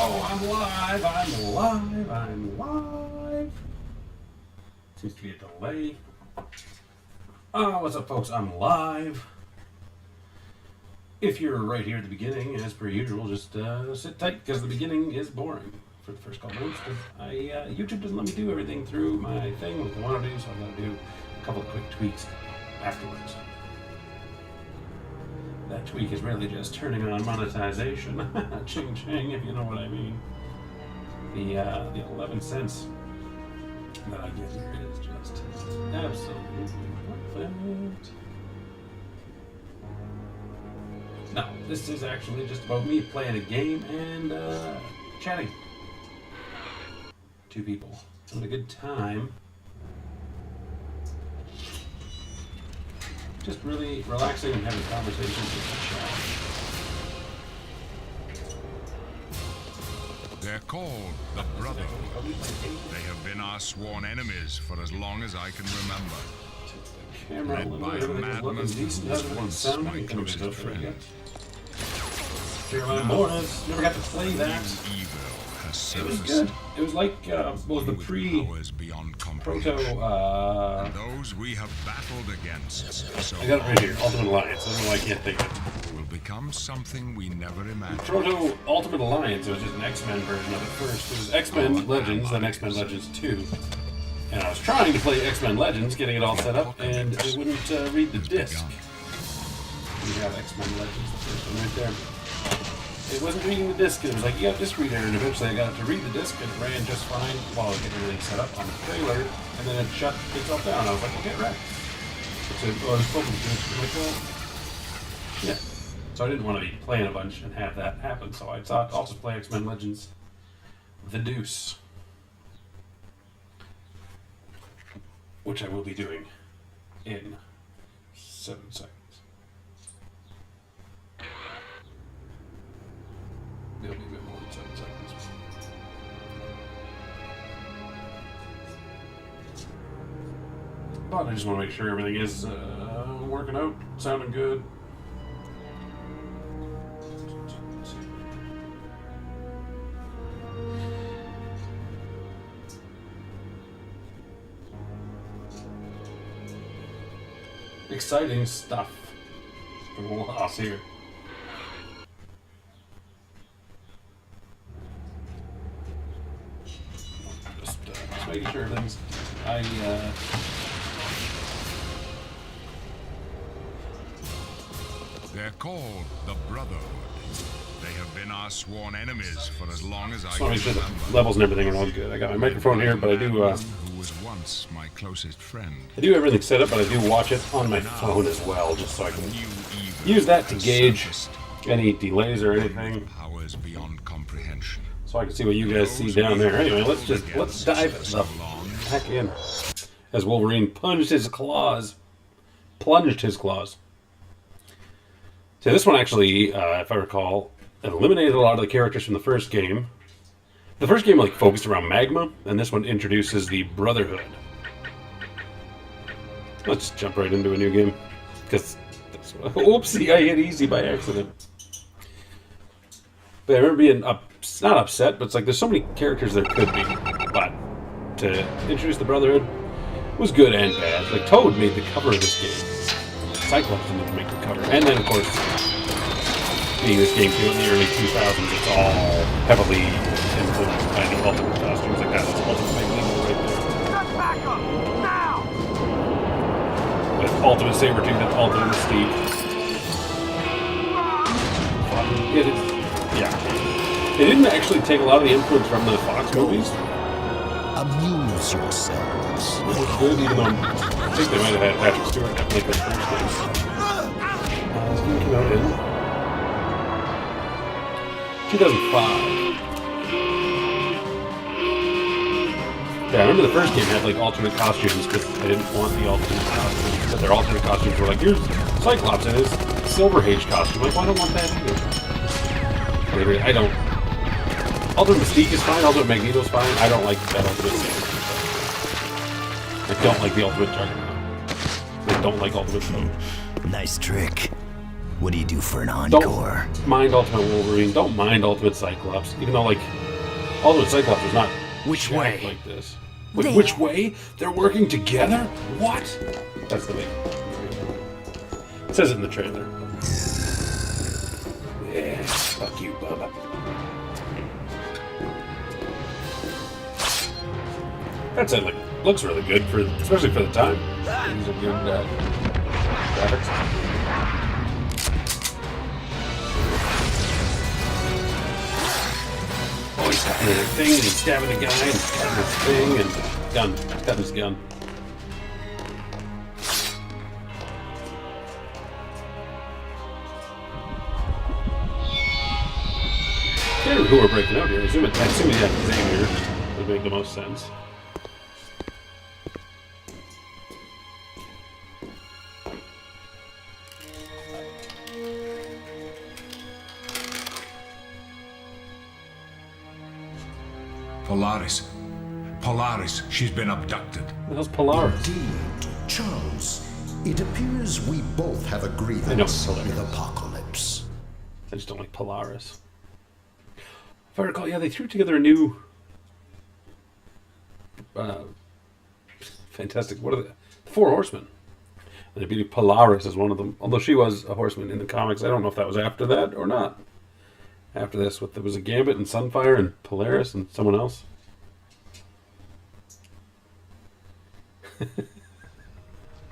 Oh, I'm live, I'm live, I'm live. Seems to be a delay. Oh, what's up, folks? I'm live. If you're right here at the beginning, as per usual, just sit tight, because the beginning is boring for the first couple minutes, because YouTube doesn't let me do everything through my thing like I want to do, so I got to do a couple of quick tweaks afterwards. That tweak is really just turning on monetization. Ching ching, if you know what I mean. The 11 cents that I get here is just absolutely perfect. No, this is actually just about me playing a game and chatting. Two people having a good time. Just really relaxing and having conversations with the chat. They're called the Brotherhood. They have been our sworn enemies for as long as I can remember. Led by a madman who was once my closest friend. Jeremiah Morris, never got to play that. It was good. It was like what was the proto. And those we have battled against. So I got it right here. Ultimate Alliance. I don't know why I can't think of it. Will become something we never imagined. Proto Ultimate Alliance. It was just an X-Men version of it first. It was X-Men Legends, then X-Men Legends 2. And I was trying to play X-Men Legends, getting it all set up, and it wouldn't read the disc. We have X-Men Legends, the first one right there. It wasn't reading the disc, and it was like, you got a disc reader, and eventually I got it to read the disc, and it ran just fine while I was getting everything set up on the trailer, and then it shut itself down. I was like, okay, right. So I was spoken to it, like, well, yeah. So I didn't want to be playing a bunch and have that happen, so I thought I'll just play X-Men Legends The Deuce, which I will be doing in 7 seconds. It'll be a bit more than 7 seconds. But I just want to make sure everything is working out, sounding good. Exciting stuff from Loss here. Just making sure everything's. They're called the Brotherhood. They have been our sworn enemies for as long as I can Make sure the remember. levels and everything are all good. I got my microphone here, but I do. Who was once my closest friend. I do everything set up, but I do watch it on my phone as well, just so I can use that to gauge any delays or anything, Powers beyond comprehension. so I can see what you guys see down there. Anyway, let's dive the heck in. As Wolverine plunged his claws. So this one actually, if I recall, eliminated a lot of the characters from the first game. The first game focused around Magma, and this one introduces the Brotherhood. Let's jump right into a new game, because whoopsie, I hit easy by accident. But I remember being not upset, but it's like there's so many characters there could be. But to introduce the Brotherhood was good and bad. Like Toad made the cover of this game. Cyclops didn't even make the cover. And then, of course, being this game too in the early 2000s, it's all heavily influenced by the Ultimate costumes. Like that's Ultimate Magneto right there. Back up! Now! With Ultimate Sabretooth and Ultimate Mystique. They didn't actually take a lot of the influence from the Fox movies. Amuse yourselves. It was good, even though I think they might have had Patrick Stewart make the first game. This game came out in 2005. Yeah, I remember the first game had alternate costumes because they didn't want the alternate costumes. But their alternate costumes were like, here's Cyclops in his Silver Age costume. Like, well, I don't want that either. I don't. Ultimate Mystique is fine, Ultimate Magneto's fine. I don't like that Ultimate Mystique. I don't like the Ultimate Juggernaut. I don't like Ultimate Toad. Nice trick. What do you do for an encore? Don't mind Ultimate Wolverine. Don't mind Ultimate Cyclops. Even though, like, Ultimate Cyclops was not Which way? like this. Wait, which way? They're working together? What? That's the thing. It says it in the trailer. Yeah, fuck you, Bubba. That said, like, looks really good for, especially for the time. These are good graphics. Oh, he's cutting his thing, and he's stabbing a guy, and he's cutting his thing, and cutting his gun. I can't remember who we're breaking out here. I assume Xavier would make the most sense. Polaris. Polaris, she's been abducted. What the hell's Polaris? Indeed, Charles. It appears we both have a grievance with Apocalypse. I just don't like Polaris. If I recall, yeah, they threw together a new... fantastic... What are the... Four Horsemen. And they beat Polaris as one of them. Although she was a horseman in the comics. I don't know if that was after that or not. After this, there was a Gambit and Sunfire and Polaris and someone else.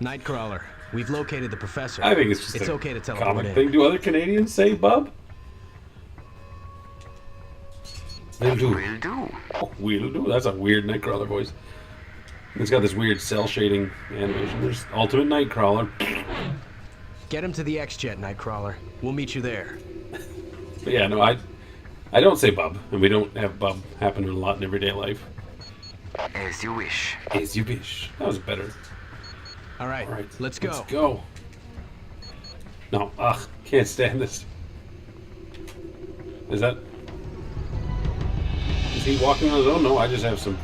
Nightcrawler, we've located the professor. I think it's just it's a okay to tell comic him thing. Do other Canadians say bub? Will do. Will do. Oh, will do. That's a weird Nightcrawler voice. It's got this weird cell shading animation. There's Ultimate Nightcrawler. Get him to the X-Jet, Nightcrawler. We'll meet you there. But yeah, no, I don't say bub, and we don't have bub happen a lot in everyday life. As you wish. As you wish. That was better. All right, let's go. Let's go. No, can't stand this. Is he walking on his own? No, I just have some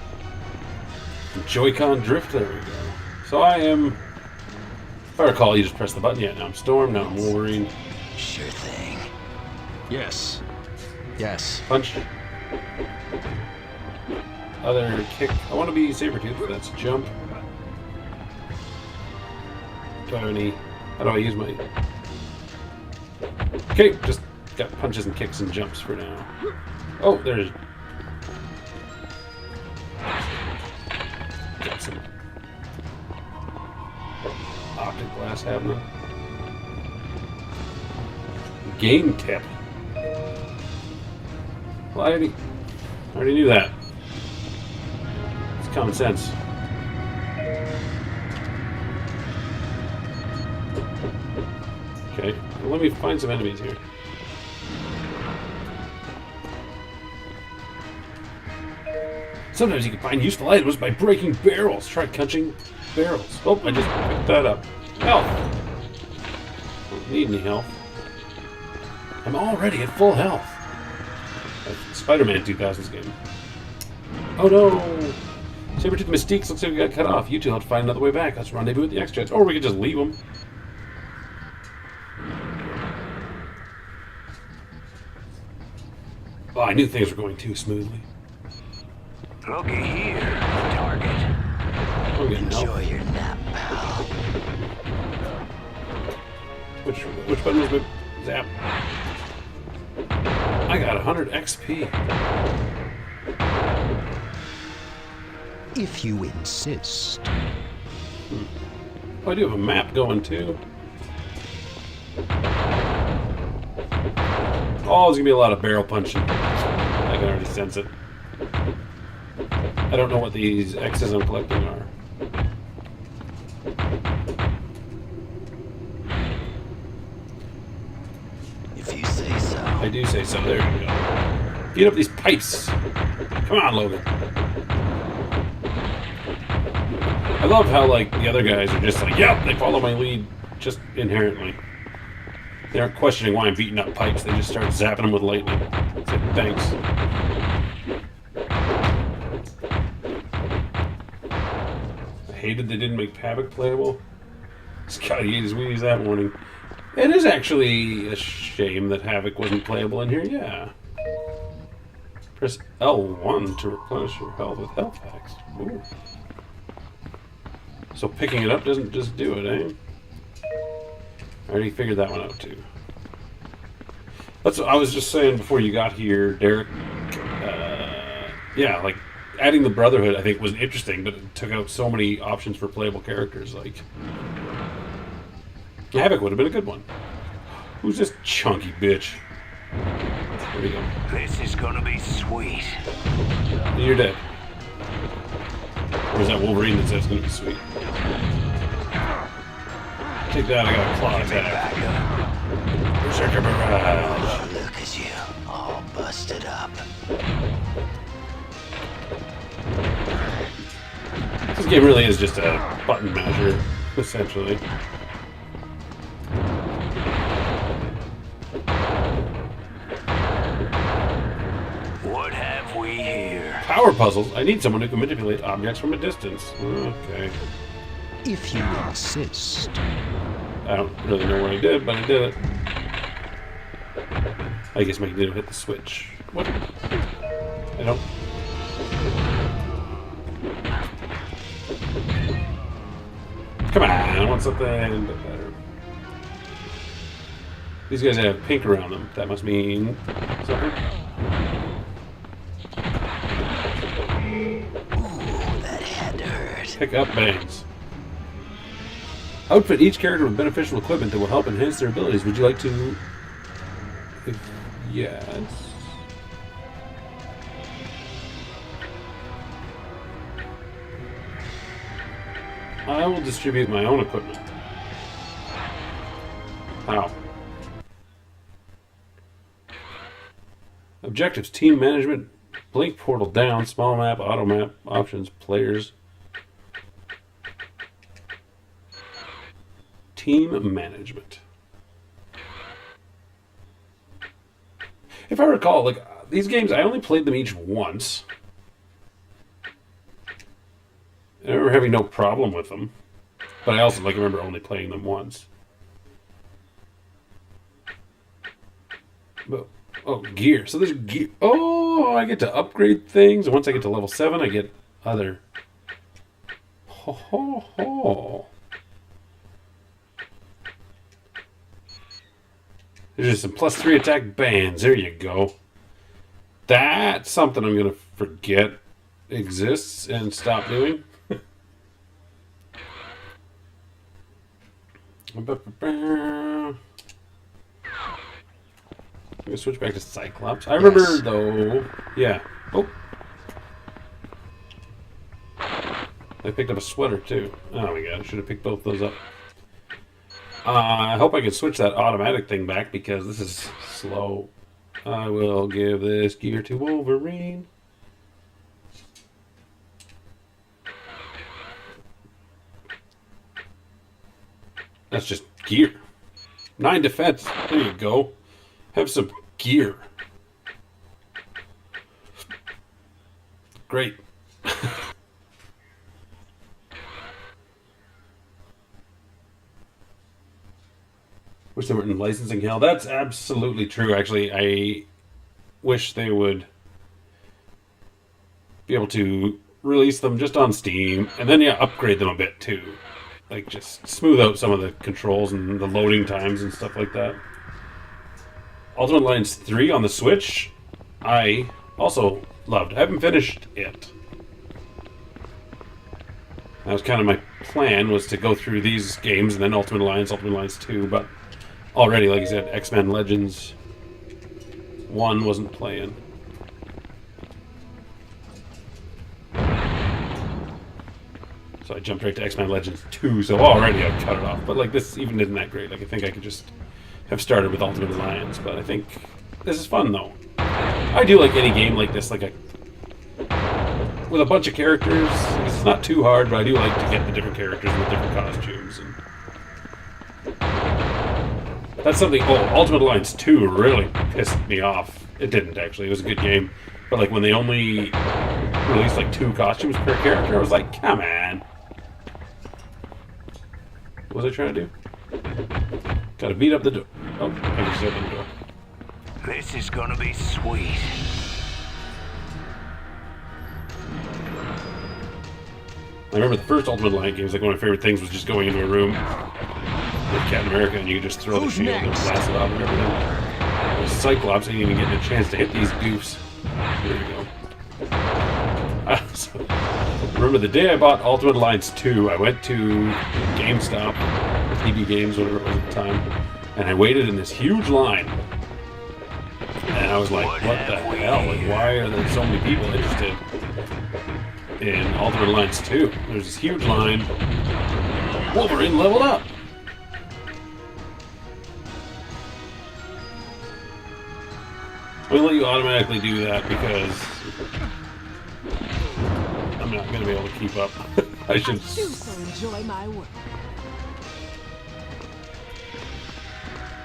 Joy-Con drift. There we go. So I am, if I recall, you just press the button. Yeah, now I'm Storm, now I'm Wolverine. Sure thing. Yes. Yes. Punch. Other kick. I want to be Sabretooth. That's jump. Do I have any... How do I use my... Okay, just got punches and kicks and jumps for now. Oh, there's... Got some... optic glass happening. Game tip. Well, I already knew that. It's common sense. Okay, well, let me find some enemies here. Sometimes you can find useful items by breaking barrels. Try catching barrels. Oh, I just picked that up. Health. Don't need any health. I'm already at full health. Spider-Man 2000's game. Oh no! Sabretooth Mystiques looks like we got cut off. You two have to find another way back. Let's rendezvous with the X-Jets. Or we could just leave them. Oh, I knew things were going too smoothly. Looky here, target. I'm getting help. Enjoy your nap, pal. Which button was my zap? I got 100 XP. If you insist. Oh, I do have a map going too. Oh, there's gonna be a lot of barrel punching. I can already sense it. I don't know what these X's I'm collecting are. If you say so. I do say so. There you go. Beat up these pipes. Come on, Logan. I love how, like, the other guys are just like, yep, they follow my lead just inherently. They aren't questioning why I'm beating up pipes. They just start zapping them with lightning. It's like, thanks. I hated they didn't make Havoc playable. Scotty ate his Wheaties that morning. It is actually a shame that Havoc wasn't playable in here, yeah. Press L1 to replenish your health with health packs. Ooh. So picking it up doesn't just do it, eh? I already figured that one out too. That's what I was just saying before you got here, Derek. Yeah, like adding the Brotherhood I think was interesting, but it took out so many options for playable characters. Like Havoc would have been a good one. Who's this chunky bitch? There we go. This is gonna be sweet. You're dead. Or is that Wolverine that says it's gonna be sweet? Take that, I got a claw attack. Berserker barrage. Look at you, all busted up. This game really is just a button masher, essentially. What have we here? Power puzzles. I need someone who can manipulate objects from a distance. Okay. If you insist. I don't really know what I did, but I did it. I guess I need to hit the switch. What? I don't... Come on, I want something a bit better. These guys have pink around them. That must mean something. Ooh, that had to hurt. Pick up bangs. Outfit each character with beneficial equipment that will help enhance their abilities. Would you like to... Yes. I will distribute my own equipment. How? Objectives, team management, blink portal down, small map, auto map, options, players. Team management. If I recall, like, these games, I only played them each once. I remember having no problem with them. But I also, like, remember only playing them once. But, oh, gear. So there's gear. Oh, I get to upgrade things. Once I get to level 7, I get other. Ho, ho, ho. There's just some +3 attack bands. There you go. That's something I'm going to forget exists and stop doing. I'm going to switch back to Cyclops. I remember, though... Yeah. Oh. I picked up a sweater, too. Oh, my God. I should have picked both those up. I hope I can switch that automatic thing back because this is slow. I will give this gear to Wolverine. That's just gear. 9 defense. There you go. Have some gear. Great. Wish they weren't in licensing hell. That's absolutely true, actually. I wish they would be able to release them just on Steam, and then, yeah, upgrade them a bit, too. Like, just smooth out some of the controls and the loading times and stuff like that. Ultimate Alliance 3 on the Switch, I also loved. I haven't finished it. That was kind of my plan, was to go through these games, and then Ultimate Alliance 2, but... Already, like I said, X-Men Legends 1 wasn't playing. So I jumped right to X-Men Legends 2, so already I've cut it off. But like this even isn't that great. Like I think I could just have started with Ultimate Alliance, but I think this is fun though. I do like any game like this, like a with a bunch of characters. It's not too hard, but I do like to get the different characters with different costumes and that's something. Oh, Ultimate Alliance 2 really pissed me off. It didn't actually. It was a good game, but like when they only released like 2 costumes per character, I was like, come on. What was I trying to do? Gotta beat up the door. Oh, I just opened the door. This is gonna be sweet. I remember the first Ultimate Alliance games, like one of my favorite things was just going into a room with Captain America and you could just throw the shield and blast it off and everything. With Cyclops, I didn't even get a chance to hit these goofs. Here we go. So, remember the day I bought Ultimate Alliance 2, I went to GameStop, or TB Games, whatever it was at the time, and I waited in this huge line. And I was like, what the hell? Like, why are there so many people interested in Ultimate Alliance 2? There's this huge line. Wolverine leveled up! I'm gonna let you automatically do that because I'm not gonna be able to keep up. I should. do so enjoy my work.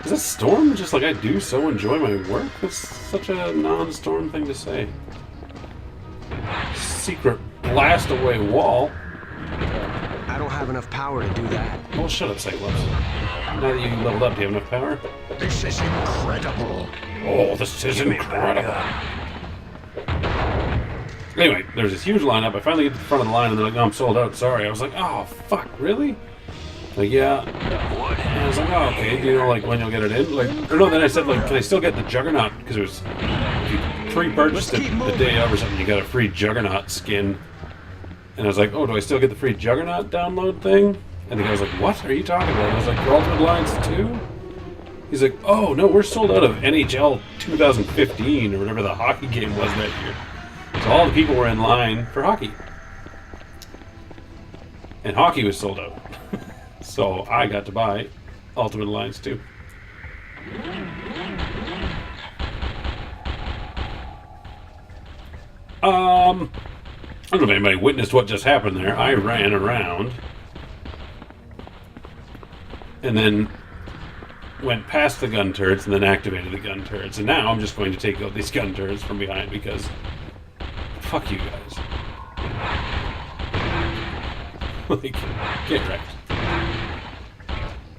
Is that Storm? Just like I do so enjoy my work? That's such a non-Storm thing to say. Secret blast away wall. I don't have enough power to do that. Oh, shut up, Cyclops. Now that you leveled up, do you have enough power? This is incredible. Oh, this is incredible. Anyway, there's this huge lineup. I finally get to the front of the line, and they're like, "No, I'm sold out. Sorry." I was like, "Oh, fuck, really?" Like, yeah. And I was like, "Oh, okay. Do you know like when you'll get it in?" Like, or no. Then I said, like, "Can I still get the Juggernaut?" Because it was if you pre-purchased it the day of or something, you got a free Juggernaut skin. And I was like, "Oh, do I still get the free Juggernaut download thing?" And the guy was like, "What are you talking about?" And I was like, "For Ultimate Alliance 2?" He's like, "Oh no, we're sold out of NHL 2015 or whatever the hockey game was that year." So all the people were in line for hockey. And hockey was sold out. So I got to buy Ultimate Alliance 2. I don't know if anybody witnessed what just happened there. I ran around and then went past the gun turrets and then activated the gun turrets. And now I'm just going to take out these gun turrets from behind because fuck you guys. Like, get wrecked.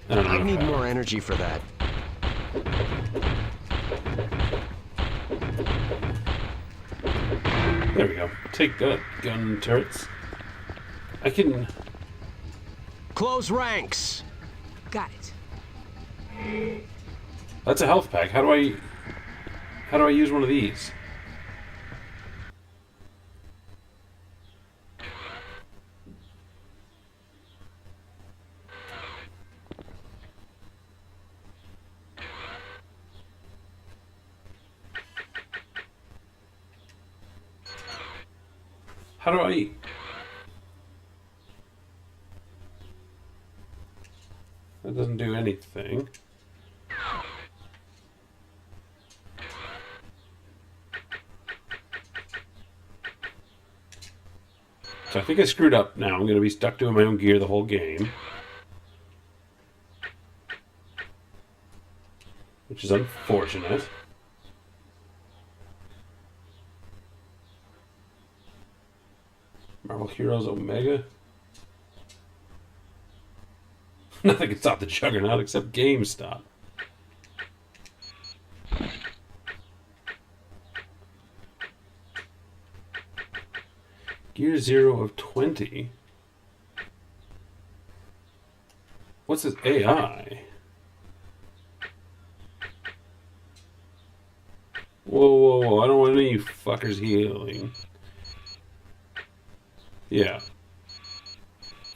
I don't know. I need more energy for that. There we go. Take that, gun turrets. I can... Close ranks! Got it. That's a health pack. How do I use one of these? How do I... That doesn't do anything. So I think I screwed up now. I'm going to be stuck doing my own gear the whole game. Which is unfortunate. Marvel Heroes Omega. Nothing can stop the Juggernaut except GameStop. Gear 0 of 20. What's this AI? Whoa, whoa, whoa. I don't want any of you fuckers healing. Yeah.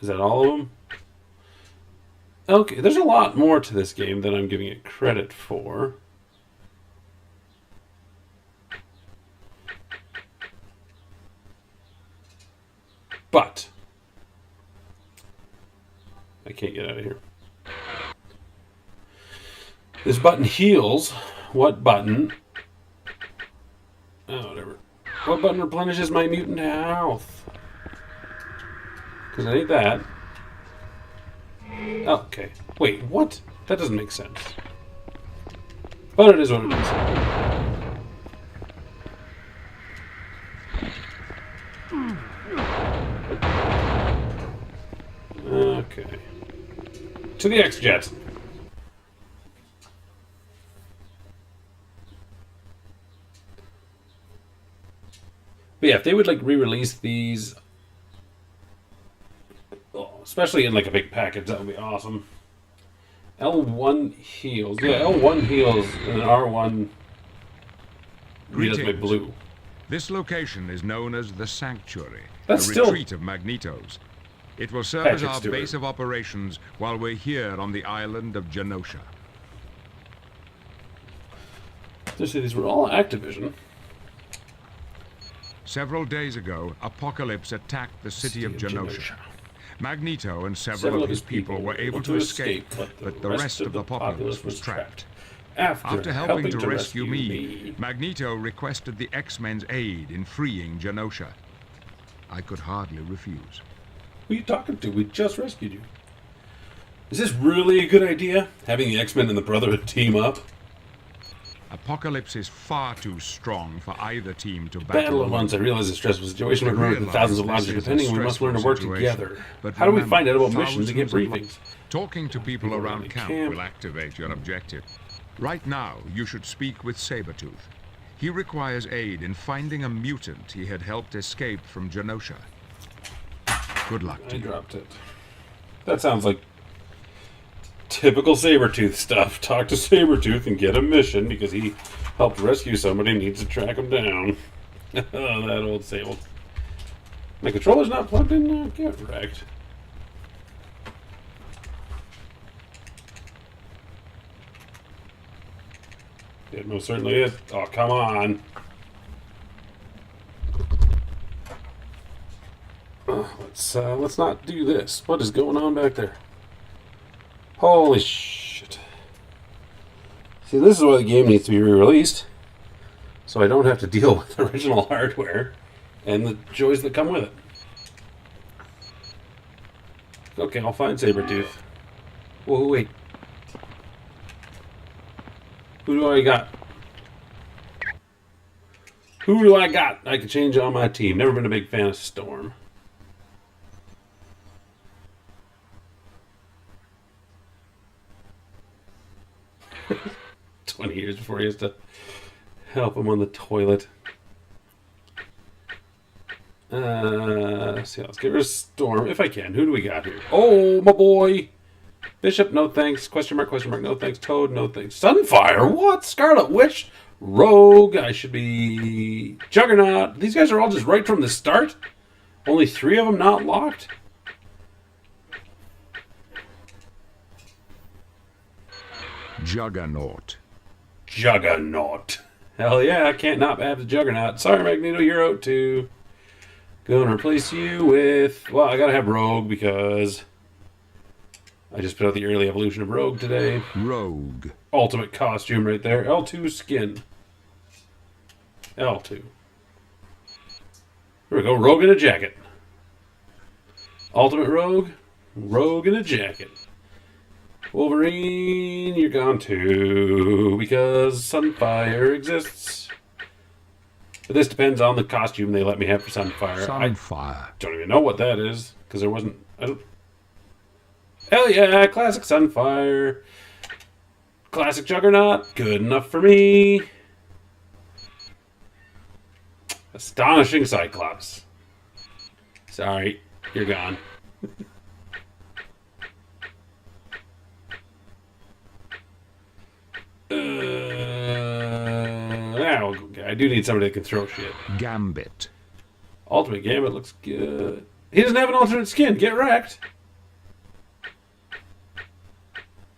Is that all of them? Okay, there's a lot more to this game than I'm giving it credit for. But I can't get out of here. This button heals. What button? Oh, whatever. What button replenishes my mutant health? Because I need that. Oh, okay. Wait, what? That doesn't make sense. But it is what it is. Okay. To the X-Jet. But yeah, if they would like re-release these, especially in like a big package, that would be awesome. L1 heals. Yeah, L1 heals and R1 reads my blue. This location is known as the Sanctuary, That's a still retreat of Magnetos. It will serve as Patrick our Stewart. base of operations while we're here on the island of Genosha. These were all Activision. Several days ago, Apocalypse attacked the city of Genosha. Magneto and several of his people were able to escape, but the rest of the populace was trapped. After helping to rescue me, Magneto requested the X-Men's aid in freeing Genosha. I could hardly refuse. Who are you talking to? We just rescued you. Is this really a good idea? Having the X-Men and the Brotherhood team up? Apocalypse is far too strong for either team to Battle at once. I realize it's a stressful situation. We're running with thousands of lives are depending, and we must learn to work together. But how do we remember, find out about missions and get briefings? Talking to people around camp will activate your objective. Right now, you should speak with Sabretooth. He requires aid in finding a mutant he had helped escape from Genosha. Good luck to you. I dropped it. That sounds like typical Sabretooth stuff. Talk to Sabretooth and get a mission because he helped rescue somebody and needs to track him down. Oh, that old Sable. My controller's not plugged in now? Get wrecked. It most certainly is. Oh, come on. Let's not do this. What is going on back there? Holy shit. See, this is why the game needs to be re-released. So I don't have to deal with original hardware and the joys that come with it. Okay, I'll find Sabretooth. Whoa, wait. Who do I got? Who do I got? I can change on my team. Never been a big fan of Storm. Years before he has to help him on the toilet. Let's see, let's get rid of Storm if I can. Who do we got here? Oh, my boy! Bishop, no thanks. Question mark, no thanks. Toad, no thanks. Sunfire, what? Scarlet Witch? Rogue, I should be... Juggernaut. These guys are all just right from the start? Only 3 of them not locked? Juggernaut. Juggernaut. Hell yeah, I can't not have the Juggernaut. Sorry, Magneto, you're out too. Gonna replace you with... Well, I gotta have Rogue because I just put out the early evolution of Rogue today. Rogue. Ultimate costume right there. L2 skin. L2. Here we go. Rogue in a jacket. Ultimate Rogue. Rogue in a jacket. Wolverine, you're gone too, because Sunfire exists. But this depends on the costume they let me have for Sunfire. Sunfire. I don't even know what that is, because there wasn't... Hell yeah, classic Sunfire. Classic Juggernaut, good enough for me. Astonishing Cyclops. Sorry, you're gone. I do need somebody that can throw shit. Gambit. Ultimate Gambit looks good. He doesn't have an alternate skin. Get wrecked.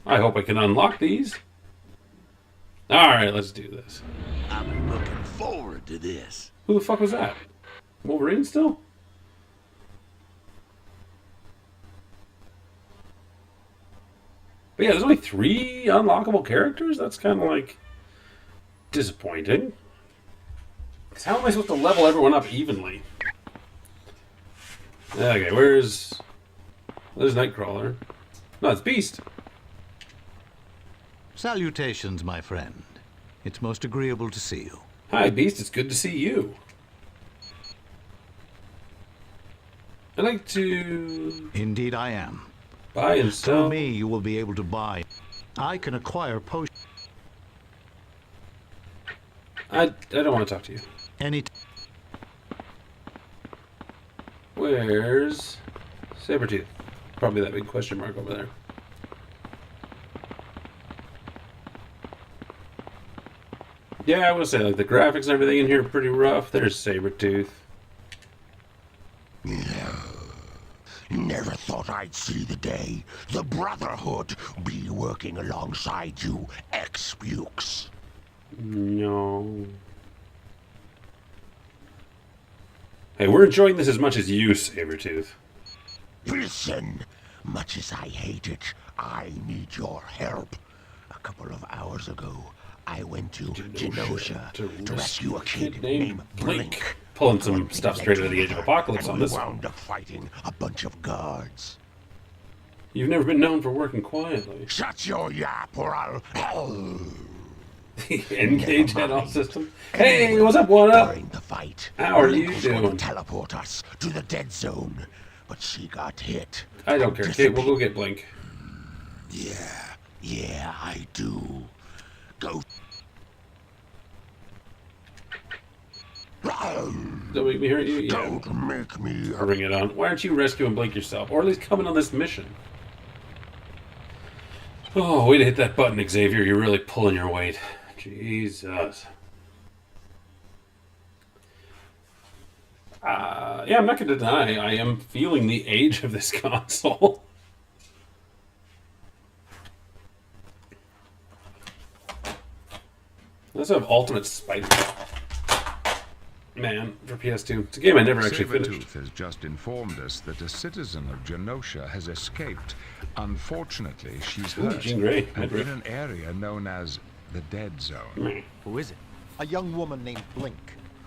I hope I can unlock these. Alright, let's do this. I've been looking forward to this. Who the fuck was that? Wolverine still? But yeah, there's only 3 unlockable characters? That's kind of like disappointing. Because how am I supposed to level everyone up evenly? Okay, there's Nightcrawler. No, it's Beast. Salutations, my friend. It's most agreeable to see you. Hi, Beast. It's good to see you. I'd like to... Indeed I am. Buy and sell. Through me, you will be able to buy. I can acquire potions. I don't want to talk to you. Where's Sabretooth? Probably that big question mark over there. Yeah, I would say like the graphics and everything in here are pretty rough. There's Sabretooth. Never thought I'd see the day the Brotherhood be working alongside you, ex-Bukes. No. Hey, we're enjoying this as much as you, Sabretooth. Listen, much as I hate it, I need your help. A couple of hours ago, I went to Genosha to rescue a kid named Blink. Pulling some stuff straight out of the Age of Apocalypse on this one. Wound up fighting a bunch of guards. You've never been known for working quietly. Shut your yap or I'll... The N-Cage head off system. Hey, what's up, what up? During the fight, How are Blink you was going to doing? teleport us to the dead zone, but she got hit. I don't care. Kate, we'll go get Blink. Yeah, I do. Go. Don't make me hurt you? Yeah. Don't make me. Bring it on. Why aren't you rescuing Blink yourself? Or at least coming on this mission? Oh, way to hit that button, Xavier. You're really pulling your weight. Jesus. Yeah, I'm not going to deny I am feeling the age of this console. Let's have Ultimate Spider-Man for PS2. It's a game I never actually finished. Sabretooth has just informed us that a citizen of Genosha has escaped. Unfortunately, she's hurt Jean Grey. and in an area known as the Dead Zone. Who is it? A young woman named Blink.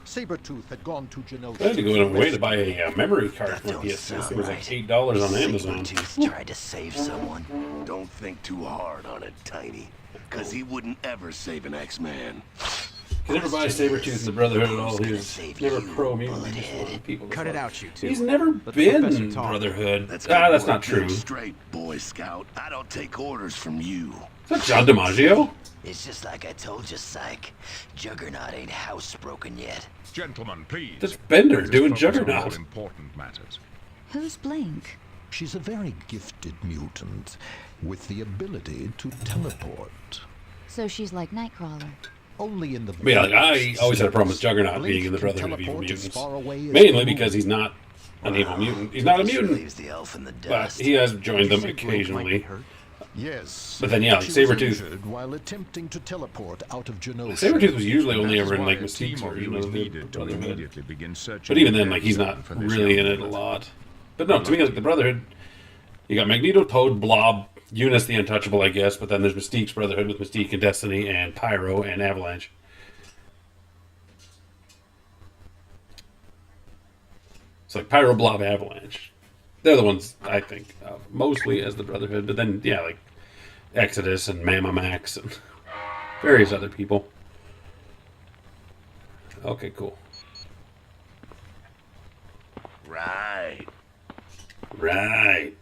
Sabretooth had gone to Genosha. I had to go out of my way to buy a memory card for PS2. It was like $8 on Amazon. Sabretooth tried to save someone. Don't think too hard on it, Tiny. Because he wouldn't ever save an X-Man. He never buy Sabretooth and the Brotherhood at all. He was never pro-mutant. He just wanted people to Cut it fuck. out, you two. He's never Let the been professor talk. Brotherhood. That's That's not true. Is Straight, Boy Scout. I don't take orders from you. that John DiMaggio? It's just like I told you, Psych. Juggernaut ain't housebroken yet. Gentlemen, please. That's Bender Let us doing focus on Juggernaut. more important matters. Who's Blink? She's a very gifted mutant with the ability to teleport. So she's like Nightcrawler. Only in the Yeah, like, I always had a problem with Juggernaut being in the Brotherhood of Evil Mutants. Mainly because he's not an evil mutant. He's not a mutant, Leaves the elf in the but dust. he has joined them occasionally. Yes. But then, yeah, like She was Sabretooth. injured while attempting to teleport out of Genosha. Sabretooth was usually only That ever is in why like a Mystique's team of you version is of the needed to Brotherhood. immediately begin searching But even the then, Dead like, he's Zone not for this really young in it a fellow. lot. But no, to me, like the Brotherhood, you got Magneto, Toad, Blob, Eunice the Untouchable, I guess, but then there's Mystique's Brotherhood with Mystique and Destiny and Pyro and Avalanche. It's like Pyro, Blob, Avalanche. They're the ones I think of mostly as the Brotherhood, but then, yeah, like Exodus and Mama Max and various other people. Okay, cool. Right. Right.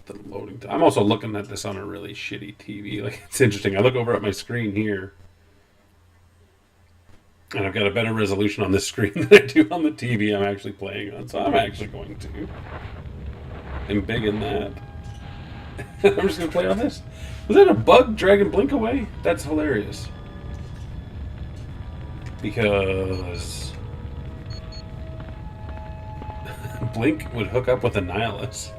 The loading time. I'm also looking at this on a really shitty TV. Like, it's interesting. I look over at my screen here, and I've got a better resolution on this screen than I do on the TV I'm actually playing on. So I'm actually going to embiggen that. I'm just going to play on this. Was that a bug dragging Blink away? That's hilarious. Because Blink would hook up with a Nihilus.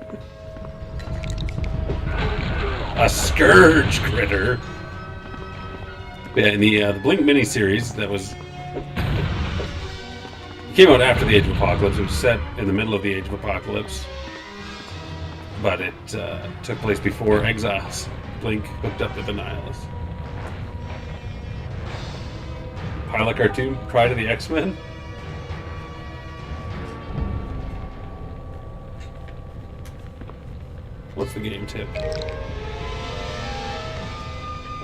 A Scourge critter. Yeah, in the Blink miniseries that was came out after the Age of Apocalypse. It was set in the middle of the Age of Apocalypse, but it took place before Exiles. Blink hooked up with the Nihilus. Pilot cartoon, Pride of the X-Men. What's the game tip?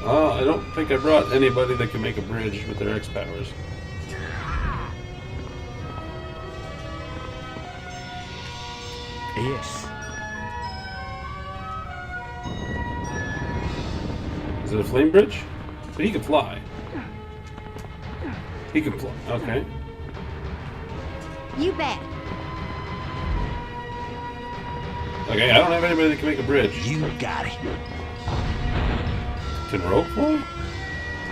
I don't think I brought anybody that can make a bridge with their X powers. Yes. Is it a flame bridge? But he can fly. He can fly. Okay. You bet. Okay, I don't have anybody that can make a bridge. You got it. Can Rogue fly?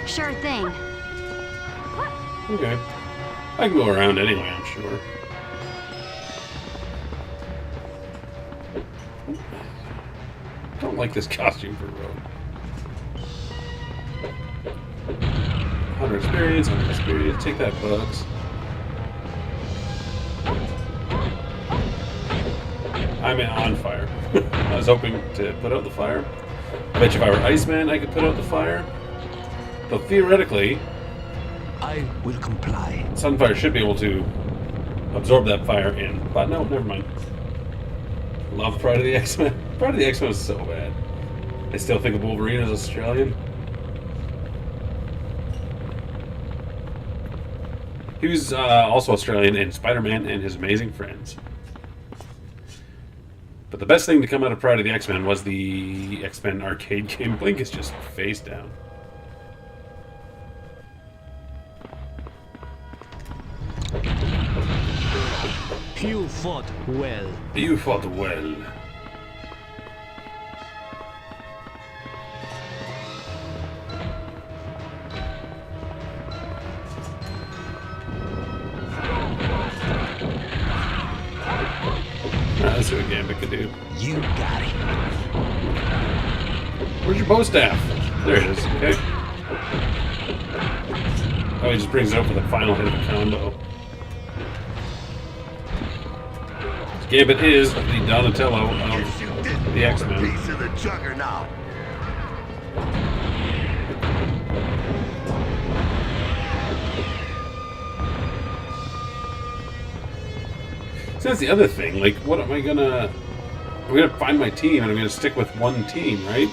Sure thing. Okay. I can go around anyway, I'm sure. Don't like this costume for Rogue. 100 experience, 100 experience. Take that, Bugs. I'm on fire. I was hoping to put out the fire. I bet you if I were Iceman, I could put out the fire. Though theoretically, I will comply. Sunfire should be able to absorb that fire in. But no, never mind. Love Pride of the X-Men. Pride of the X-Men is so bad. I still think of Wolverine as Australian. He was also Australian in Spider-Man and His Amazing Friends. But the best thing to come out of Pride of the X-Men was the X-Men arcade game. Blink is just face down. You fought well. You fought well. Let's see what Gambit can do. You got it. Where's your bow staff? There it is. Okay. Oh, he just brings it up with a final hit of a combo. Gambit is the Donatello of the X-Men. Piece of the juggernaut. So that's the other thing. Like, what am I gonna... I'm gonna find my team, and I'm gonna stick with one team, right?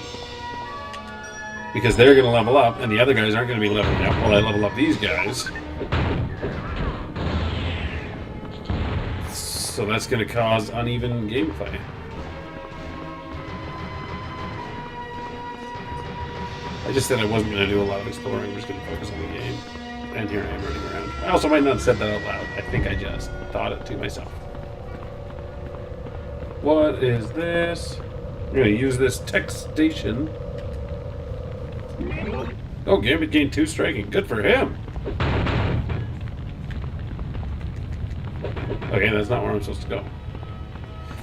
Because they're gonna level up, and the other guys aren't gonna be leveling up while I level up these guys. So that's gonna cause uneven gameplay. I just said I wasn't gonna do a lot of exploring. I'm just gonna focus on the game. And here I am running around. I also might not have said that out loud. I think I just thought it to myself. What is this? I'm going to use this tech station. Oh, Gambit gained 2 striking. Good for him. Okay, that's not where I'm supposed to go.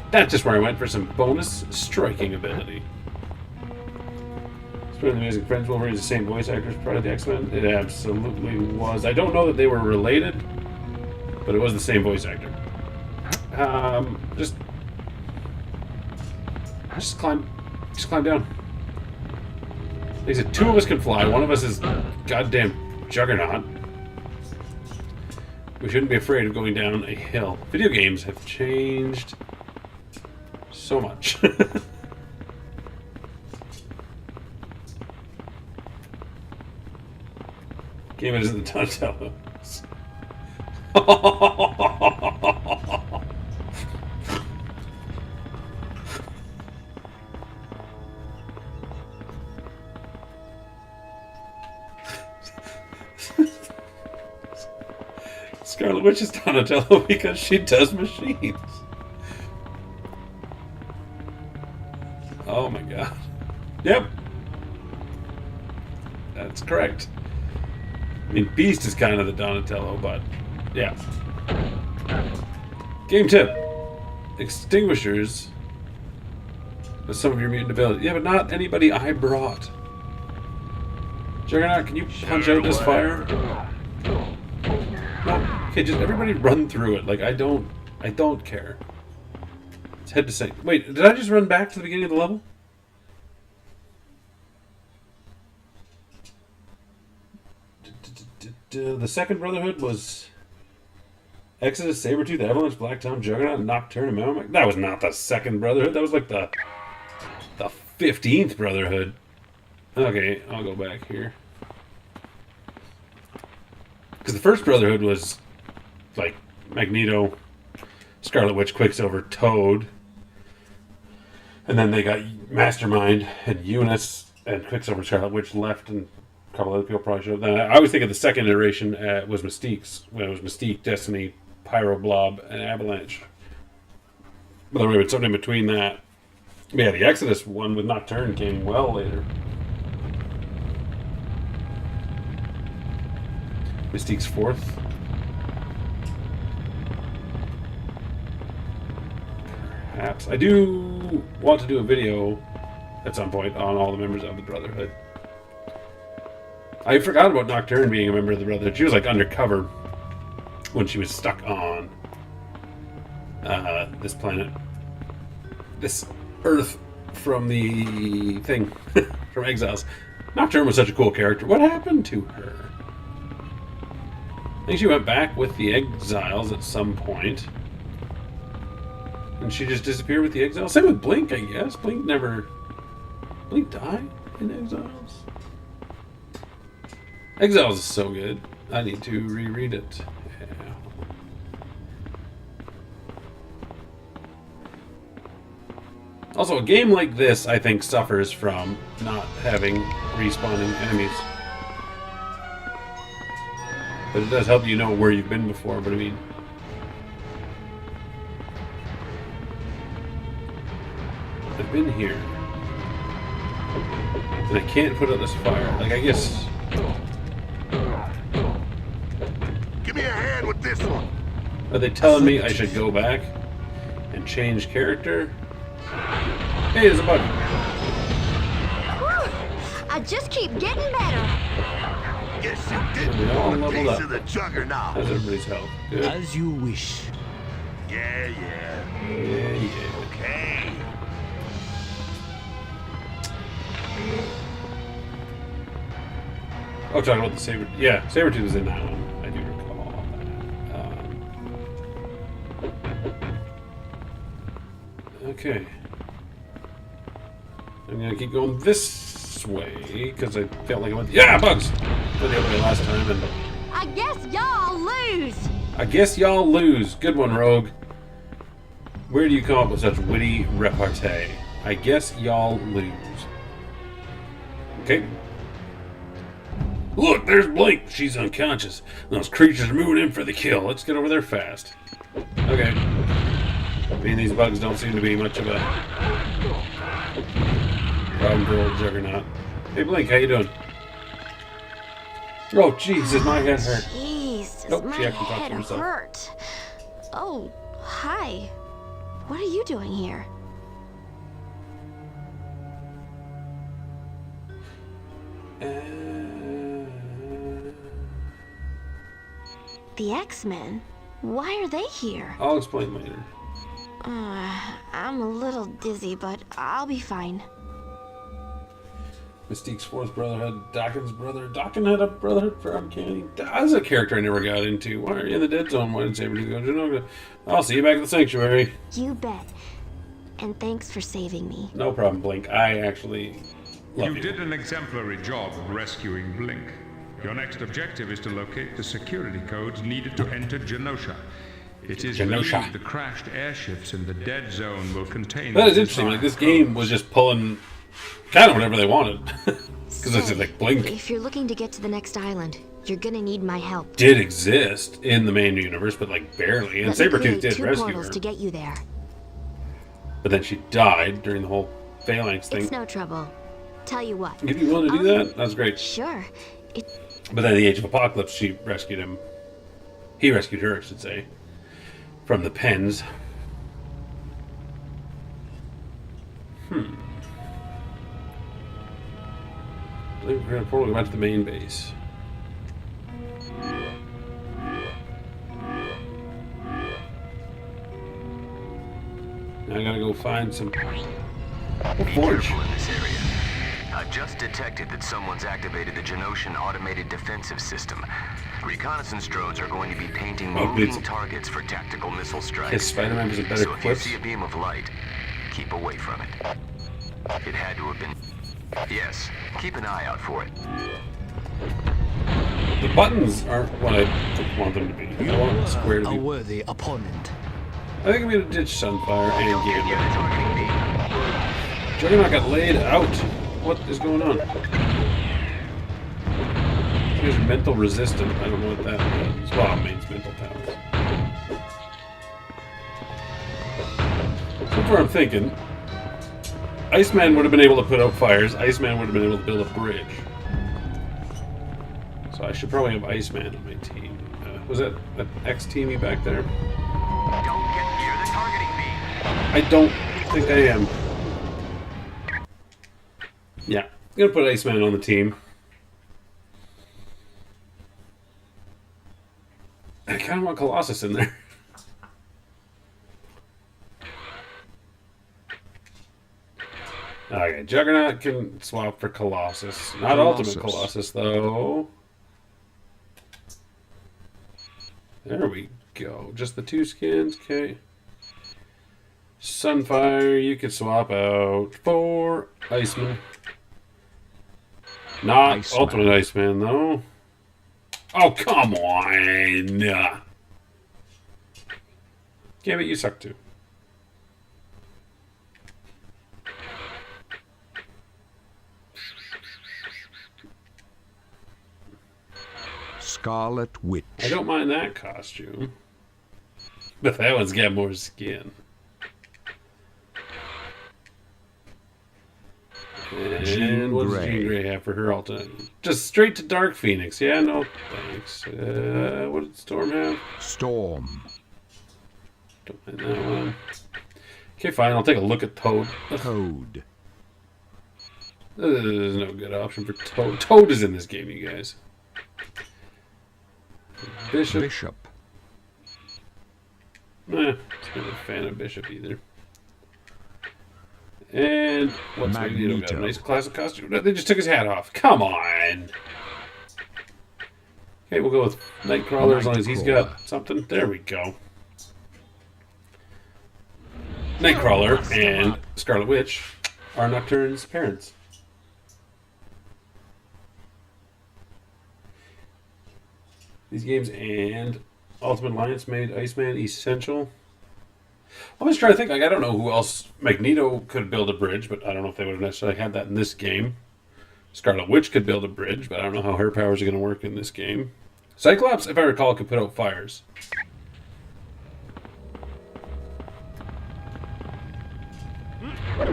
That's just where I went for some bonus striking ability. Spirit of the Amazing Friends Wolverine is the same voice actors part of the X-Men. It absolutely was. I don't know that they were related, but it was the same voice actor. Just climb down. Like I said, 2 of us can fly. One of us is goddamn Juggernaut. We shouldn't be afraid of going down a hill. Video games have changed so much. Game isn't the Donatello. Scarlet Witch is Donatello because she does machines. Oh my god. Yep. That's correct. I mean, Beast is kind of the Donatello, but yeah. Game tip. Extinguishers with some of your mutant abilities. Yeah, but not anybody I brought. Juggernaut, can you punch out this fire? No. Okay, just everybody run through it. Like, I don't care. It's head to say. Wait, did I just run back to the beginning of the level? The second Brotherhood was Exodus, Sabretooth, Avalanche, Black Tom, Juggernaut, Nocturne, and Malamac. That was not the second Brotherhood. That was like the 15th Brotherhood. Okay, I'll go back here. Because the first Brotherhood was like Magneto, Scarlet Witch, Quicksilver, Toad. And then they got Mastermind and Eunice and Quicksilver, Scarlet Witch left and couple other people probably showed up. Then I always think of the second iteration was Mystique's, when it was Mystique, Destiny, Pyro, Blob, and Avalanche. But there was something in between that. Yeah, the Exodus one with Nocturne came well later. Mystique's fourth. Perhaps. I do want to do a video at some point on all the members of the Brotherhood. I forgot about Nocturne being a member of the Brotherhood. She was like undercover when she was stuck on this planet. This Earth from the thing. From Exiles. Nocturne was such a cool character. What happened to her? I think she went back with the Exiles at some point. And she just disappeared with the Exiles. Same with Blink, I guess. Blink died in Exiles? Exiles is so good. I need to reread it. Yeah. Also, a game like this, I think, suffers from not having respawning enemies. But it does help you know where you've been before, but I mean... I've been here. And I can't put out this fire. Like, I guess... Give me a hand with this one. Are they telling me I should go back and change character? Hey, there's a bug. I just keep getting better. Guess you didn't want a piece of the juggernaut. How's everybody's health? Good. As you wish. Yeah. Okay. Oh, talking about the Saber... Yeah, Sabretooth was in that one. I do recall that. Okay. I'm gonna keep going this way, because I felt like I went... Yeah, bugs! I went the other way last time, and... I guess y'all lose. I guess y'all lose. Good one, Rogue. Where do you come up with such witty repartee? I guess y'all lose. Okay. Look, there's Blink. She's unconscious. Those creatures are moving in for the kill. Let's get over there fast. Okay. I mean, these bugs don't seem to be much of a problem for old Juggernaut. Hey, Blink, how you doing? Oh, Jesus, my head hurt. Jeez, Nope, my she actually talked head to herself. hurt. Oh, hi. What are you doing here? The X-Men? Why are they here? I'll explain later. I'm a little dizzy, but I'll be fine. Mystique's fourth brotherhood, Dawkins' brother. Dawkins had a brotherhood for Uncanny. That's a character I never got into. Why are you in the dead zone? Why did Sabretooth go to Genoa? I'll see you back at the sanctuary. You bet. And thanks for saving me. No problem, Blink. I actually love you. You did an exemplary job of rescuing Blink. Your next objective is to locate the security codes needed to enter Genosha. It is believed the crashed airships in the dead zone will contain... That is interesting. Like, this game was just pulling kind of whatever they wanted. Because it's like Blink. If you're looking to get to the next island, you're gonna need my help. Did exist in the main universe, but like barely. And Sabretooth did rescue her. To get you there. But then she died during the whole phalanx thing. It's no trouble. Tell you what. If you willing to do that, that's great. Sure. But then in the Age of Apocalypse, she rescued him. He rescued her, I should say, from the pens. I believe we're going to probably go back to the main base. Now I gotta go find some forge. In this area. I've just detected that someone's activated the Genosian automated defensive system. Reconnaissance drones are going to be painting moving targets for tactical missile strikes. His Spider-Man was a better So if you quips. see a beam of light, keep away from it. It had to have been... Yes, keep an eye out for it. The buttons aren't what I want them to be. I want it square to A be. worthy opponent. I think I'm gonna ditch Sunfire and Gambit. Juggernaut got laid out. What is going on? Here's mental resistant. I don't know what that means. Well, it means mental powers. So far I'm thinking, Iceman would have been able to put out fires. Iceman would have been able to build a bridge. So I should probably have Iceman on my team. Was that an X-teamy back there? Don't get near the targeting beam. I don't think I am. Yeah, I'm gonna put Iceman on the team. I kind of want Colossus in there. Okay, Juggernaut can swap for Colossus. Not Ultimate Colossus, though. There we go. Just the 2 skins, okay. Sunfire, you could swap out for Iceman. Not Iceman. Ultimate Iceman, though. Oh, come on! Yeah, but you suck, too. Scarlet Witch. I don't mind that costume. But that one's got more skin. And what does Jean Grey have for her alternate? Just straight to Dark Phoenix. Yeah, no thanks. What did Storm have? Storm. Don't mind that one. Okay, fine. I'll take a look at Toad. Toad. There's no good option for Toad. Toad is in this game, you guys. Bishop. I'm not a fan of Bishop either. And what's Magneto got? A nice classic costume. They just took his hat off. Come on. Okay, we'll go with Nightcrawler as long as he's got something. There we go. Nightcrawler and Scarlet Witch are Nocturne's parents. These games and Ultimate Alliance made Iceman essential. I'm just trying to think. Like, I don't know who else. Magneto could build a bridge, but I don't know if they would have necessarily had that in this game. Scarlet Witch could build a bridge, but I don't know how her powers are going to work in this game. Cyclops, if I recall, could put out fires.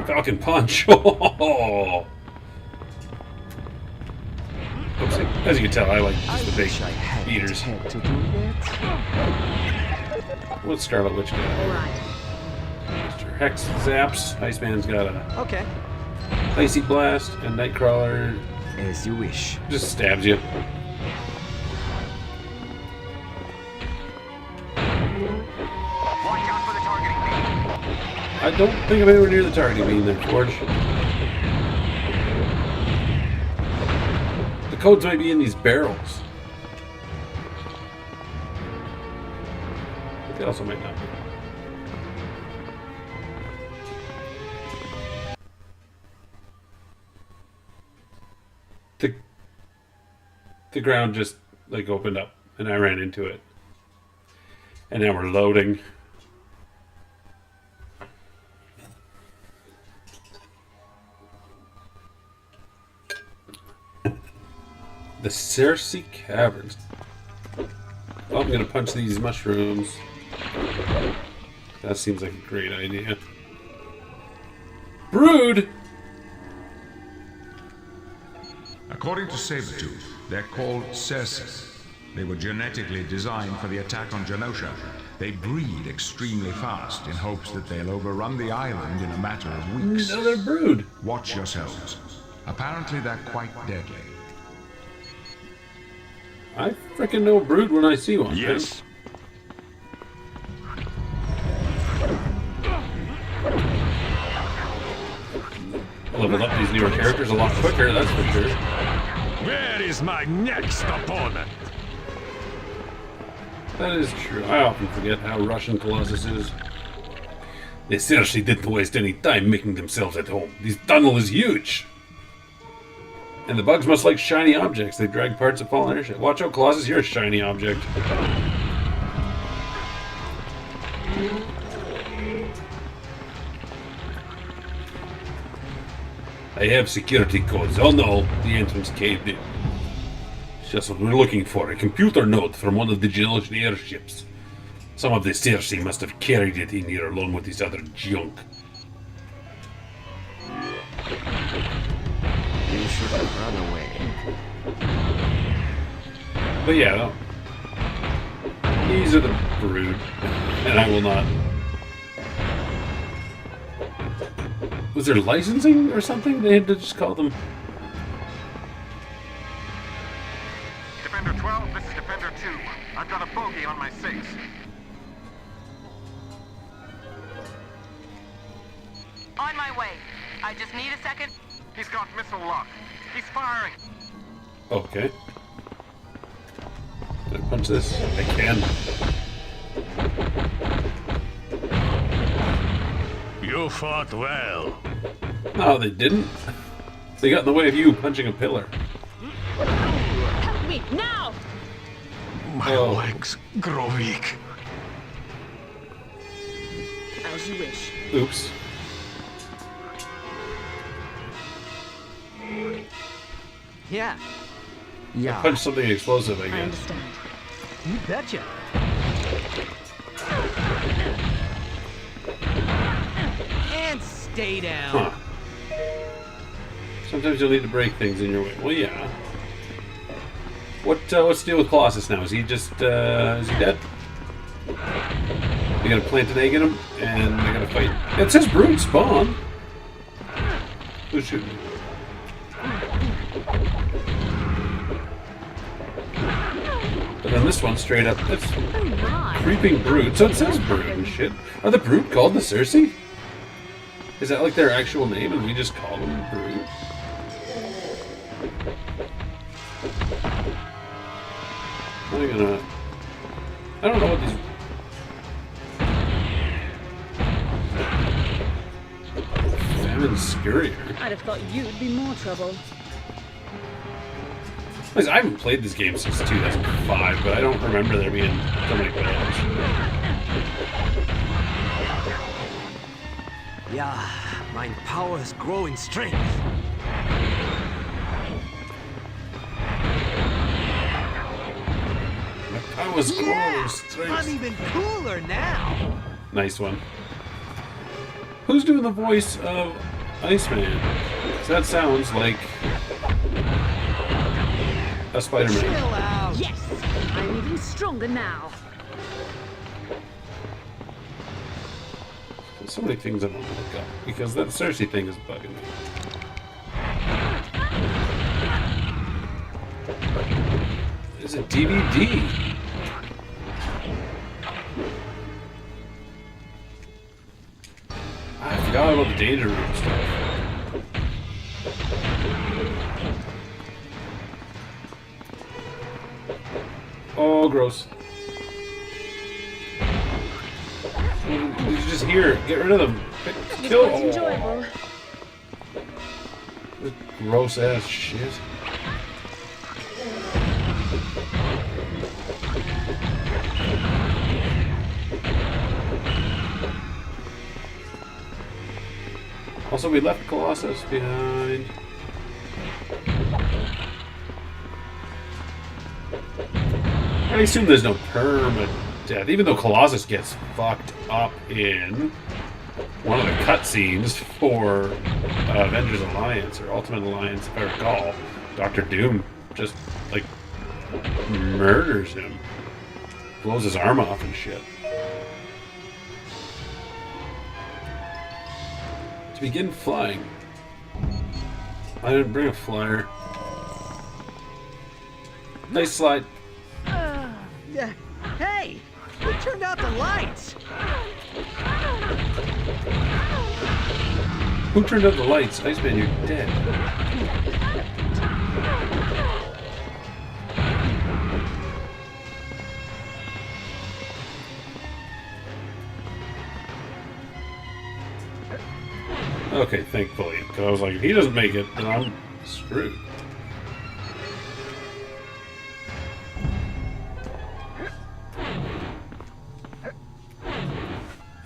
Falcon Punch. Oh. As you can tell, I like just the big beaters. What's Scarlet Witch got? Mr. Hex zaps. Iceman's got a Icy Blast, and Nightcrawler as you wish. Just stabs you. Watch out for the targeting beam. I don't think I'm anywhere near the targeting beam there, Forge. The codes might be in these barrels. But they also might not be. The ground just like opened up and I ran into it. And now we're loading. The Circe Caverns. Oh, I'm gonna punch these mushrooms. That seems like a great idea. Brood! According to Sabretooth, they're called Circe. They were genetically designed for the attack on Genosha. They breed extremely fast in hopes that they'll overrun the island in a matter of weeks. Another brood. Watch yourselves. Apparently they're quite deadly. I frickin' know brood when I see one. Yes. Leveled up these newer characters a lot quicker, that's for sure. Where is my next opponent? That is true. I often forget how Russian Colossus is. They seriously didn't waste any time making themselves at home. This tunnel is huge. And the bugs must like shiny objects. They drag parts of fallen airship. Watch out, Colossus, you're a shiny object. I have security codes. Oh no, the entrance caved in. Just what we're looking for. A computer note from one of the Geonosian airships. Some of the Circe must have carried it in here along with this other junk. You should have run away. But yeah, no. These are the brood, and I will not. Was there licensing or something? They had to just call them. Defender 12, this is Defender 2. I've got a bogey on my 6. On my way. I just need a second. He's got missile lock. He's firing. Okay. Can I punch this? I can. You fought well. No, they didn't. They got in the way of you punching a pillar. Help me now! My legs grow weak. As you wish. Oops. Yeah. I punched something explosive, I guess. I understand. You betcha. And stay down. Huh. Sometimes you'll need to break things in your way. Well, yeah. What's the deal with Colossus now? Is he just, is he dead? You gotta plant an egg in him, and they gotta fight. It says brood spawn. Who's shooting me? But then this one straight up, that's creeping brood. So it says brood and shit. Are the brood called the Circe? Is that like their actual name and we just call them brood? I'm gonna... I don't know what these... Famine Scurrier. I'd have thought you'd be more trouble. I haven't played this game since 2005, but I don't remember there being so many players. Yeah, my powers grow in strength. My powers grow in strength. I'm even cooler now. Nice one. Who's doing the voice of Iceman? 'Cause that sounds like a Spider-Man. Chill out. Yes! I'm even stronger now. There's so many things I want to look up because that Circe thing is bugging me. There's a DVD. I forgot about the data room stuff. Oh, gross. Did you just hear? Get rid of them. Kill them. Enjoyable. Gross ass shit. Also, we left Colossus behind. I assume there's no perma death, even though Colossus gets fucked up in one of the cutscenes for Avengers Alliance or Ultimate Alliance, if I recall. Dr. Doom just like murders him, blows his arm off and shit. To begin flying, I didn't bring a flyer. Nice slide. Hey! Who turned out the lights? Who turned out the lights? Iceman, you're dead. Okay, thankfully, because I was like, if he doesn't make it, then I'm screwed.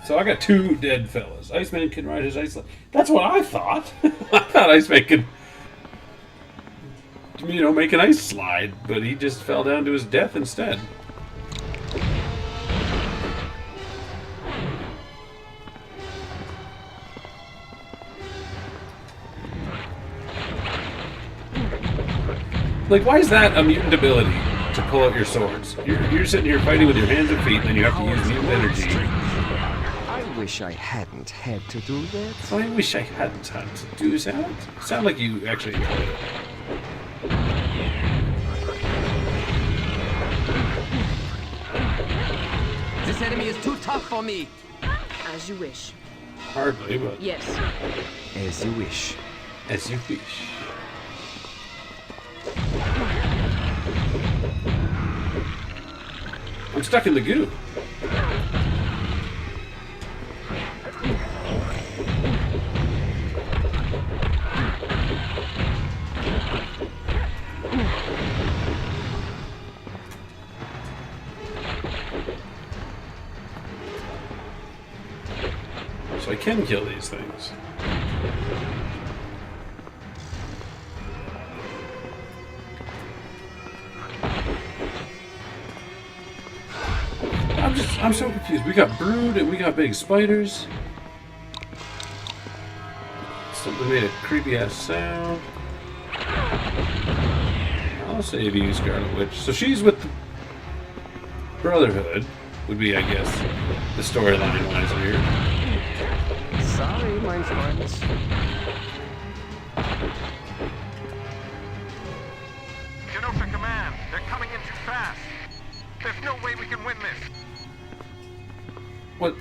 So I got two dead fellas. Iceman can ride his ice. That's what I thought. I thought Iceman could you know, make an ice slide, but he just fell down to his death instead. Like, why is that a mutant ability to pull out your swords? You're sitting here fighting with your hands and feet, and then you have to use mutant energy. I wish I hadn't had to do that. I wish I hadn't had to do that. Sound like you actually enjoyed it. This enemy is too tough for me. As you wish. Hardly, but... Yes. As you wish. As you wish. I'm stuck in the goo. So I can kill these things. I'm so confused. We got brood and we got big spiders. Something made a creepy ass sound. I'll save you, Scarlet Witch. So she's with the Brotherhood, would be, I guess, the storyline wise here. Sorry, my friends. Genosha Command, they're coming in too fast. There's no way we can win this. What?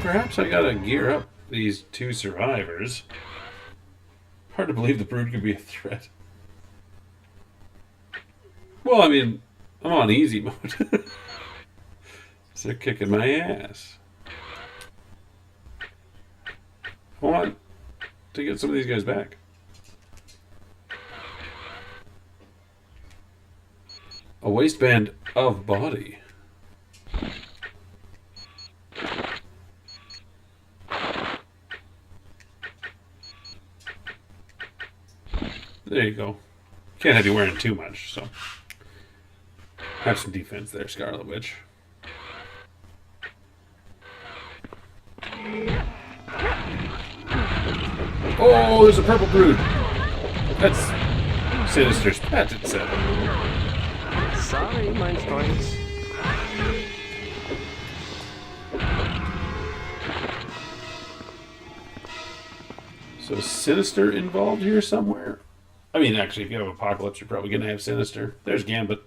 Perhaps I gotta gear up these two survivors. Hard to believe the brood could be a threat. Well, I mean, I'm on easy mode. So they're kicking my ass. I want to get some of these guys back. A waistband of body. There you go. Can't have you wearing too much, so. Have some defense there, Scarlet Witch. Oh, there's a purple brood. That's Sinister's pet, it said. Sorry, my friends. So Sinister involved here somewhere? I mean, actually, if you have Apocalypse, you're probably going to have Sinister. There's Gambit.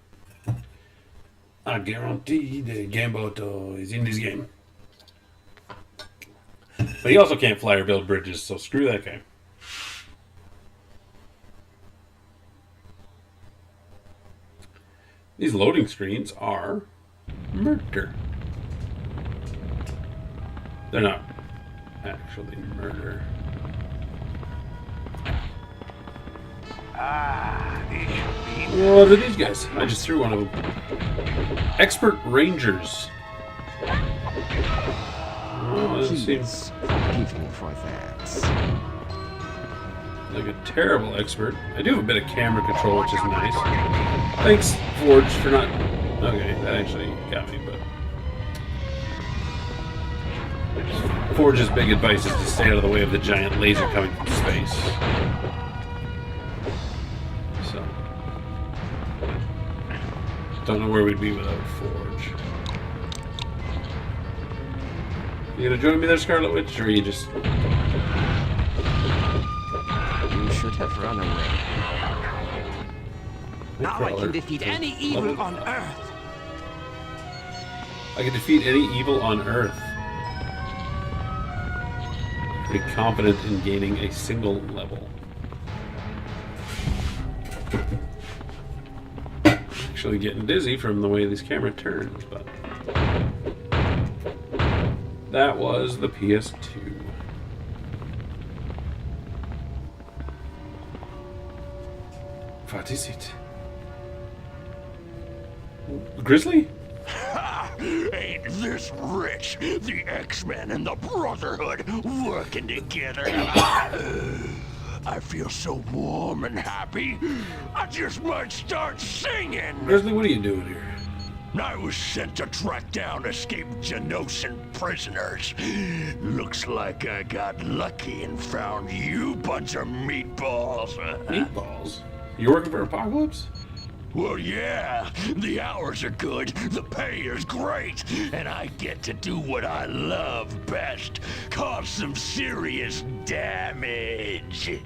I guarantee the Gambit is in this game. But he also can't fly or build bridges, so screw that guy. These loading screens are murder. They're not actually murder. What are these guys? I just threw one of them. Expert Rangers. Oh, that seems forgive me for that. like a terrible expert. I do have a bit of camera control, which is nice. Thanks, Forge, for not... Okay, that actually got me, but... Forge's big advice is to stay out of the way of the giant laser coming from space. So... Don't know where we'd be without Forge. You gonna join me there, Scarlet Witch, or are you just... You should have run away. Now I can defeat any evil on Earth. I can defeat any evil on Earth. Pretty confident in gaining a single level. Actually getting dizzy from the way this camera turns, but... That was the PS2. What is it? Grizzly? Ain't this rich? The X-Men and the Brotherhood working together. I feel so warm and happy. I just might start singing. Grizzly, what are you doing here? I was sent to track down escaped Genosan prisoners. Looks like I got lucky and found you bunch of meatballs. Meatballs? You working for Apocalypse? Well, yeah. The hours are good, the pay is great, and I get to do what I love best. Cause some serious damage.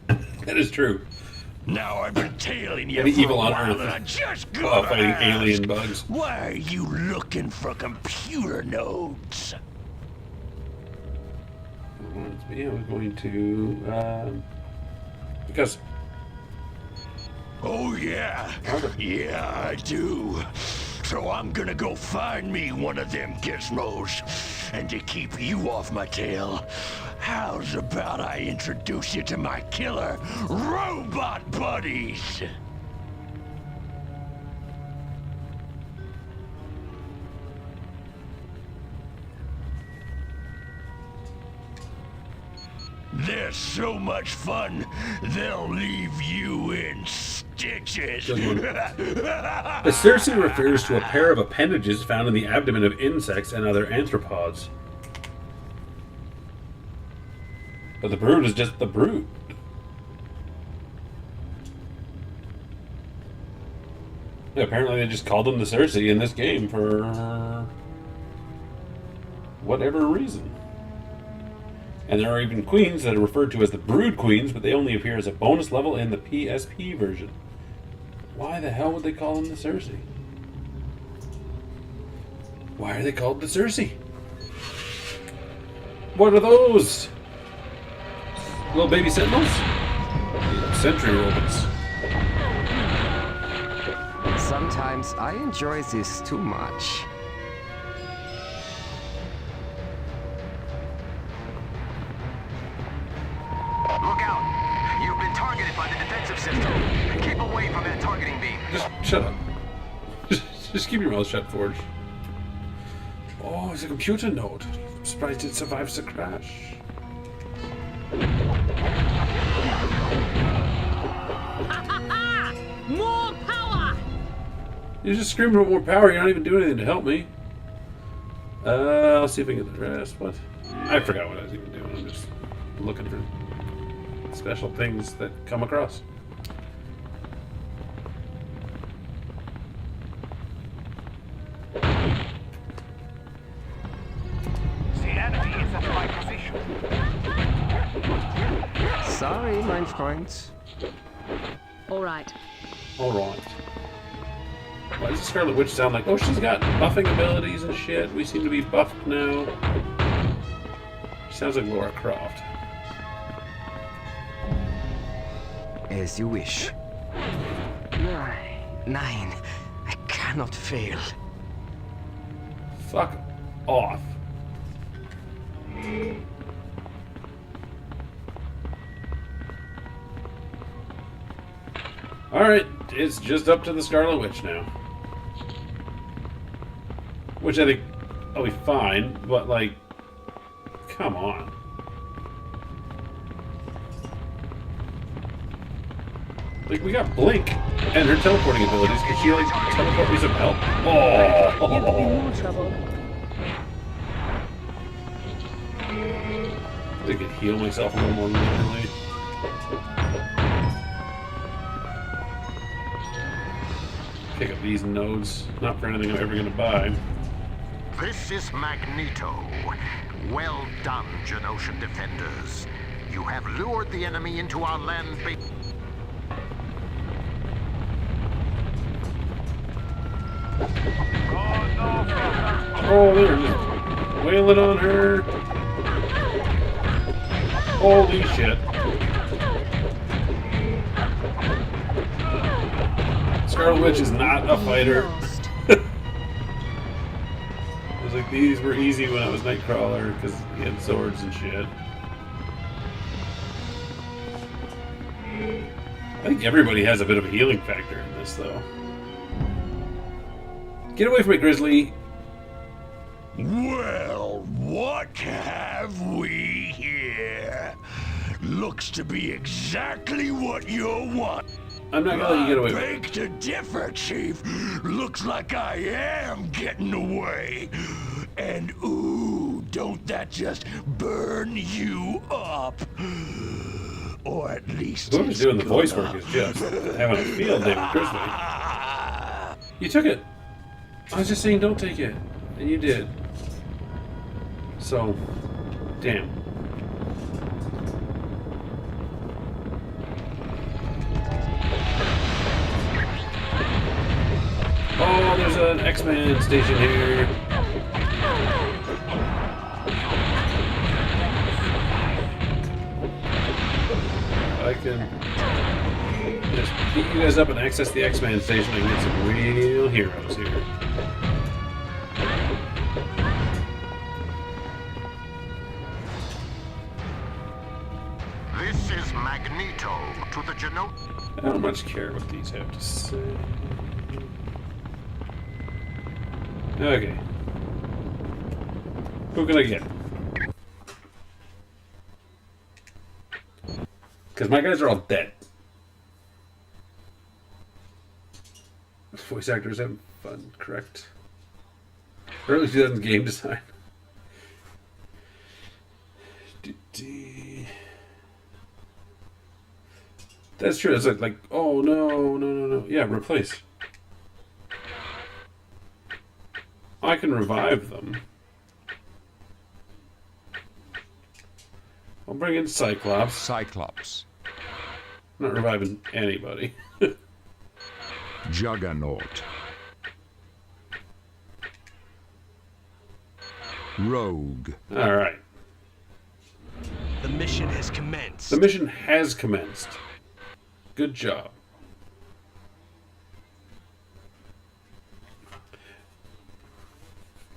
That is true. Now I've been tailing you Any for evil a on while, Earth and I just while gotta fighting ask, alien bugs. why are you looking for computer nodes? Yeah, we're going to, because... Oh, yeah. Yeah, I do. So I'm gonna go find me one of them gizmos. And to keep you off my tail, how's about I introduce you to my killer robot buddies? They're so much fun, they'll leave you in stitches. The Circe refers to a pair of appendages found in the abdomen of insects and other arthropods. But the brood is just the brood. Yeah, apparently they just called them the Circe in this game for whatever reason. And there are even queens that are referred to as the brood queens, but they only appear as a bonus level in the PSP version. Why the hell would they call them the Circe? Why are they called the Circe? What are those? Little baby sentinels? Sentry robots. Sometimes I enjoy this too much. Look out! You've been targeted by the defensive system. Keep away from that targeting beam. Just shut up. Just keep your mouth shut, Forge. Oh, it's a computer node. I'm surprised it survives the crash. More power! You're just screaming for more power. You're not even doing anything to help me. I'll see if I can get the rest. What? I forgot what I was even doing. I'm just looking for special things that come across. The enemy is at my position. Sorry, mein Freund. All right. All right. Why does the Scarlet Witch sound like, oh, she's got buffing abilities and shit. We seem to be buffed now. She sounds like Laura Croft. As you wish. Nein, I cannot fail. Fuck off. Alright, it's just up to the Scarlet Witch now. Which I think I'll be fine, but like, come on. Like, we got Blink and her teleporting abilities. Could she, like, teleport me some help? Oh! You'd be in more trouble. I could heal myself a little more immediately. Pick up these nodes. Not for anything I'm ever going to buy. This is Magneto. Well done, Genoshan defenders. You have lured the enemy into our land base. Oh, they're just wailing on her. Holy shit. Scarlet Witch is not a fighter. I was like, these were easy when I was Nightcrawler because he had swords and shit. I think everybody has a bit of a healing factor in this, though. Get away from me, Grizzly. Well, what have we here? Looks to be exactly what you want. I'm not gonna let you get away. I beg to differ, Chief. Looks like I am getting away. And ooh, don't that just burn you up? Or at least whoever's doing the voice work is just having a field day with Grizzly. You took it. I was just saying don't take it. And you did. So, damn. Oh, there's an X-Men station here. I can just beat you guys up and access the X-Men station and get some real heroes here. This is Magneto to the Geno. I don't much care what these have to say. Okay. Who can I get? Because my guys are all dead. Voice actors having fun, correct? Early 2000s game design. That's true. It's like, oh no. Yeah, replace. I can revive them. I'll bring in Cyclops. Cyclops. I'm not reviving anybody. Juggernaut. Rogue. All right. The mission has commenced. The mission has commenced. Good job.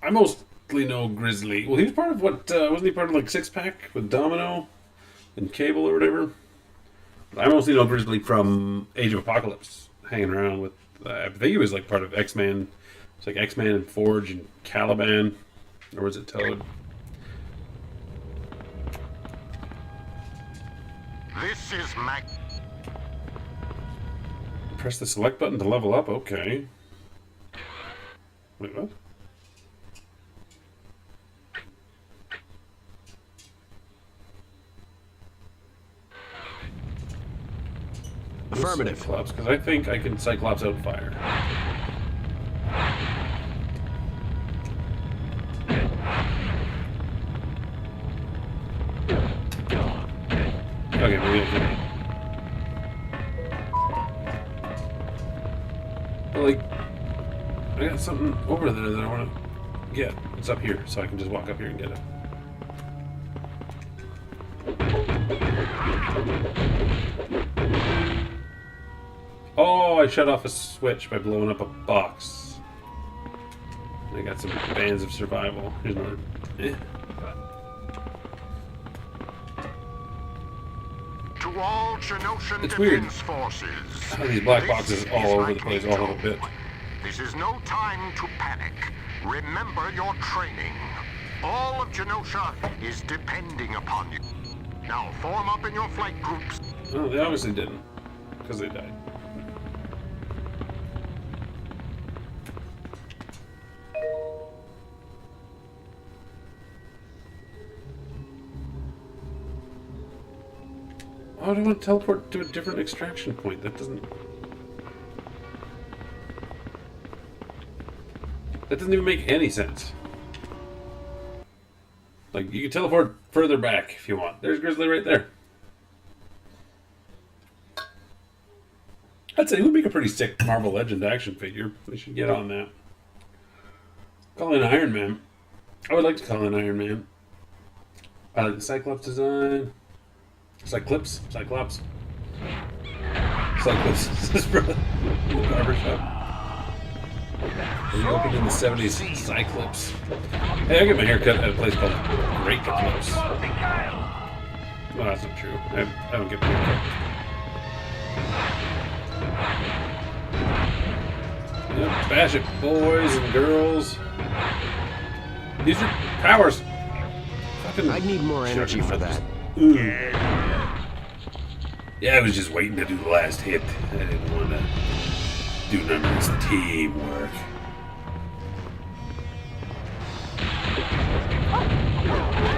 I mostly know Grizzly. Well, he was part of what? Wasn't he part of like Six Pack with Domino and Cable or whatever? I mostly know Grizzly from Age of Apocalypse, hanging around with. I think he was like part of X-Men. It's like X-Men and Forge and Caliban, or was it Toad? This is Press the select button to level up. Okay. Wait, what? Affirmative. Cyclops, because I think I can Cyclops out fire. Okay, maybe I can. But like, I got something over there that I want to get. It's up here, so I can just walk up here and get it. Oh, I shut off a switch by blowing up a box. I got some bands of survival. Here's another. To all Genosian It's weird. defense forces. How these black boxes all over the place, all over the bit. This is no time to panic. Remember your training. All of Genosha is depending upon you. Now form up in your flight groups. Oh, they obviously didn't, because they died. Oh, do I want to teleport to a different extraction point? That doesn't even make any sense. Like, you can teleport further back if you want. There's Grizzly right there. I'd say he would make a pretty sick Marvel Legend action figure. We should get on that. Call in Iron Man. I would like to call in Iron Man. I like the Cyclops design. Cyclops. Cyclops. His brother in the barbershop. He opened in the 70s. Cyclops. Hey, I get my hair cut at a place called Great Clips. No, that's not true. I don't get my hair cut. Yep, bash it, boys and girls. Use your powers. Fucking I need more energy for that. Yeah, I was just waiting to do the last hit. I didn't want to do none of this teamwork.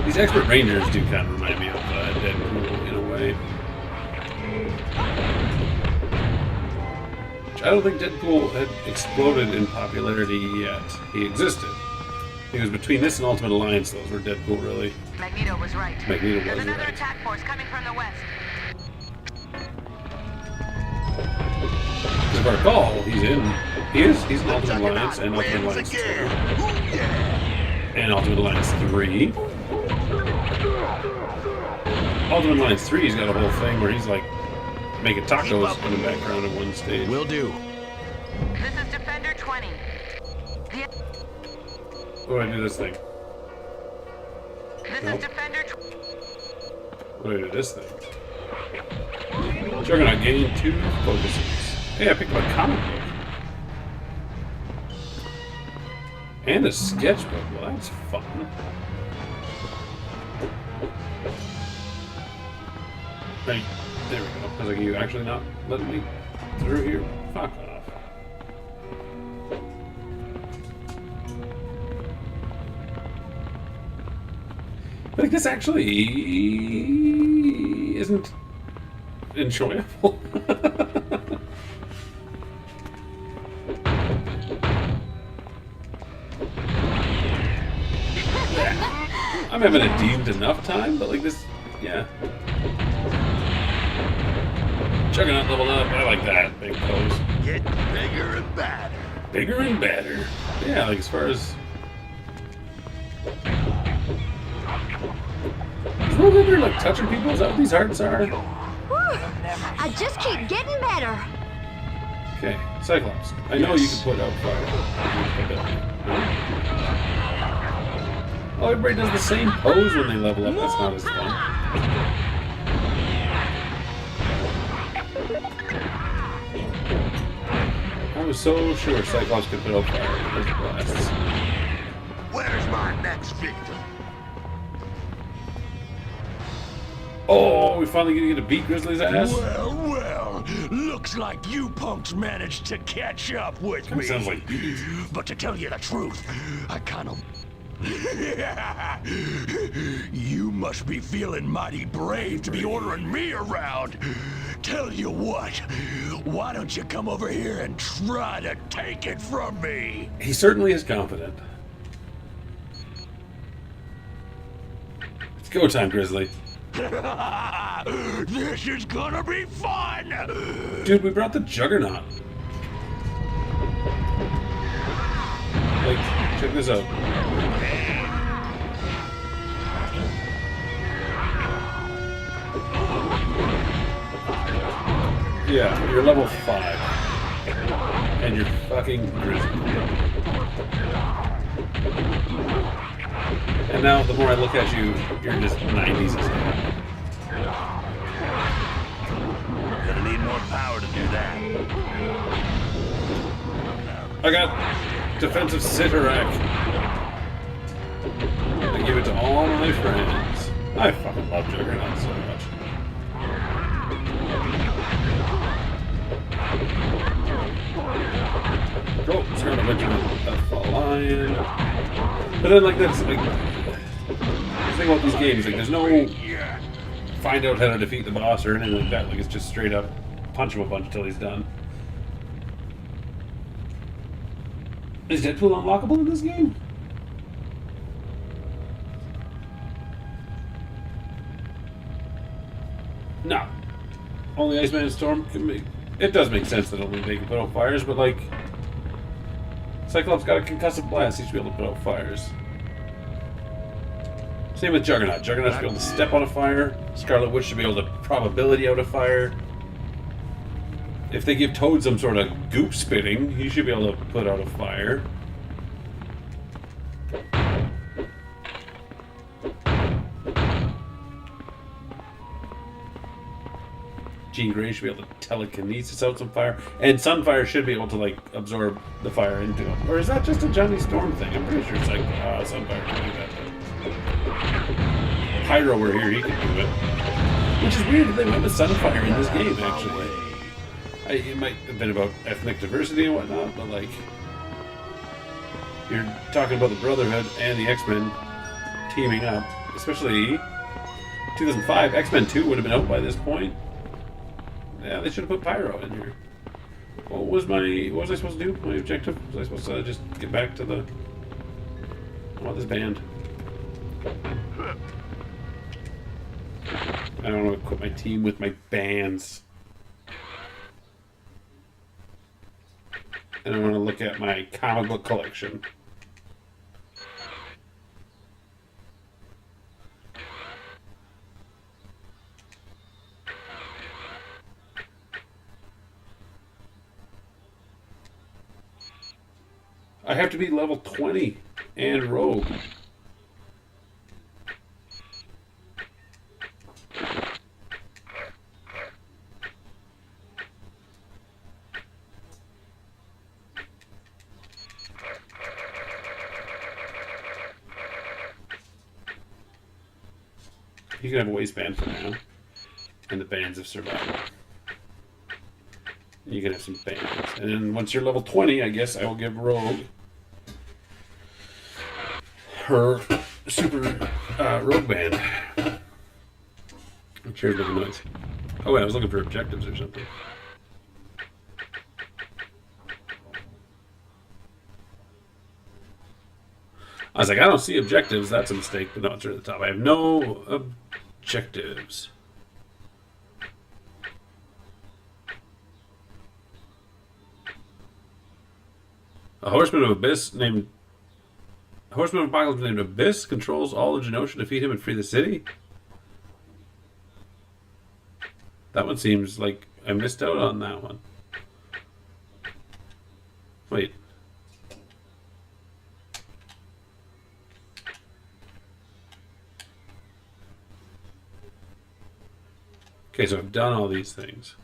These expert rangers do kind of remind me of Deadpool in a way. Which I don't think Deadpool had exploded in popularity yet. He existed. He was between this and Ultimate Alliance. Those were Deadpool, really. Magneto was right. Magneto There's was another right. attack force coming from the west. If I recall, he's in Ultimate Alliance and Ultimate Alliance 2. And Ultimate Alliance 3. Ultimate Alliance 3's got a whole thing where he's like making tacos in the background of one stage. Will do. This is Defender 20. Oh, I do this thing. This is Defender 20. What do I do this thing? Juggernaut gained 2 focuses. Hey, I picked up a comic book. And a sketchbook. Well, that's fun. Right, there we go. I was like, are you actually not letting me through here? Fuck off. Like, this actually isn't enjoyable. I'm having a deemed enough time, but like this, yeah. Juggernaut leveled up, I like that big pose. Get bigger and badder. Bigger and badder. Yeah, like as far as... Is Rogue like touching people? Is that what these hearts are? I just keep getting better. Okay, Cyclops. I know you can put out fire. Oh, everybody does the same pose when they level up. That's not as fun. I was so sure Cyclops could put out fire with his blasts. Where's my next victim? Oh, we finally gonna get to beat Grizzly's ass? Well, looks like you punks managed to catch up with me. Sounds like but to tell you the truth, I kind of... You must be feeling mighty brave to be ordering me around. Tell you what, why don't you come over here and try to take it from me? He certainly is confident. It's go time, Grizzly. This is gonna be fun! Dude, we brought the Juggernaut. Like, check this out. Yeah, you're level 5. And you're fucking Grizzly. And now, the more I look at you, you're just 90s as hell. Gonna need more power to do that. I got defensive Sitarak. I give it to all my friends. I fucking love Juggernaut so much. Oh, it's gonna mention a lion. But then, like, that's like the thing about these games, like, there's no find out how to defeat the boss or anything like that. Like, it's just straight up punch him a bunch until he's done. Is Deadpool unlockable in this game? No. Only Iceman and Storm can make... It does make sense that only they can put out fires, but like... Cyclops got a concussive blast, he should be able to put out fires. Same with Juggernaut. Juggernaut should be able to step on a fire. Scarlet Witch should be able to probability out a fire. If they give Toad some sort of goop spitting, he should be able to put out a fire. Jean Grey should be able to telekinesis out some fire, and Sunfire should be able to like absorb the fire into him. Or is that just a Johnny Storm thing? I'm pretty sure it's like Sunfire can do that. But Pyro were here, he could do it. Which is weird that they went with Sunfire in this game, actually. It might have been about ethnic diversity and whatnot, but like, you're talking about the Brotherhood and the X-Men teaming up, especially 2005. X-Men 2 would have been out by this point. Yeah, they should have put Pyro in here. What was I supposed to do? My objective? Was I supposed to just get back to the... I want this band. I don't want to equip my team with my bands. And I want to look at my comic book collection. I have to be level 20 and rogue. You can have a waistband for now. And the bands of survival. You can have some bands. And then once you're level 20, I guess I will give Rogue her super Rogue band. I'm sure it's making noise. Oh wait, I was looking for objectives or something. I was like, I don't see objectives. That's a mistake, but no, it's right at the top. I have no objectives. A Horseman of Abyss named... A Horseman of Apocalypse named Abyss controls all of Genosha to defeat him and free the city? That one seems like I missed out on that one. Wait. Okay, so I've done all these things.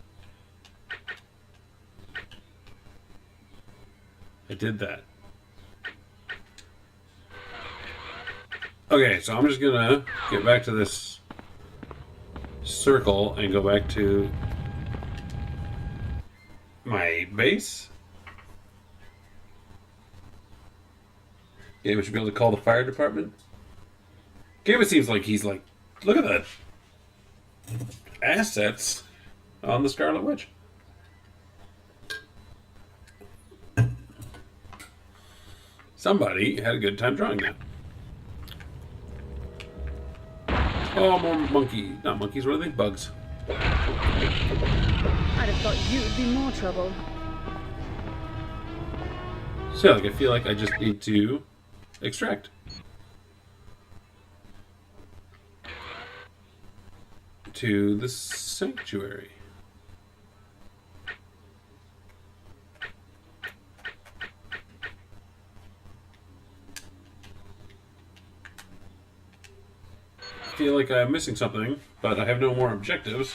I did that. Okay, so I'm just gonna get back to this circle and go back to my base. Gabe should be able to call the fire department. Gabe seems like he's like, look at that assets on the Scarlet Witch. Somebody had a good time drawing that. Oh, more monkey. Not monkeys, what are they? Bugs. I'd have thought you'd be more trouble. So, like, I feel like I just need to extract. To the sanctuary. I feel like I'm missing something, but I have no more objectives.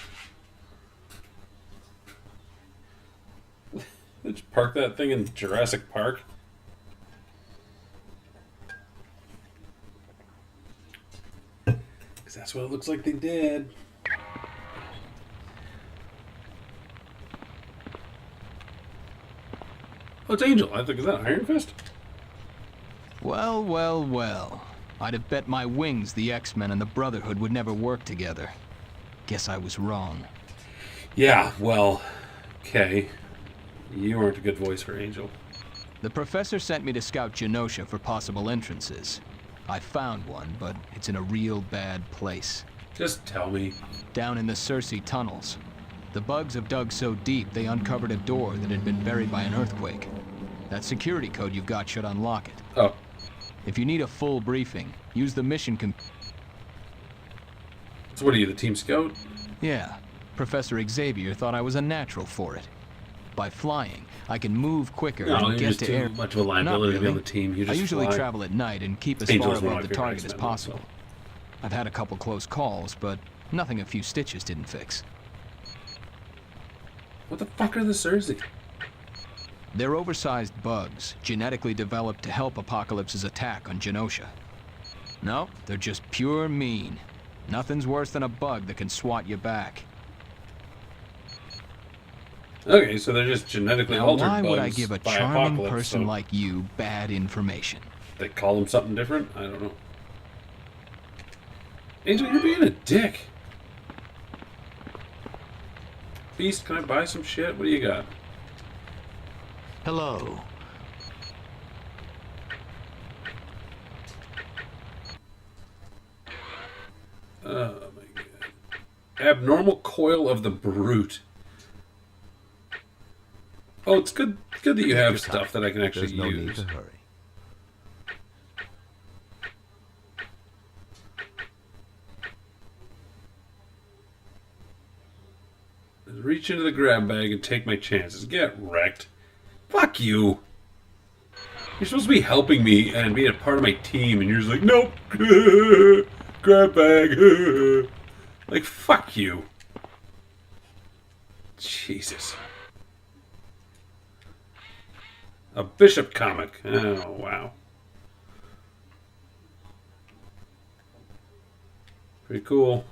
Let's park that thing in Jurassic Park. Because that's what it looks like they did. Oh, it's Angel. I think, is that Iron Fist? Well, well, well. I'd have bet my wings the X-Men and the Brotherhood would never work together. Guess I was wrong. Yeah, well, okay. You weren't a good voice for Angel. The professor sent me to scout Genosha for possible entrances. I found one, but it's in a real bad place. Just tell me. Down in the Circe tunnels. The bugs have dug so deep they uncovered a door that had been buried by an earthquake. That security code you've got should unlock it. Oh. If you need a full briefing, use the mission So what are you, the team scout? Yeah. Professor Xavier thought I was a natural for it. By flying, I can move quicker and get to air. Much of a liability to be on the team. You just I usually fly. travel at night and keep as Angel's far one of above my the target favorite as X-Men, possible. so. I've had a couple close calls, but nothing a few stitches didn't fix. What the fuck are the Cersei? They're oversized bugs, genetically developed to help Apocalypse's attack on Genosha. No, they're just pure mean. Nothing's worse than a bug that can swat you back. Okay, so they're just genetically Now, altered why bugs would I give a by charming Apocalypse, person so like you bad information? they call them something different? I don't know. Angel, you're being a dick. Beast, can I buy some shit? What do you got? Hello. Oh my god. Abnormal coil of the brute. Oh, it's good that you have stuff that I can actually There's no use. need to hurry. Reach into the grab bag and take my chances. Get wrecked. Fuck you. You're supposed to be helping me and being a part of my team, and you're just like, nope. Grab bag. Like, fuck you. Jesus. A Bishop comic. Oh, wow. Pretty cool.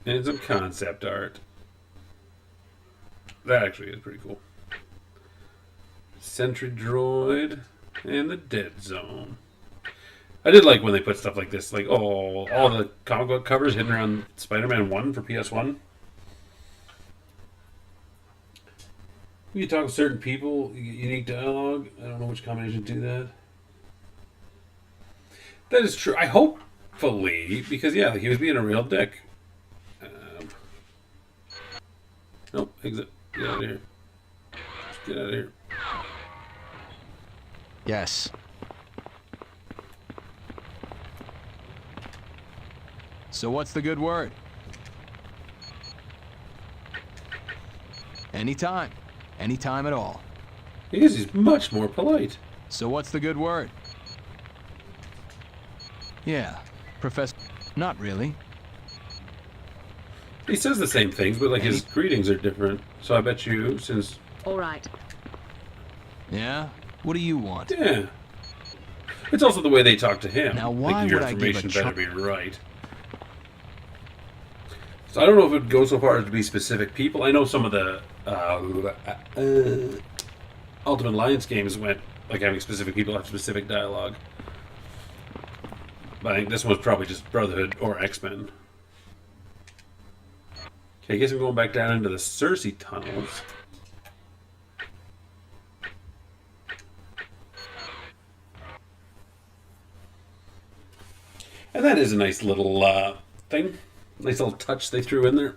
And some concept art. That actually is pretty cool. Sentry droid and the dead zone. I did like when they put stuff like this, like, oh, all the comic book covers hidden around Spider-Man 1 for PS1. You can talk with certain people, you get unique dialogue. I don't know which combination do that. That is true. I hopefully, because yeah, he was being a real dick. Nope, exit. Get out of here. Just get out of here. Yes. So what's the good word? Anytime. Anytime at all. He's much more polite. So what's the good word? Yeah, Professor... Not really. He says the same things, but like his greetings are different. So I bet you, since... All right. Yeah? What do you want? Yeah. It's also the way they talk to him. Now why like, your would I give a information better be right. So I don't know if it would go so far as to be specific people. I know some of the Ultimate Alliance games went like having specific people have specific dialogue. But I think this one's probably just Brotherhood or X-Men. Okay, I guess I'm going back down into the Cersei tunnels. And that is a nice little thing. Nice little touch they threw in there.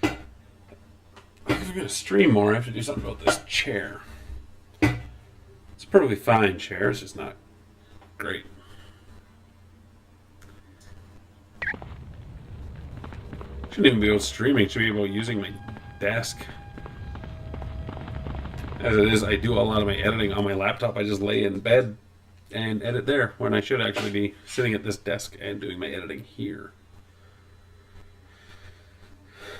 If I'm going to stream more, I have to do something about this chair. It's a perfectly fine chair, it's just not great. Shouldn't even be about streaming, should be about using my desk. As it is, I do a lot of my editing on my laptop. I just lay in bed and edit there, when I should actually be sitting at this desk and doing my editing here.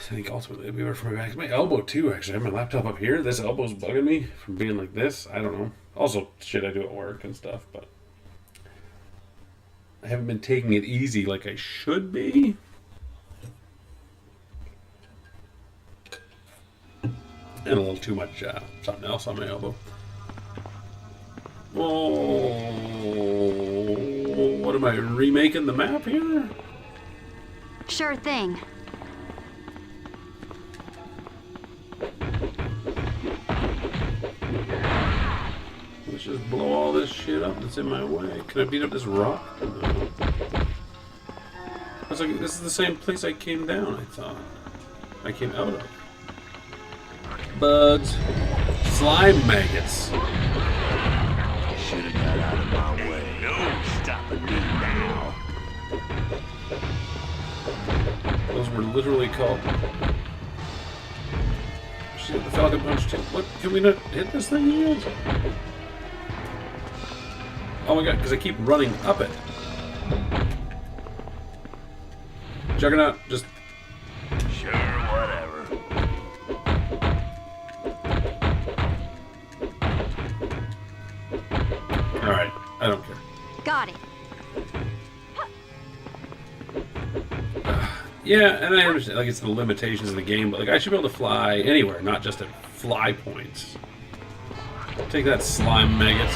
So I think ultimately it'll be better for my back. My elbow too, actually. I have my laptop up here. This elbow's bugging me from being like this. I don't know. Also, shit I do at work and stuff, but I haven't been taking it easy like I should be. And a little too much something else on my elbow. Oh, what am I, remaking the map here? Sure thing. Let's just blow all this shit up that's in my way. Can I beat up this rock? No. It's like, this is the same place I came down, I thought. I came out of. Bugs. Slime maggots. Should have got out of my way. No stopping me now. Those were literally called. She hit the Falcon Punch too. What? Can we not hit this thing yet? Oh my god, because I keep running up it. Juggernaut, just... Sure, whatever. Alright, I don't care. Got it. Yeah, and I understand, like, it's the limitations of the game, but, like, I should be able to fly anywhere, not just at fly points. Take that, slime maggots.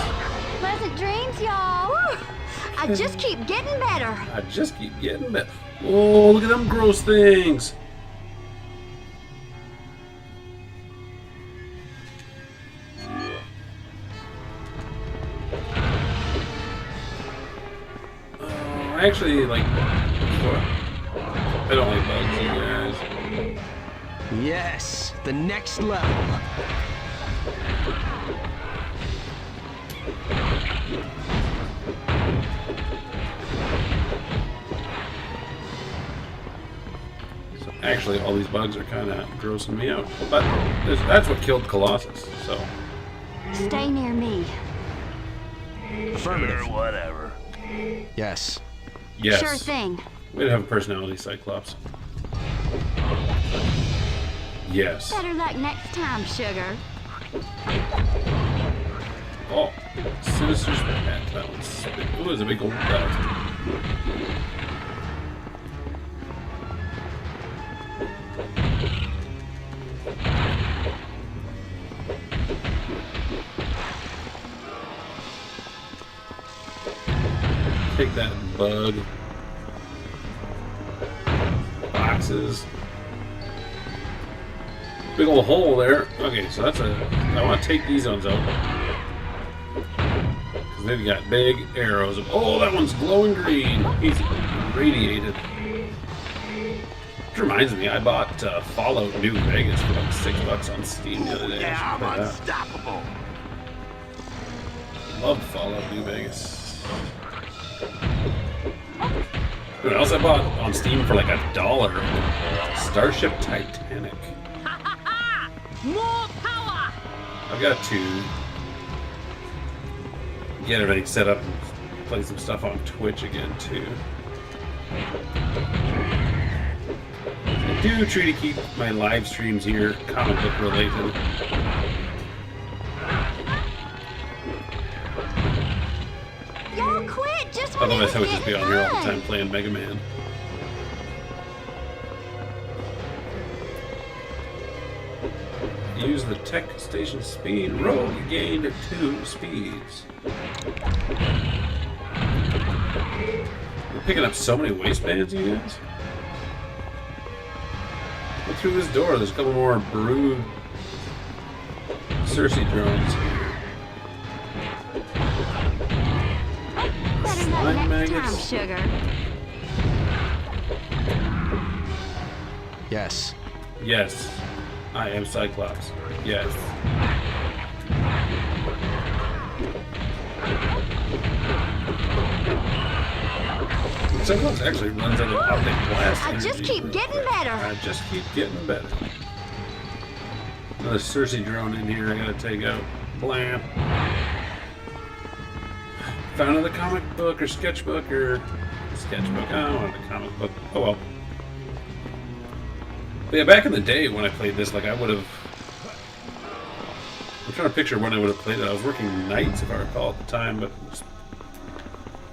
Pleasant dreams, y'all. I just keep getting better. I just keep getting better. Oh, look at them gross things. Oh, I actually, like... I don't like bugs, you guys. Yes, the next level. So actually, all these bugs are kind of grossing me out. But that's what killed Colossus, so... Stay near me. Affirmative. Sure, whatever. Yes. Yes. Sure thing. Way to have a personality, Cyclops. Yes. Better luck next time, sugar. Oh, Sinister's pet. That one's big. Ooh, there's a big old belt. Take that, bug. Boxes. Big old hole there. Okay, so that's a... I want to take these ones out. Because they've got big arrows. Oh, that one's glowing green. He's radiated. Which reminds me, I bought Fallout New Vegas for like $6 on Steam the other day. Yeah, I'm unstoppable. Love Fallout New Vegas. What else I bought on Steam for like $1? Starship Titanic. More power! I've got to get everything set up and play some stuff on Twitch again too. I do try to keep my live streams here comic book related. Y'all quit just when Otherwise I would it's just be getting on here all the fun. time playing Mega Man. Use the tech station speed. Rogue gained 2 speeds. We're picking up so many waistbands, you guys. Look through this door. There's a couple more brood Cersei drones here. Better luck Slime next time, maggots. sugar. Yes. Yes. I am Cyclops. Yes. Cyclops actually runs out of optic blast. I just energy. keep getting better. I just keep getting better. Another Cersei drone in here I gotta take out. Blam. Found another comic book or sketchbook or... Sketchbook. I don't want a comic book. Oh well. But yeah, back in the day when I played this, like I would have... I'm trying to picture when I would have played it. I was working nights, if I recall, at the time, but...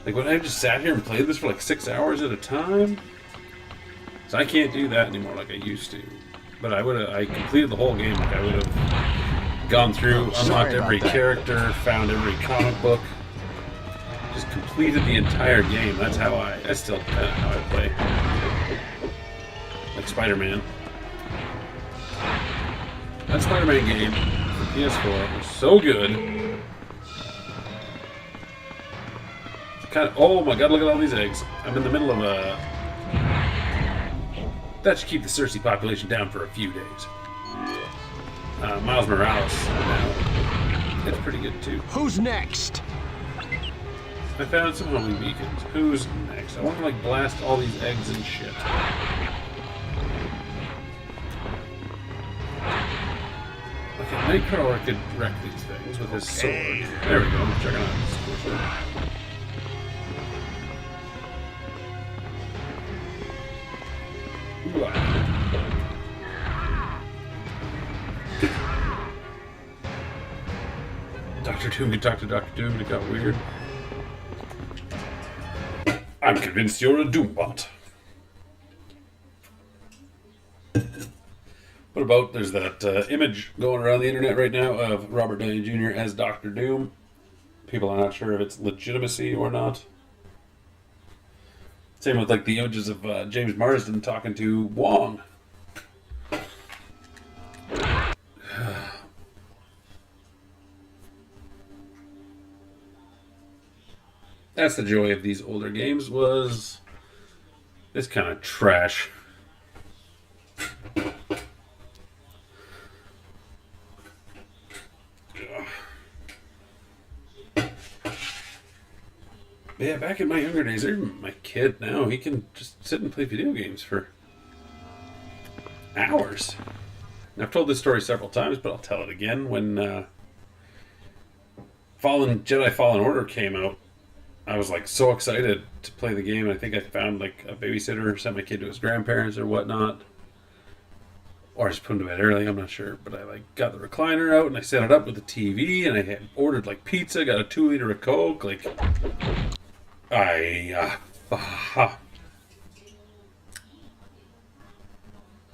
Like when I just sat here and played this for like 6 hours at a time? So I can't do that anymore like I used to. But I completed the whole game. Like I would have gone through, unlocked every character, found every comic book. Just completed the entire game. That's still kind of how I play. Like Spider-Man. That Spider-Man game for PS4 was so good. Oh my god, look at all these eggs. I'm in the middle of a... That should keep the Cersei population down for a few days. Miles Morales, now, it's pretty good too. Who's next? I found some homing beacons. Who's next? I want to like blast all these eggs and shit. Okay, Nightcrawler could wreck these things with his sword. There we go. Check it out. Squish it. Dr. Doom could talk to Dr. Doom and it got weird. I'm convinced you're a Doombot. What about, there's that image going around the internet right now of Robert Downey Jr. as Dr. Doom. People are not sure if it's legitimacy or not. Same with like the images of James Marsden talking to Wong. That's the joy of these older games, was this kind of trash. Yeah, back in my younger days, even my kid now, he can just sit and play video games for hours. And I've told this story several times, but I'll tell it again. When Jedi Fallen Order came out, I was like so excited to play the game. I think I found like a babysitter, sent my kid to his grandparents or whatnot, or I just put him to bed early. I'm not sure, but I like got the recliner out and I set it up with the TV, and I had ordered like pizza, got a 2-liter of Coke. Like and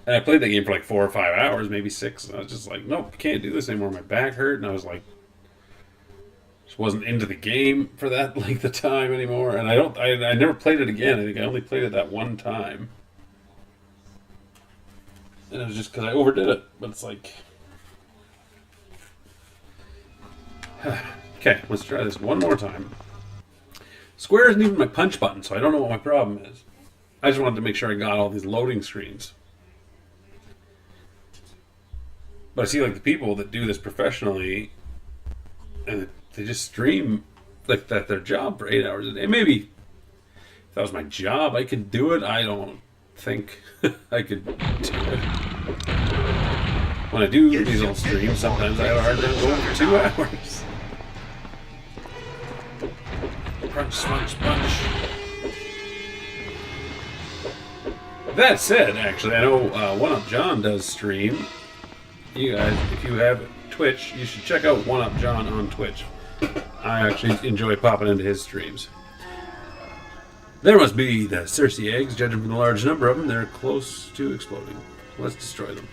I played that game for like 4 or 5 hours, maybe 6. And I was just like, nope, can't do this anymore. My back hurt, and I was like, wasn't into the game for that length of time anymore, and I never played it again. I think I only played it that one time, and it was just because I overdid it. But it's like, okay, let's try this one more time. Square isn't even my punch button, so I don't know what my problem is. I just wanted to make sure I got all these loading screens. But I see like the people that do this professionally, and they just stream like that their job for 8 hours a day. Maybe if that was my job, I could do it. I don't think I could do it. When I do these little streams, sometimes I have a hard time going for 2 hours. Crunch, smudge, punch. That said, actually, I know One Up John does stream. You guys, if you have Twitch, you should check out One Up John on Twitch. I actually enjoy popping into his streams. There must be the Cersei eggs. Judging from the large number of them, they're close to exploding. Let's destroy them.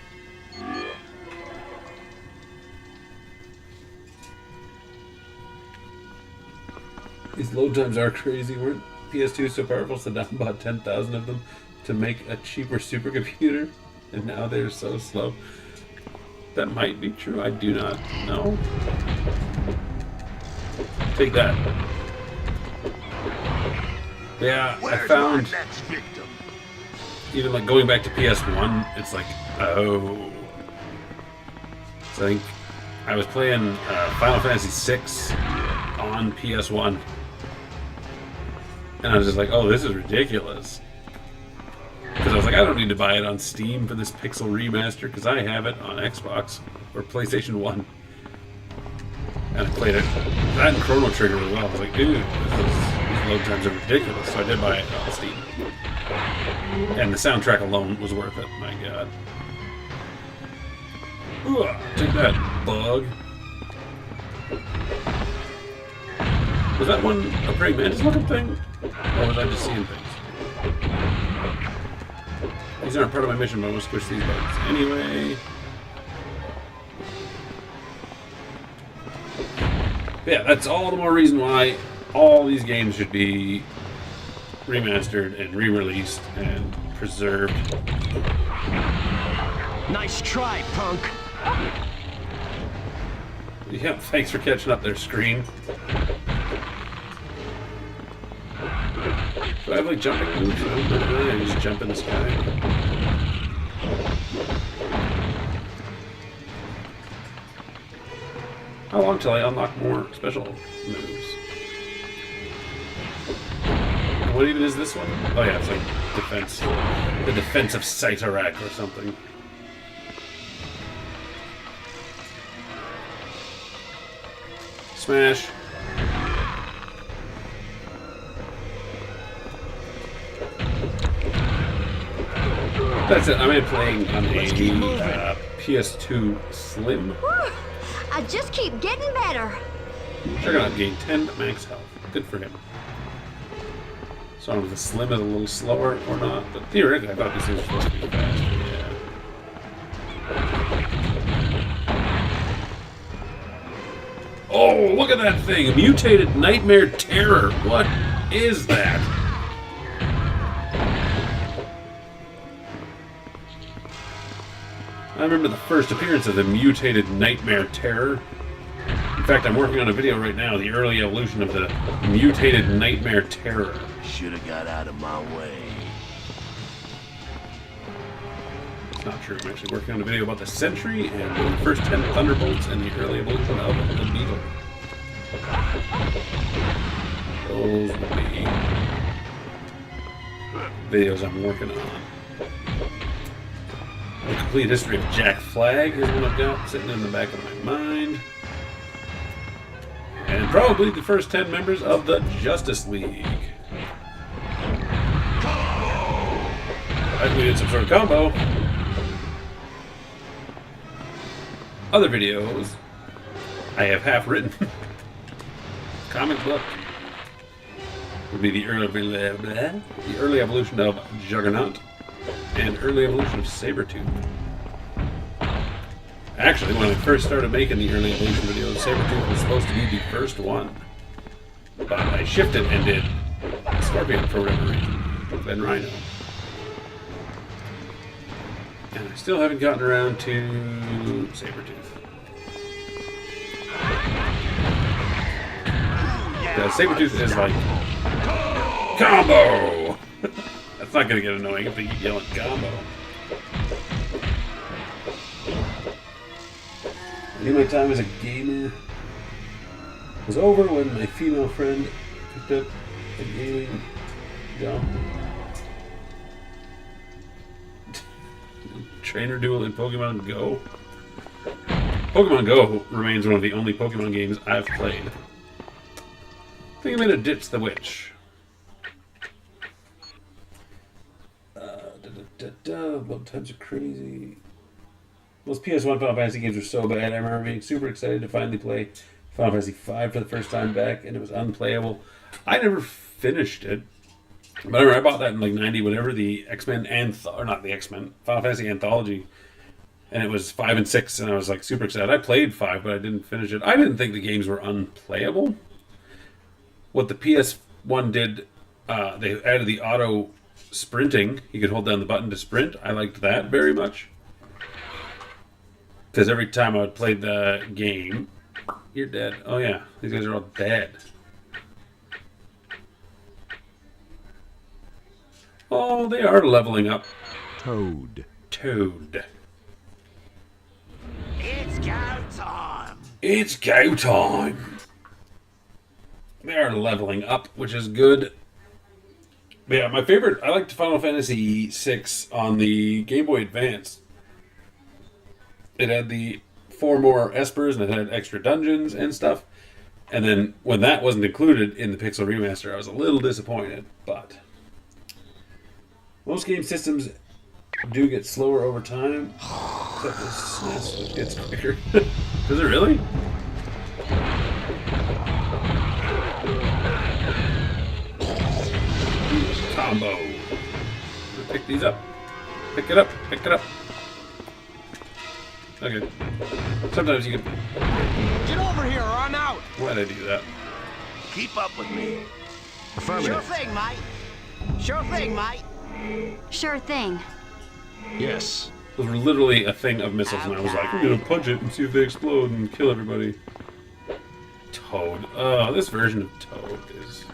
These load times are crazy. Weren't PS2 so powerful, Saddam bought 10,000 of them to make a cheaper supercomputer, and now they're so slow. That might be true. I do not know. Take that. Yeah, I found even like going back to PS1, it's like, oh. So I think I was playing Final Fantasy VI on PS1, and I was just like, oh, this is ridiculous. Because I was like, I don't need to buy it on Steam for this pixel remaster, because I have it on Xbox or PlayStation 1. And I played it. That and Chrono Trigger as well. I was like, dude, these load times are ridiculous. So I did buy it on Steam. And the soundtrack alone was worth it. My God. Ooh, take that, bug. Was that one a praying mantis looking thing? Or was I just seeing things? These aren't part of my mission, but I'm going to squish these bugs anyway. Yeah, that's all the more reason why all these games should be remastered and re-released and preserved. Nice try, punk. Yeah, thanks for catching up there, screen. Do I have like jumping moves? I just jump in the sky. How long till I unlock more special moves? What even is this one? Oh yeah, it's like defense. The defense of Sitarak or something. Smash. That's it. I'm playing on a PS2 Slim. I just keep getting better. Juggernaut gained 10 max health. Good for him. So I don't know if the Slim is a little slower or not, but theoretically I thought this was supposed to be faster, yeah. Oh, look at that thing! A mutated Nightmare Terror! What is that? I remember the first appearance of the mutated Nightmare Terror. In fact, I'm working on a video right now, the early evolution of the mutated Nightmare Terror. Should have got out of my way. It's not true. I'm actually working on a video about the Sentry and the first 10 Thunderbolts and the early evolution of the Beetle. Those would be videos I'm working on. The complete history of Jack Flag is what I've got sitting in the back of my mind. And probably the first 10 members of the Justice League. We did some sort of combo. Other videos I have half written. Comic book would be the early evolution of Juggernaut and early evolution of Sabretooth. Actually, when I first started making the early evolution videos, Sabretooth was supposed to be the first one. But I shifted and did Scorpion for whatever reason. Then Rhino. And I still haven't gotten around to Sabretooth. Yeah, Sabretooth is like combo! That's not gonna get annoying if they keep yelling combo. I knew my time as a gamer was over when my female friend picked up a gaming job. Trainer Duel in Pokemon Go. Pokemon Go remains one of the only Pokemon games I've played. I think I'm gonna ditch the witch. Both times are crazy. Those PS1 Final Fantasy games were so bad. I remember being super excited to finally play Final Fantasy V for the first time back, and it was unplayable. I never finished it. But I remember I bought that in like 90, whatever, the X-Men or not the X-Men, Final Fantasy Anthology. And it was 5 and 6, and I was like super excited. I played 5, but I didn't finish it. I didn't think the games were unplayable. What the PS1 did, they added the auto sprinting. You could hold down the button to sprint. I liked that very much. Because every time I would play the game, you're dead. Oh yeah, these guys are all dead. Oh, they are leveling up. Toad. Toad. It's go time. It's go time. They are leveling up, which is good. But yeah, my favorite, I liked Final Fantasy VI on the Game Boy Advance. It had the 4 more Espers, and it had extra dungeons and stuff. And then when that wasn't included in the Pixel Remaster, I was a little disappointed, but most game systems do get slower over time. Except the SNES gets quicker. Does it really? Combo. Pick these up. Pick it up. Pick it up. Okay. Sometimes you can... Get over here or I'm out. Why'd I do that? Keep up with me. Sure thing, mate. Sure thing, mate. Sure thing. Yes. Those were literally a thing of missiles, and I was like, I'm gonna punch it and see if they explode and kill everybody. Toad. Oh, this version of Toad is...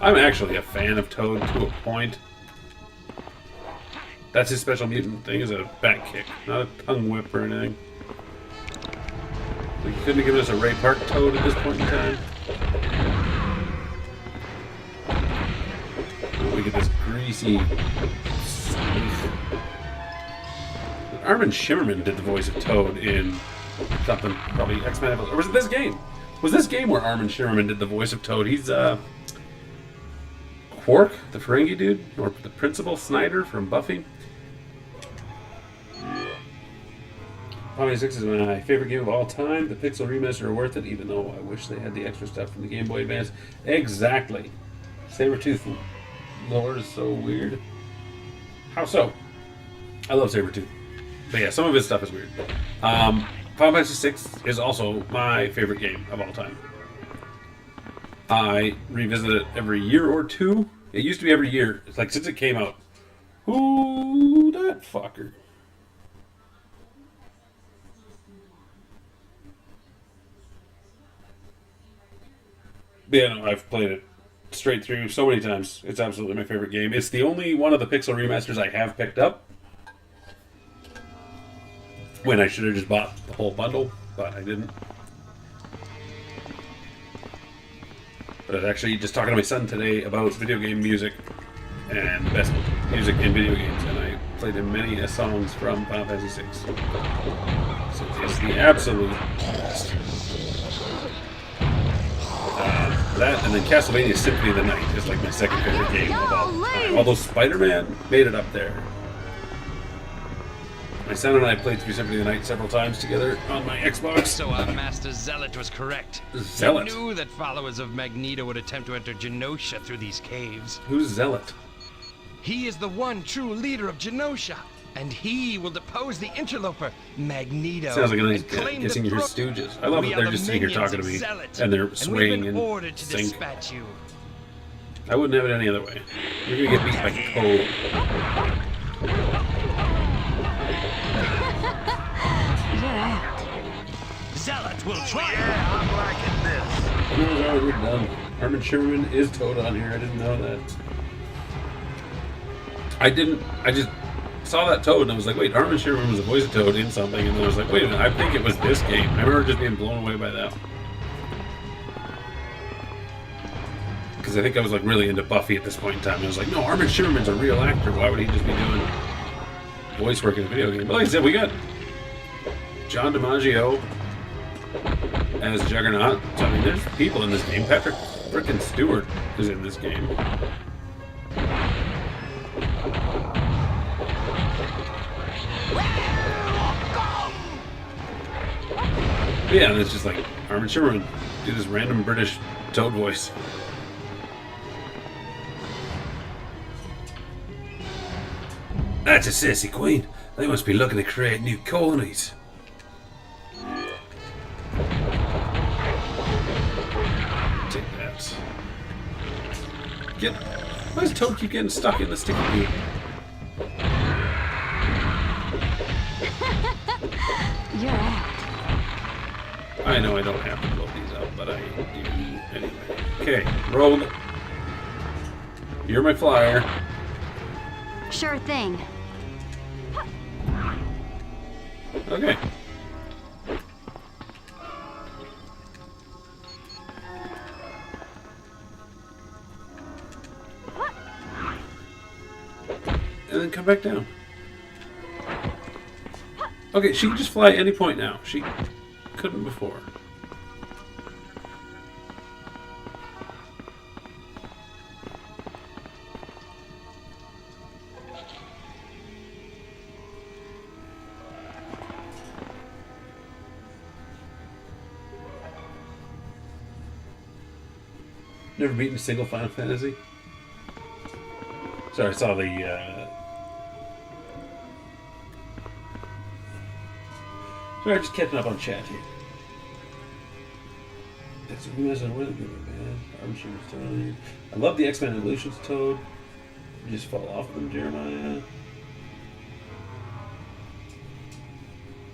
I'm actually a fan of Toad to a point. That's his special mutant thing, is a back kick, not a tongue whip or anything. Like, you couldn't have given us a Ray Park Toad at this point in time. Oh, we get this greasy... Armin Shimmerman did the voice of Toad in something, probably X-Men, or was it this game? Was this game where Armin Shimmerman did the voice of Toad? He's, Quark, the Ferengi dude, or the Principal Snyder from Buffy. Final Fantasy 6 is my favorite game of all time. The pixel remaster are worth it, even though I wish they had the extra stuff from the Game Boy Advance. Exactly. Sabretooth lore is so weird. How so? I love Sabretooth. But yeah, some of his stuff is weird. Final Fantasy 6 is also my favorite game of all time. I revisit it every year or two. It used to be every year. It's like since it came out. Who that fucker? But yeah, no, I've played it straight through so many times. It's absolutely my favorite game. It's the only one of the pixel remasters I have picked up. When I should have just bought the whole bundle, but I didn't. But I was actually just talking to my son today about video game music and the best music in video games, and I played him many songs from Final Fantasy VI. So it's the absolute best. That and then Castlevania Symphony of the Night is like my second favorite game of all time. Although Spider-Man made it up there. My son and I played through Symphony of the Night several times together on my Xbox. So our master Zealot was correct. Zealot? He knew that followers of Magneto would attempt to enter Genosha through these caves. Who's Zealot? He is the one true leader of Genosha, and he will depose the interloper, Magneto. Sounds like a nice guessing your Stooges. I love that they're just sitting here talking to me, and they're swaying and sync. I wouldn't have it any other way. You're gonna get beat by Code. Zealot will try. Yeah, I'm liking this. It was already done. Armin Sherman is Toad on here. I didn't know that. I just saw that Toad and I was like, wait, Armin Sherman was the voice of Toad in something, and then I was like, wait a minute, I think it was this game. I remember just being blown away by that. Because I think I was like really into Buffy at this point in time. I was like, no, Armin Sherman's a real actor. Why would he just be doing voice work in a video game? But like I said, we got John DiMaggio as Juggernaut. So, I mean, there's people in this game. Patrick frickin' Stewart is in this game. Yeah, and it's just like Armin Sherman do this random British Toad voice. That's a sassy queen. They must be looking to create new colonies. Take that. Why does Toad keep getting stuck in the sticky beam? You're out. I know I don't have to blow these up, but I do anyway. Okay, Rogue. You're my flyer. Sure thing. Okay. And then come back down. Okay, she can just fly at any point now. She couldn't before. Never beaten a single Final Fantasy? Sorry, I saw the, Sorry, just catching up on chat here. That's a remaster. What is it, man? I'm sure it's totally. I love the X-Men Evolutions Toad. You just fall off them, Jeremiah. You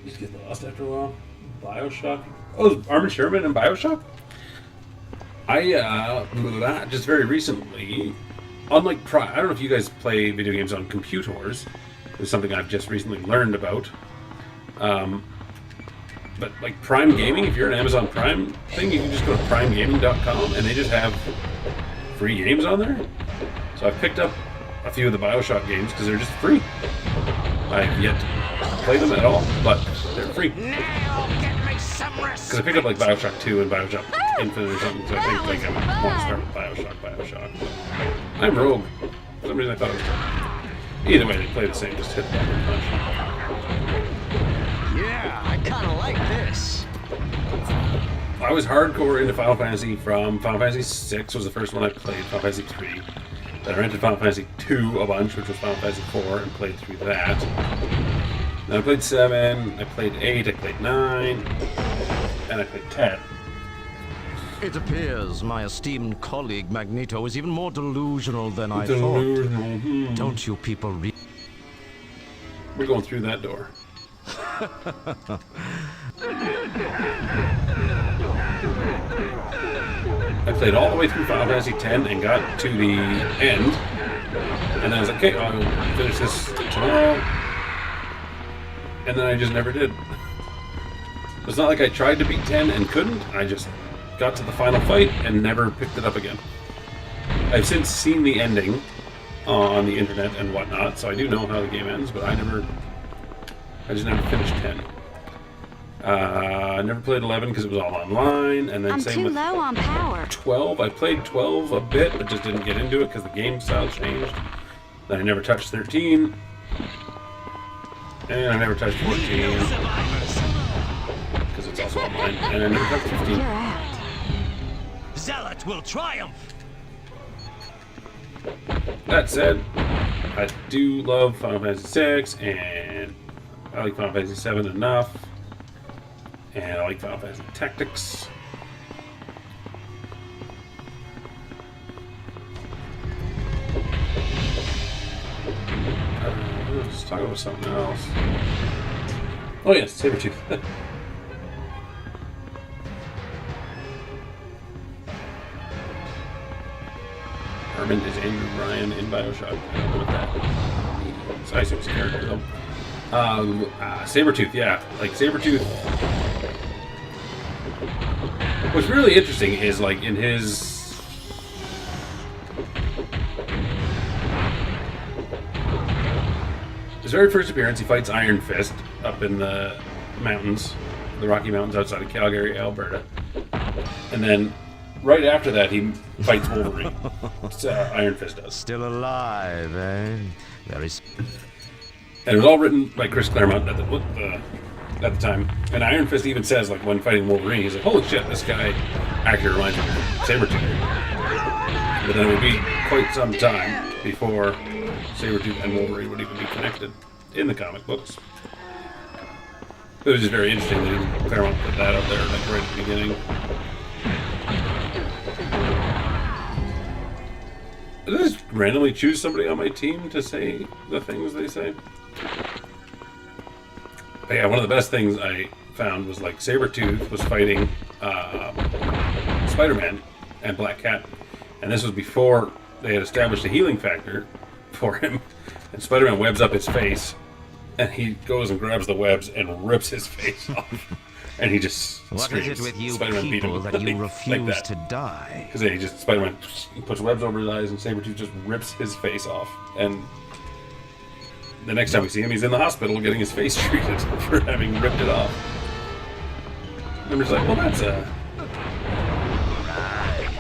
just get lost after a while. Bioshock. Oh, Armin Sherman in Bioshock? I just very recently, unlike I don't know if you guys play video games on computers. It's something I've just recently learned about. But like Prime Gaming, if you're an Amazon Prime thing, you can just go to primegaming.com and they just have free games on there. So I've picked up a few of the Bioshock games because they're just free. I've yet to play them at all, but they're free. Because I picked up like Bioshock 2 and Bioshock Infinite or something, so I think like I want to start with Bioshock. But I'm Rogue. For some reason I thought it was Rogue. Either way, they play the same, just hit the button and punch. Yeah, I I was hardcore into Final Fantasy from Final Fantasy VI was the first one I played, Final Fantasy 3. Then I rented Final Fantasy 2 a bunch, which was Final Fantasy 4, and played through that. Then I played 7, I played 8, I played 9, and I played 10. It appears my esteemed colleague Magneto is even more delusional than I thought. Don't you people read? We're going through that door. I played all the way through Final Fantasy X and got to the end. And then I was like, okay, I'll finish this tomorrow. And then I just never did. It's not like I tried to beat 10 and couldn't. I just got to the final fight and never picked it up again. I've since seen the ending on the internet and whatnot, so I do know how the game ends, but I just never finished 10. I never played 11 because it was all online, and then I'm same too with low on power. 12. I played 12 a bit, but just didn't get into it because the game style changed. Then I never touched 13. And I never touched 14. Because it's also online. And I never touched 15. You're out. Zealot will triumph! That said, I do love Final Fantasy VI, and I like Final Fantasy 7 enough. And I like Final Fantasy Tactics. Let's talk about something else. Oh yes, Sabretooth. Herman is Andrew Ryan in Bioshock. I don't know what that means. I assume it's a character though. Sabretooth, yeah. Like Sabretooth. What's really interesting is like in his very first appearance, he fights Iron Fist up in the mountains, the Rocky Mountains outside of Calgary, Alberta. And then right after that, he fights Wolverine. Iron Fist does. Still alive, eh? Very. And it was all written by Chris Claremont at the time. And Iron Fist even says, like, when fighting Wolverine, he's like, holy shit, this guy actually reminds me of Sabretooth. But then it would be quite some time before Sabretooth and Wolverine would even be connected in the comic books. It was just very interesting that Claremont put that up there, like, right at the beginning. Did I just randomly choose somebody on my team to say the things they say? But yeah, one of the best things I found was like Sabretooth was fighting Spider-Man and Black Cat. And this was before they had established a healing factor for him. And Spider-Man webs up his face, and he goes and grabs the webs and rips his face off. And he just What is it with you Spider-Man people that you refuse like to die? Because he just Spider-Man puts webs over his eyes, and Sabretooth just rips his face off. And the next time we see him, he's in the hospital getting his face treated for having ripped it off. And I'm just like, well, that's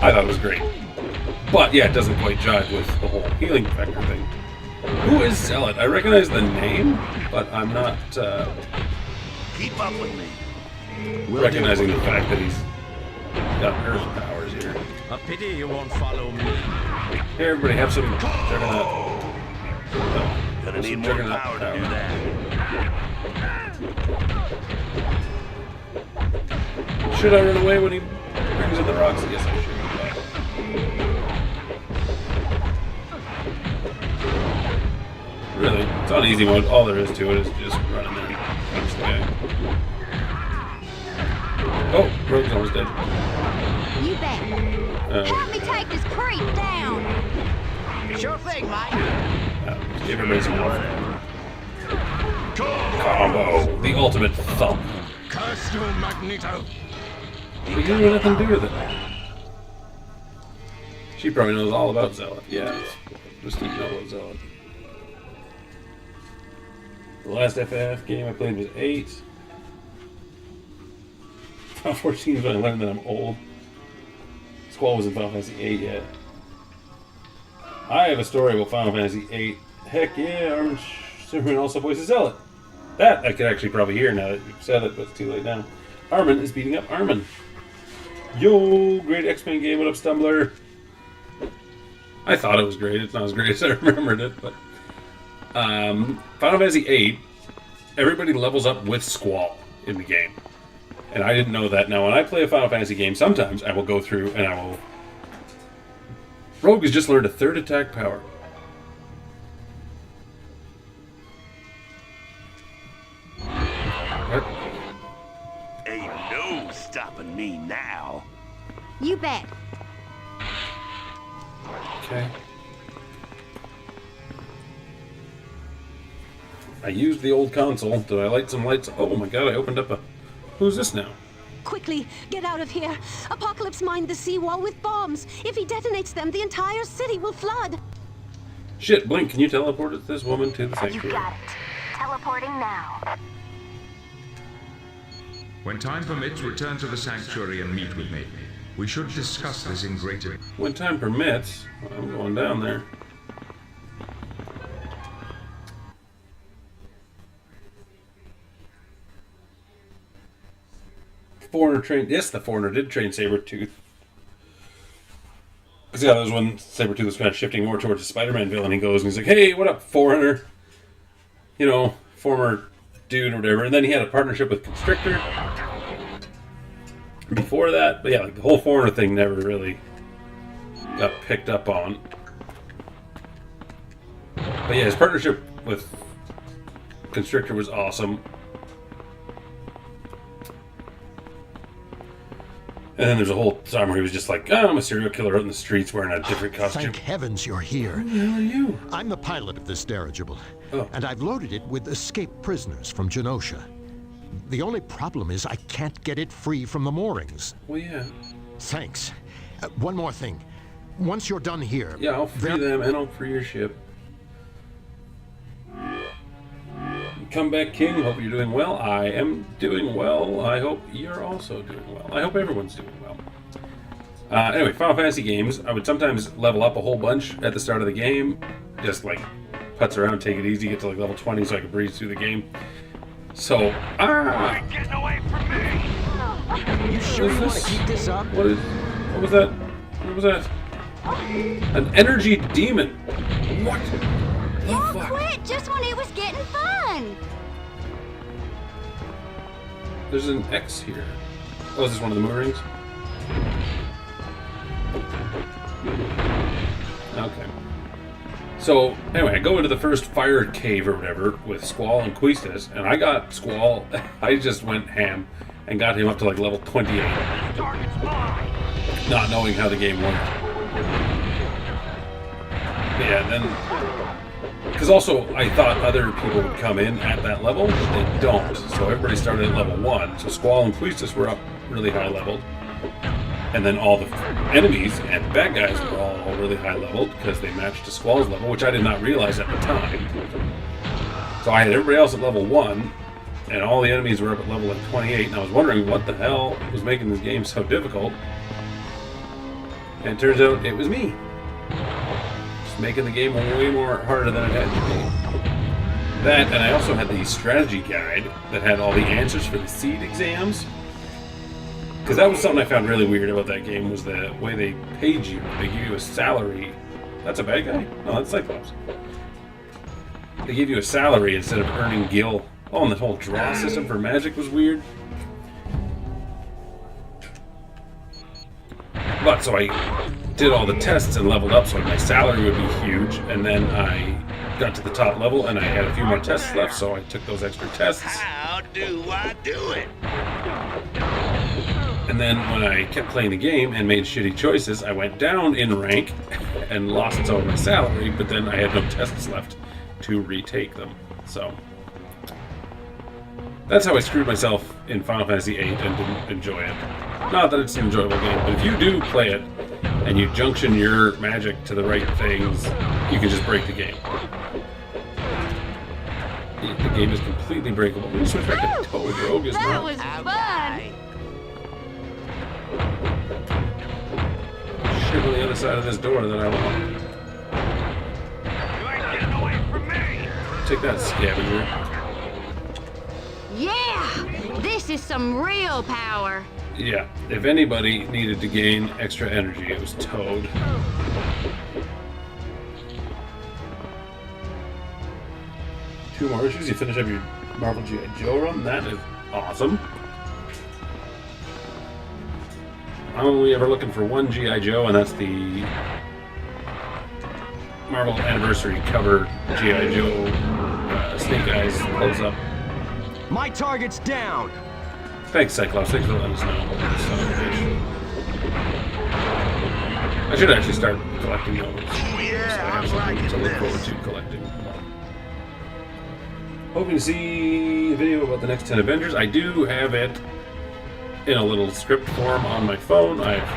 I thought it was great. But yeah, it doesn't quite jive with the whole healing factor thing. Who is Zealot? I recognize the name, but I'm not Keep up with me. recognizing the fact that he's got Earth powers here. A pity you won't follow me. Hey everybody, have some Juggernaut. Gonna need more power to do that. Should I run away when he brings in the rocks? Yes, I should. Really, it's on easy mode. All there is to it is just run in there and punch the guy. Oh, Rogue's almost dead. You bet. Help me take this creep down. Sure thing, Mike. Give everybody some health. Combo, the ultimate thump. Curse you, Magneto! But you have nothing to do with it. She probably knows all about Zealot. Yeah, just didn't know about Zealot. The last FF game I played was 8. Final 14 is when I learned that I'm old. Squall was in Final Fantasy 8 yet. I have a story about Final Fantasy 8. Heck yeah, Orange Superman also voices Zealot. That I could actually probably hear now that you've said it, but it's too late now. Armin is beating up Armin. Yo, great X-Men game. What up, Stumbler? I thought it was great. It's not as great as I remembered it, but Final Fantasy VIII, everybody levels up with Squall in the game, and I didn't know that. Now, when I play a Final Fantasy game, sometimes I will go through and I will. Rogue has just learned a 3rd attack power. What? Ain't no stopping me now. You bet. Okay. I used the old console. Did I light some lights? Oh my god, I opened up a... Who's this now? Quickly, get out of here. Apocalypse mined the seawall with bombs. If he detonates them, the entire city will flood. Shit, Blink, can you teleport this woman to the sanctuary? You got it. Teleporting now. When time permits, return to the sanctuary and meet with me. We should discuss this in greater... When time permits, I'm going down there. Foreigner trained... Yes, the Foreigner did train Sabretooth. Because yeah, that was when Sabretooth was kind of shifting more towards the Spider-Man villain. He goes and he's like, hey, what up, Foreigner? You know, former dude or whatever. And then he had a partnership with Constrictor before that. But yeah, like the whole Foreigner thing never really got picked up on. But yeah, his partnership with Constrictor was awesome. And then there's a whole time where he was just like, oh, I'm a serial killer out in the streets wearing a different costume. Thank heavens you're here. Who the hell are you? I'm the pilot of this dirigible, oh. And I've loaded it with escaped prisoners from Genosha. The only problem is I can't get it free from the moorings. Well, yeah. Thanks. One more thing. Once you're done here... Yeah, I'll free them and I'll free your ship. Come back, King. Hope you're doing well. I am doing well. I hope you're also doing well. I hope everyone's doing well. Anyway, Final Fantasy games, I would sometimes level up a whole bunch at the start of the game. Just like putz around, take it easy, get to like level 20 so I can breeze through the game. So, Getting away from me! You sure you want to keep this up? What was that? What was that? An energy demon. What? Don't quit just when it was getting fun. There's an X here. Oh, is this one of the moon rings? Okay. So, anyway, I go into the first fire cave or whatever with Squall and Quistis, and I got Squall, I just went ham and got him up to like level 28. Not knowing how the game worked. Yeah, then... Because also, I thought other people would come in at that level, but they don't. So everybody started at level 1. So Squall and Quistis were up really high leveled. And then all the enemies and bad guys were all really high leveled because they matched to Squall's level, which I did not realize at the time. So I had everybody else at level 1, and all the enemies were up at level like 28, and I was wondering what the hell was making this game so difficult. And it turns out it was me. Making the game way more harder than it had to be. That, and I also had the strategy guide that had all the answers for the seed exams. Because that was something I found really weird about that game, was the way they paid you. They give you a salary. That's a bad guy? No, that's Cyclops. They give you a salary instead of earning gil. Oh, and the whole draw system for magic was weird. But, so I did all the tests and leveled up so my salary would be huge, and then I got to the top level and I had a few more tests left, so I took those extra tests. How do I do it? And then when I kept playing the game and made shitty choices, I went down in rank and lost some of my salary, but then I had no tests left to retake them. So that's how I screwed myself in Final Fantasy VIII and didn't enjoy it. Not that it's an enjoyable game, but if you do play it and you junction your magic to the right things, you can just break the game. The game is completely breakable. I'm gonna switch back to Toad. Rogue is that not. Was fun. Shit on the other side of this door that I want. You ain't getting away from me! Take that, scavenger. Yeah, this is some real power. Yeah, if anybody needed to gain extra energy, it was Toad. Two more issues, you finish up your Marvel G.I. Joe run. That is awesome. I'm only ever looking for one G.I. Joe, and that's the Marvel Anniversary cover G.I. Joe Snake Eyes close up. My target's down! Thanks, Cyclops. Thanks for letting us know. I should actually start collecting those. Yeah, I have something to look forward to collecting. Hoping to see a video about the next 10 Avengers. I do have it in a little script form on my phone. I've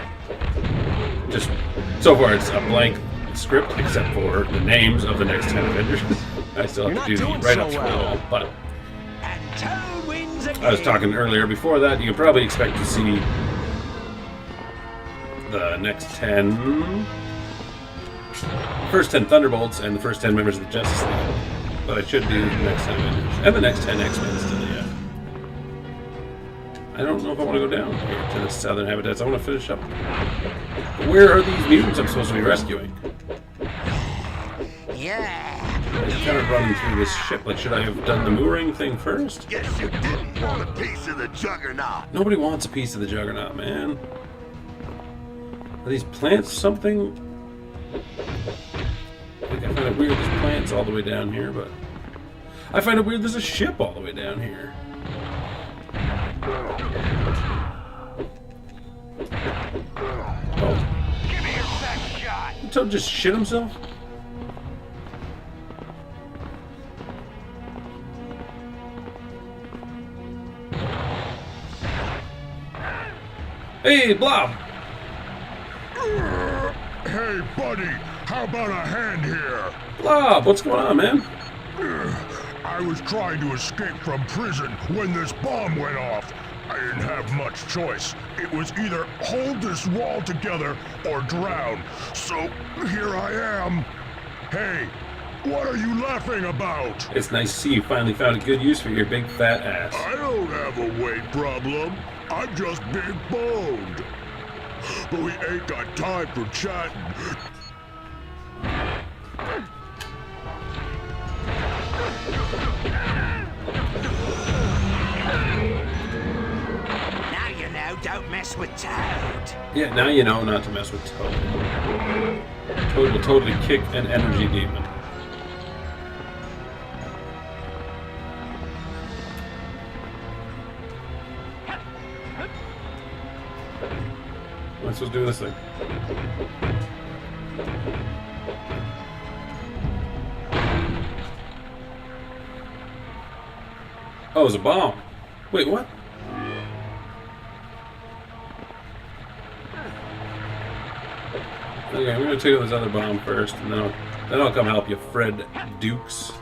just, so far it's a blank script except for the names of the next 10 Avengers. I still have to do the write-ups for it all, but I was talking earlier before that, you can probably expect to see the next 10, first 10 Thunderbolts and the first 10 members of the Justice League. But I should do the next 10 Avengers and the next 10 X-Men still yet. I don't know if I want to go down here to the southern habitats. I want to finish up. Where are these mutants I'm supposed to be rescuing? Yeah. I'm kind of running through this ship. Like, should I have done the mooring thing first? Guess you didn't want a piece of the Juggernaut. Nobody wants a piece of the Juggernaut, man. Are these plants something? Like, I find it weird there's plants all the way down here, but I find it weird there's a ship all the way down here. Oh. Give me your best shot. Did Toad just shit himself? Hey, Blob! Hey, buddy, how about a hand here? Blob, what's going on, man? I was trying to escape from prison when this bomb went off. I didn't have much choice. It was either hold this wall together or drown. So here I am. Hey, what are you laughing about? It's nice to see you finally found a good use for your big fat ass. I don't have a weight problem. I'm just big boned. But we ain't got time for chatting. Now you know, don't mess with Toad. Yeah, now you know not to mess with Toad. Toad will totally kick an energy demon. Am I supposed to do this thing? Oh, it's a bomb. Wait, what? Okay, we're gonna take out this other bomb first, and then I'll come help you, Fred Dukes.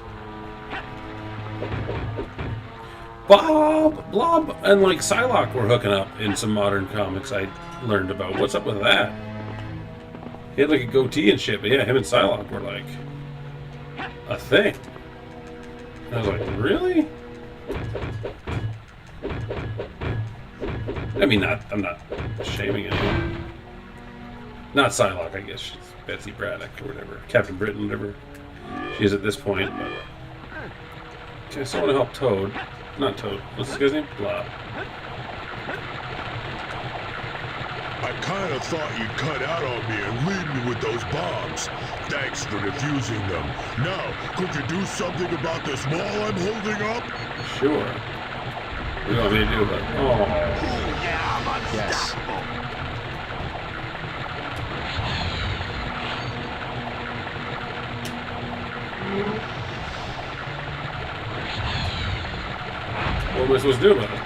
Blob, and like Psylocke were hooking up in some modern comics I learned about. What's up with that? He had like a goatee and shit, but yeah, him and Psylocke were like a thing. And I was like, really? I mean, I'm not shaming anyone. Not Psylocke, I guess. She's Betsy Braddock or whatever. Captain Britain, whatever she is at this point. But okay, so I want to help Toad. Not Toad. What's this guy's name? Blob. I kind of thought you'd cut out on me and leave me with those bombs. Thanks for defusing them. Now, could you do something about this wall I'm holding up? Sure. What do you want me to do about it? Oh. Yeah, I'm unstoppable. Yes. What am I supposed to do about it?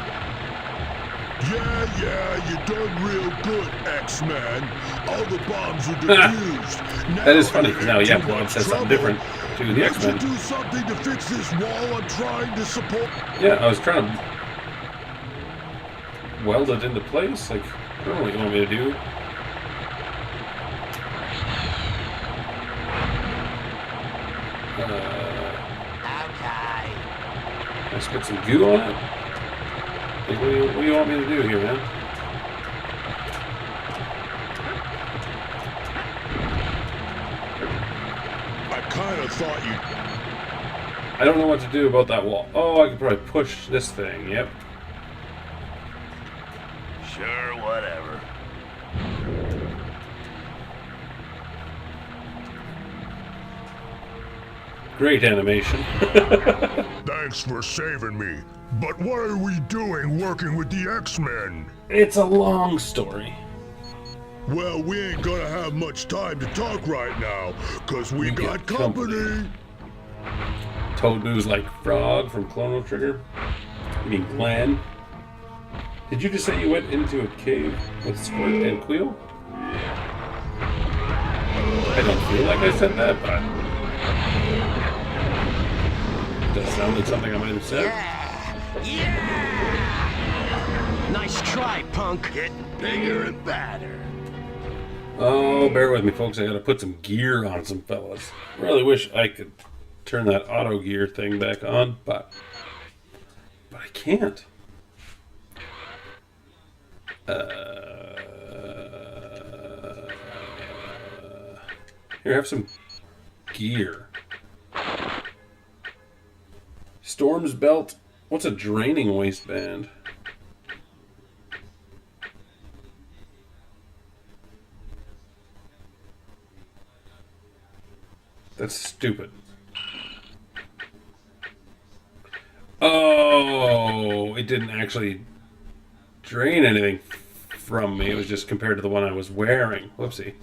Yeah, you done real good, X-Man. All the bombs are defused. That is funny, because now, yeah, Blob says something different to the X-Men. Do something to fix this wall I'm trying to support. Yeah, I was trying to weld it into place. Like, I don't know what you want me to do. Okay. I spit some goo on it? Like, what do you want me to do here, man? have thought you... I don't know what to do about that wall. Oh, I could probably push this thing. Yep. Sure, whatever. Great animation. Thanks for saving me. But what are we doing working with the X-Men? It's a long story. Well, we ain't gonna have much time to talk right now, cause we got company. Toadboo's like Frog from Chrono Trigger. You mean Glenn? Did you just say you went into a cave with Squirt and Quill? I don't feel like I said that, but it does sound like something I might have said. Yeah! Nice try, punk. Getting bigger and badder. Oh, bear with me, folks. I gotta put some gear on some fellas. Really wish I could turn that auto gear thing back on, but I can't. Here, have some gear. Storm's belt. What's a draining waistband? That's stupid. Oh, it didn't actually drain anything from me. It was just compared to the one I was wearing. Whoopsie.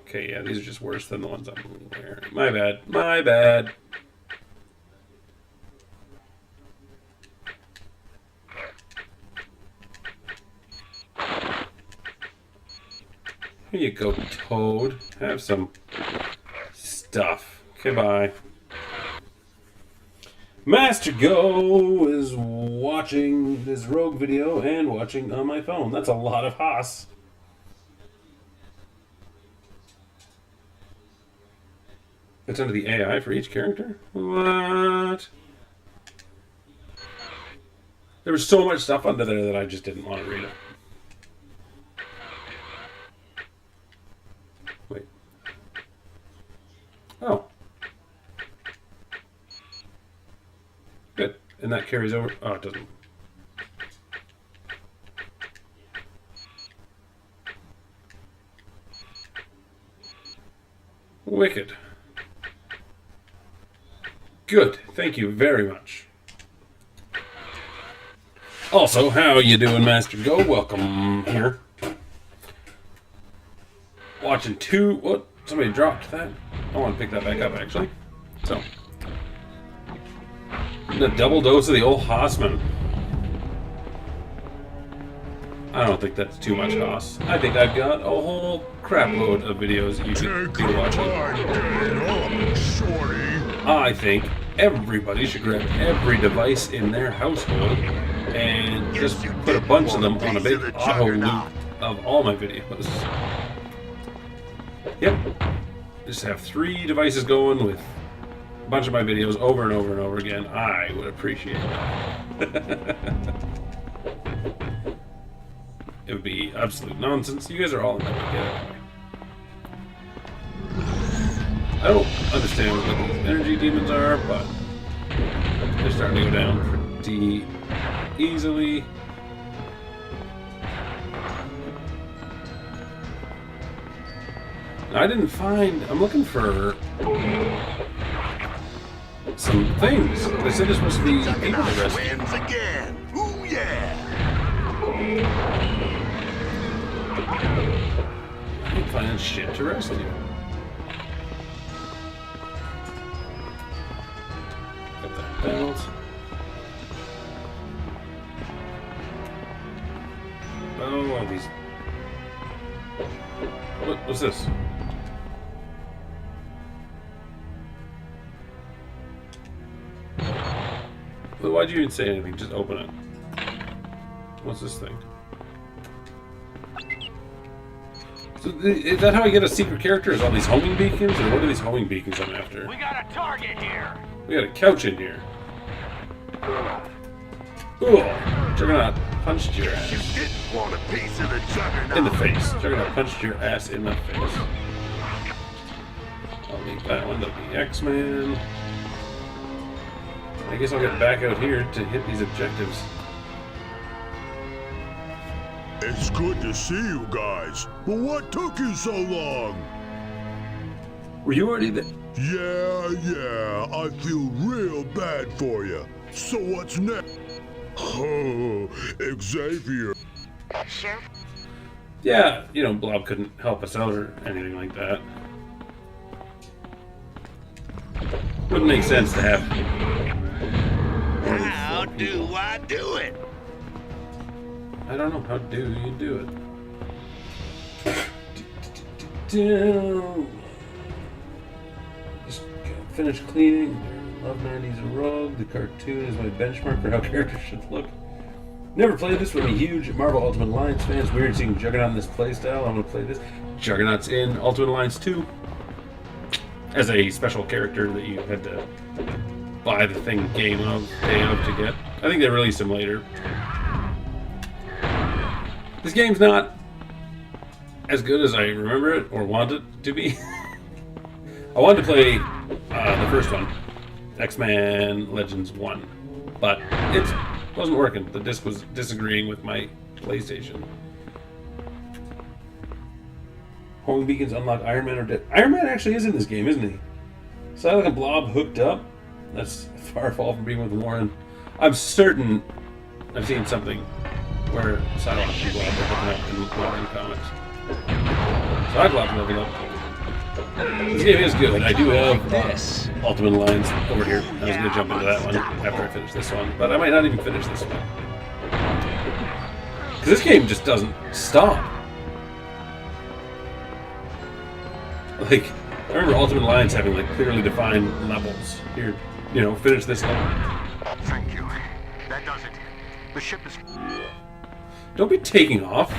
Okay, yeah, these are just worse than the ones I'm wearing. My bad. My bad. Here you go, Toad. Have some stuff. Okay, bye. Master Go is watching this Rogue video and watching on my phone. That's a lot of Haas. It's under the AI for each character? What? There was so much stuff under there that I just didn't want to read it. Wait. Oh. Good. And that carries over. Oh, it doesn't. Wicked. Good. Thank you very much. Also, how you doing, Master Go? Welcome here. Watching two... What? Somebody dropped that? I want to pick that back up, actually. So. A double dose of the old Haussmann. I don't think that's too much Haas. I think I've got a whole crap load of videos that you should be watching. I think everybody should grab every device in their household and just put a bunch of them on a big auto loop of all my videos. Yep. Just have 3 devices going with a bunch of my videos over and over and over again. I would appreciate that. It would be absolute nonsense. You guys are all in that. Get it out of me. I don't understand what these energy demons are, but they're starting to go down pretty easily. I didn't find... I'm looking for some things. They said there's supposed to be people to rescue. Wins again. Ooh, yeah. I can't find shit to rescue. Got that belt. Oh, these... What's this? Well, why'd you even say anything? Just open it. What's this thing? So is that how I get a secret character? Is all these homing beacons? Or what are these homing beacons I'm after? We got a target here. We got a couch in here. Cool. Juggernaut punched your ass. You didn't want a piece of the Juggernaut. In the face. Juggernaut punched your ass in the face. I'll make that one to be X-Men. I guess I'll get back out here to hit these objectives. It's good to see you guys, but what took you so long? Were you already there? Yeah, I feel real bad for you. So what's next? Oh, Xavier. Sure. Yeah, you know, Blob couldn't help us out or anything like that. Wouldn't make sense to have. How do I do it? I don't know. How do you do it? Just finish cleaning. Love 90s Rogue. The cartoon is my benchmark for how characters should look. Never played this with a huge Marvel Ultimate Alliance fan. It's weird seeing Juggernaut in this playstyle. I'm going to play this. Juggernaut's in Ultimate Alliance 2 as a special character that you had to buy the day of to get. I think they released him later. This game's not as good as I remember it or want it to be. I wanted to play the first one, X-Men Legends 1, but it wasn't working. The disc was disagreeing with my PlayStation. Homing beacons unlock Iron Man or dead. Iron Man actually is in this game, isn't he? Psylocke and Blob hooked up? That's a far fall from being with Warren. I'm certain I've seen something where Psylocke and Blob are hooking up in Warren comics. Cyclops hooking up. This game is good. I do have Ultimate Alliance over here. I was going to jump into that one after I finish this one, but I might not even finish this one. Because this game just doesn't stop. Like, I remember Ultimate Alliance having like clearly defined levels. Here, you know, finish this level. Thank you. That does it. The ship is... Don't be taking off.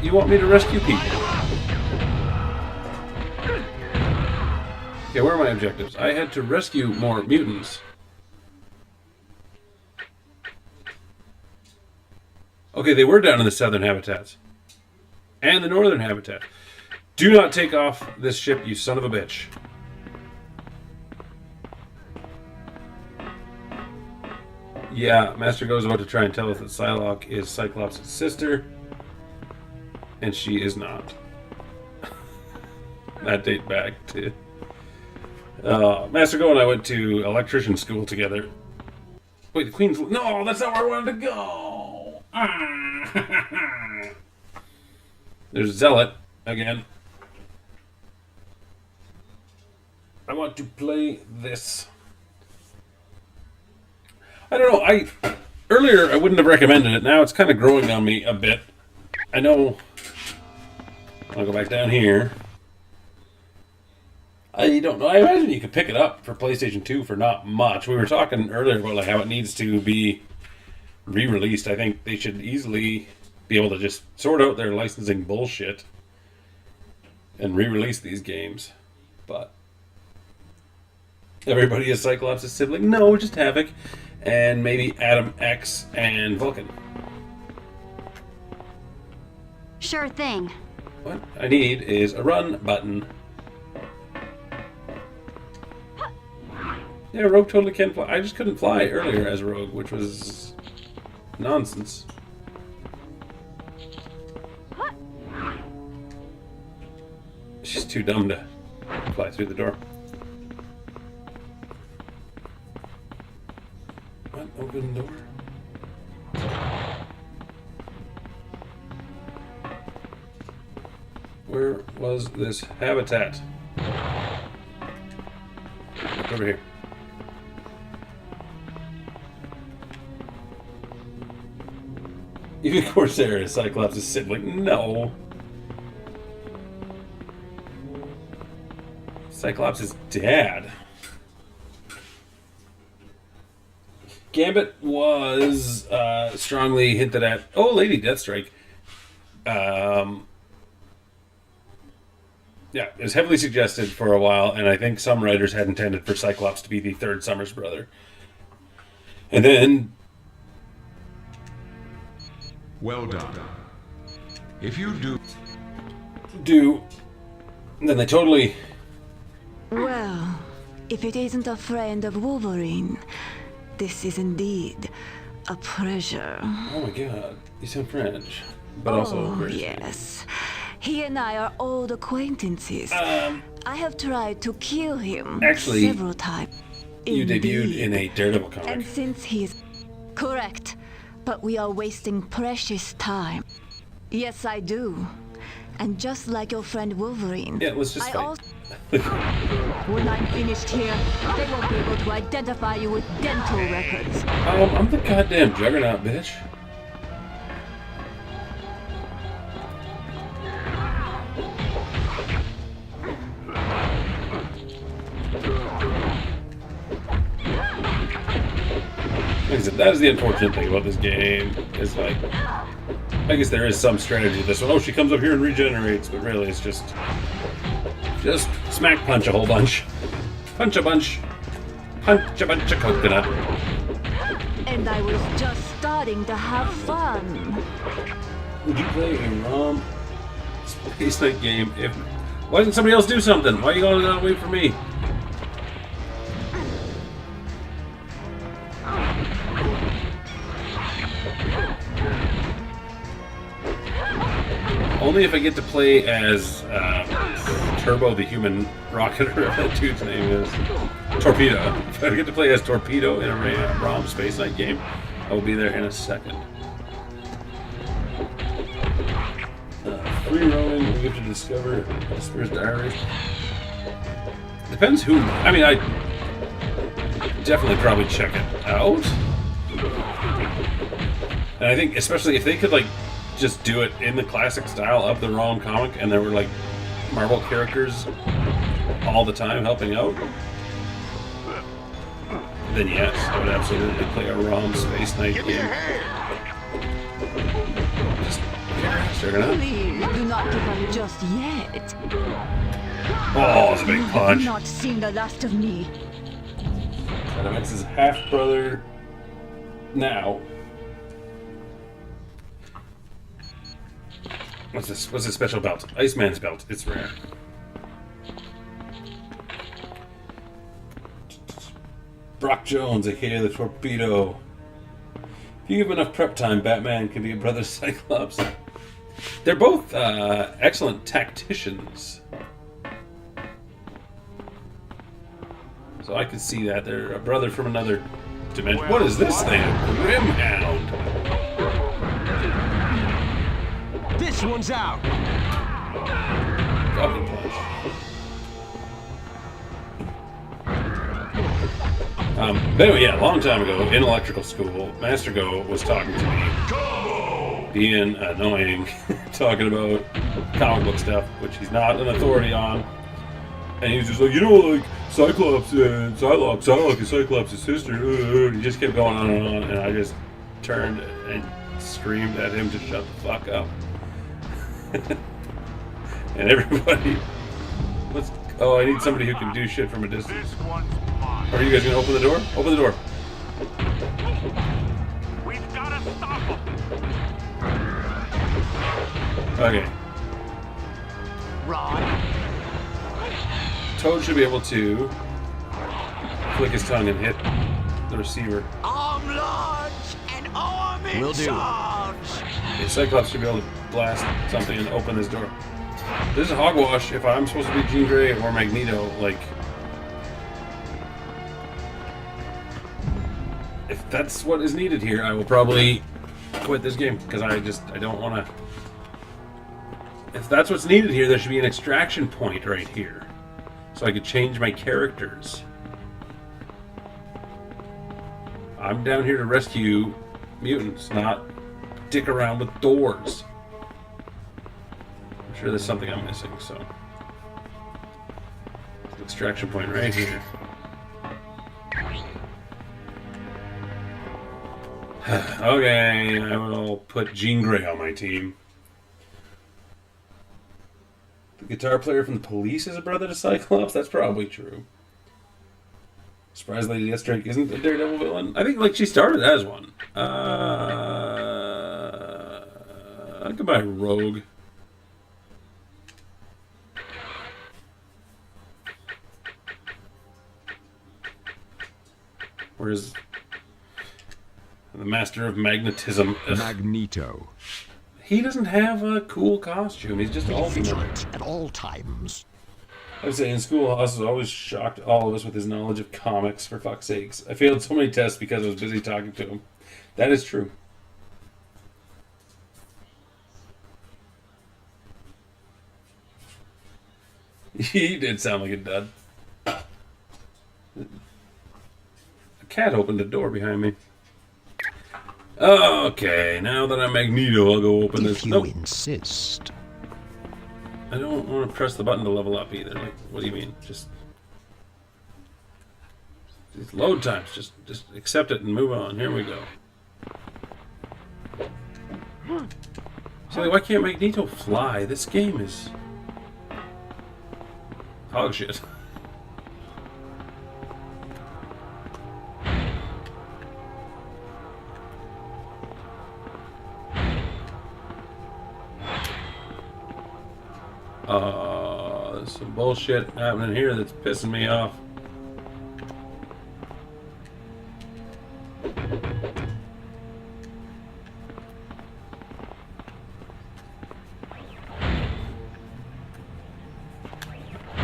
You want me to rescue people. Okay, where are my objectives? I had to rescue more mutants. Okay, they were down in the southern habitats. And the northern habitat. Do not take off this ship, you son of a bitch. Yeah, Master Go's about to try and tell us that Psylocke is Cyclops' sister. And she is not. That date back to... Master Go and I went to electrician school together. Wait, the Queen's... No, that's not where I wanted to go! There's Zealot, again. I want to play this. I don't know, earlier I wouldn't have recommended it. Now it's kind of growing on me a bit. I know... I'll go back down here. I don't know. I imagine you could pick it up for PlayStation 2 for not much. We were talking earlier about like how it needs to be re-released. I think they should easily be able to just sort out their licensing bullshit and re-release these games. But everybody is Cyclops' sibling? No, just Havoc and maybe Adam X and Vulcan. Sure thing. What I need is a run button. Yeah, Rogue totally can fly. I just couldn't fly earlier as Rogue, which was nonsense. She's too dumb to fly through the door. What? Open door? Where was this habitat? Look over here. Even Corsair is Cyclops' sibling. No. Cyclops' dad. Gambit was strongly hinted at. Oh, Lady Deathstrike. Yeah, it was heavily suggested for a while, and I think some writers had intended for Cyclops to be the third Summers brother. And then Well done. If you then they totally... Well, if it isn't a friend of Wolverine, this is indeed a pleasure. Oh my god, you sound French, but also very yes. He and I are old acquaintances. I have tried to kill him several times. You debuted in a Daredevil comic. And since he's... Correct. But we are wasting precious time. Yes, I do. And just like your friend Wolverine... Yeah, let's just fight. When I'm finished here, they won't be able to identify you with dental records. I'm the goddamn Juggernaut, bitch. Like I said, that is the unfortunate thing about this game. Is like, I guess there is some strategy to this one. Oh, she comes up here and regenerates, but really it's just smack punch a whole bunch. Punch a bunch. Punch a bunch of coconut. And I was just starting to have fun. Would you play a ROM Space Knight game if... Why didn't somebody else do something? Why are you going to wait for me? Only if I get to play as Turbo, the human rocket, or whatever that dude's name is. Torpedo. If I get to play as Torpedo in a ROM Space Knight game, I will be there in a second. Free roaming, we have to discover the Spirit's Diary. Depends who. I mean, I definitely probably check it out. And I think, especially if they could, like, just do it in the classic style of the ROM comic, and there were like Marvel characters all the time helping out, then yes, I would absolutely play a ROM Space Knight game. Just Please do not give up just yet. Oh, it's a big punch. You have not seen the last of me. Adamex's half brother now. What's this? What's this special belt? Iceman's belt. It's rare. Brock Jones, aka the Torpedo. If you give him enough prep time, Batman can be a brother Cyclops. They're both excellent tacticians. So I could see that. They're a brother from another dimension. What is this thing? A Grimhound. This one's out. Fucking punch. But anyway, yeah, a long time ago in electrical school, Master Go was talking to me, being annoying, talking about comic book stuff, which he's not an authority on. And he was just like, you know, like Cyclops and Psylocke is Cyclops' sister. He just kept going on and on, and I just turned and screamed at him to shut the fuck up. And everybody, oh, I need somebody who can do shit from a distance. Are you guys gonna open the door? Open the door. We've gotta stop him. Okay. Ron. Toad should be able to flick his tongue and hit the receiver. Arm large and arm in Will do. charge. Okay, Cyclops should be able to blast something and open this door. This is hogwash. If I'm supposed to be Jean Grey or Magneto, like, if that's what is needed here, I will probably quit this game because I don't want to. If that's what's needed here, there should be an extraction point right here, so I could change my characters. I'm down here to rescue mutants, not dick around with doors. I'm sure there's something I'm missing, so. Extraction point right here. Okay, I will put Jean Grey on my team. The guitar player from the Police is a brother to Cyclops? That's probably true. Surprised Lady Deathstrike isn't a Daredevil villain? I think, like, she started as one. I'd go buy Rogue. Where's the Master of Magnetism? Ugh. Magneto. He doesn't have a cool costume. He's just all vigilant at all times. I would say in school, Haas has always shocked all of us with his knowledge of comics, for fuck's sakes. I failed so many tests because I was busy talking to him. That is true. He did sound like a dud. A cat opened the door behind me. Okay, now that I'm Magneto, I'll go open this. If you insist. I don't want to press the button to level up either. Like, what do you mean? Just these load times. Just accept it and move on. Here we go. So why can't Magneto fly? This game is hog shit. There's some bullshit happening here that's pissing me off.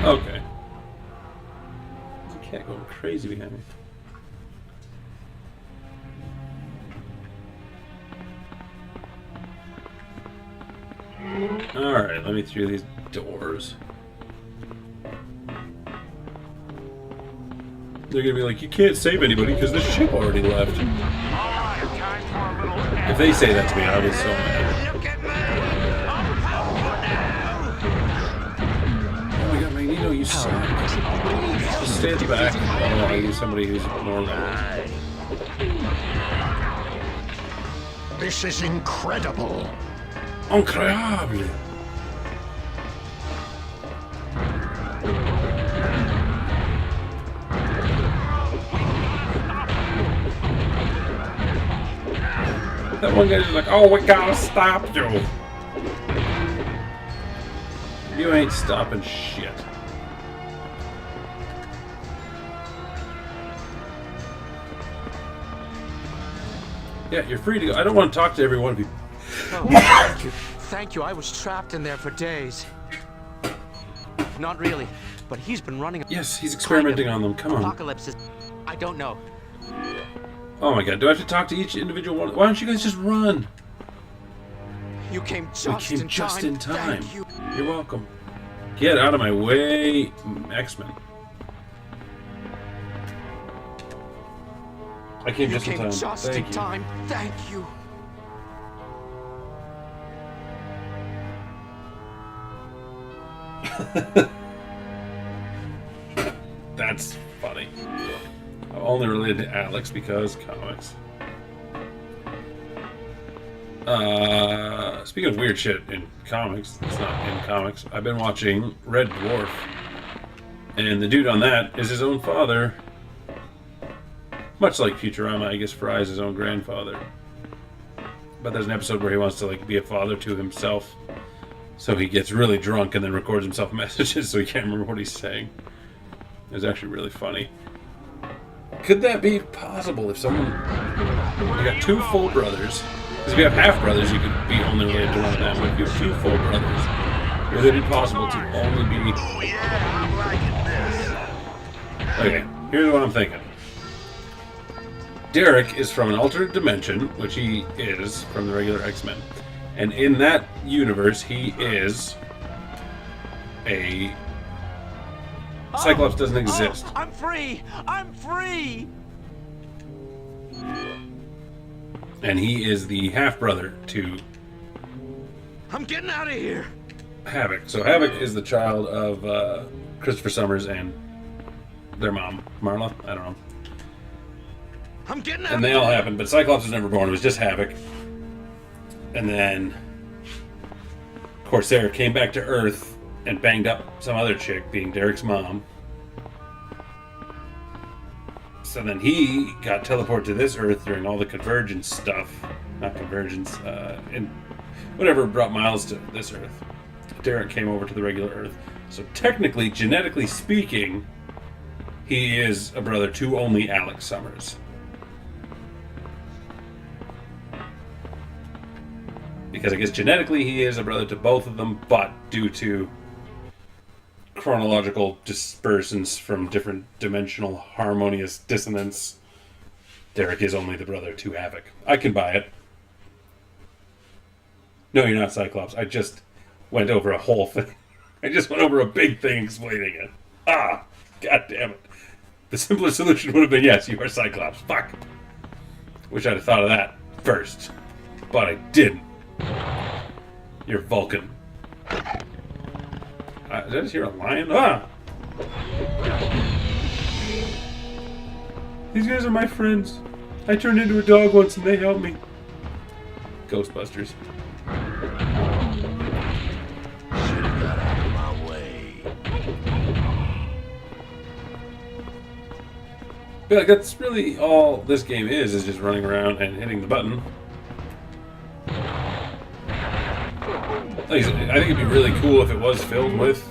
Okay. There's a cat going crazy behind me. Alright, let me through these doors. They're gonna be like, you can't save anybody because the ship already left. If they say that to me, I'll be so mad. Oh my god, Magneto, you suck. Just stay at the back. Oh, I use somebody who's more level. This is incredible. Incroyable. That one guy's like, oh, we gotta stop you. You ain't stopping shit. Yeah, you're free to go. I don't want to talk to every one of you. Oh, thank you. Thank you. I was trapped in there for days. Not really, but he's been running. Yes, he's experimenting on them. Come on. Apocalypse is... I don't know. Oh my god, do I have to talk to each individual one? Why don't you guys just run? You came just in time. Thank you. You're welcome. Get out of my way, X-Men. I came just in time. Thank you. Thank you. That's funny. I'm only related to Alex because comics. Speaking of weird shit in comics, it's not in comics. I've been watching Red Dwarf, and the dude on that is his own father. Much like Futurama, I guess Fry is his own grandfather. But there's an episode where he wants to like be a father to himself, so he gets really drunk and then records himself messages so he can't remember what he's saying. It was actually really funny. Could that be possible if someone... You got two full brothers. Because if you have half brothers, you could be only related to one of them. But if you have two full brothers, would it be possible to only be... Oh yeah, I'm liking this. Okay, here's what I'm thinking. Derek is from an alternate dimension, which he is from the regular X-Men. And in that universe, he is a... Cyclops doesn't exist. I'm free! I'm free! And he is the half-brother to... I'm getting out of here! Havoc. So Havoc is the child of Christopher Summers and their mom, Marla? I don't know. I'm getting out. And they all happened, but Cyclops was never born. It was just Havoc. And then Corsair came back to Earth and banged up some other chick, being Derek's mom. So then he got teleported to this Earth during all the convergence stuff. Not convergence, whatever brought Miles to this Earth. Derek came over to the regular Earth. So technically, genetically speaking, he is a brother to only Alex Summers. Because I guess genetically he is a brother to both of them, but due to chronological dispersance from different dimensional harmonious dissonance, Derek is only the brother to Havoc. I can buy it. No, you're not Cyclops. I just went over a whole thing. I just went over a big thing explaining it. Ah, god damn it. The simpler solution would have been, yes, you are Cyclops. Fuck. Wish I'd have thought of that first. But I didn't. You're Vulcan. Did I just hear a lion? Ah! These guys are my friends. I turned into a dog once and they helped me. Ghostbusters. Should've got out of my way. But like, that's really all this game is just running around and hitting the button. Like I said, I think it'd be really cool if it was filled with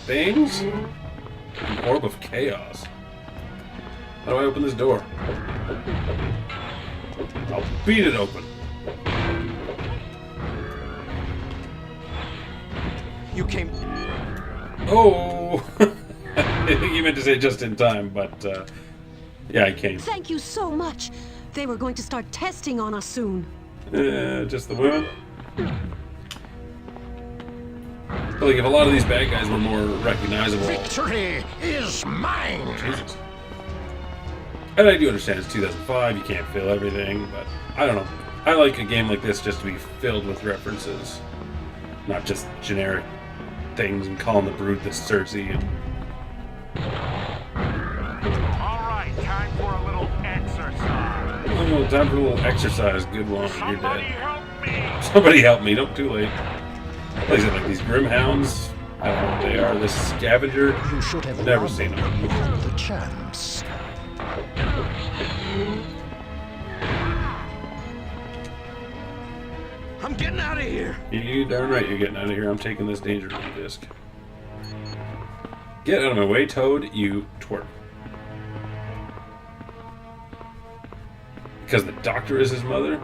things. An orb of chaos. How do I open this door? I'll beat it open. You came... Oh! I think you meant to say just in time, but yeah, I came. Thank you so much. They were going to start testing on us soon. Just the women? But like, if a lot of these bad guys were more recognizable... Victory is mine! Jesus. And I do understand it's 2005, you can't fill everything, but I don't know. I like a game like this just to be filled with references. Not just generic things and calling the Brute the Cersei and... Alright, time for a little exercise. Oh, time for a little exercise. Good one. You're Somebody dead. help me! Somebody help me. Don't too late. What is it, like these Grim Hounds? I don't know what they are. This scavenger? You should have Never seen them. you had the chance. I'm getting out of here. You darn right you're getting out of here. I'm taking this danger room disc. Get out of my way, Toad, you twerp. Because the doctor is his mother?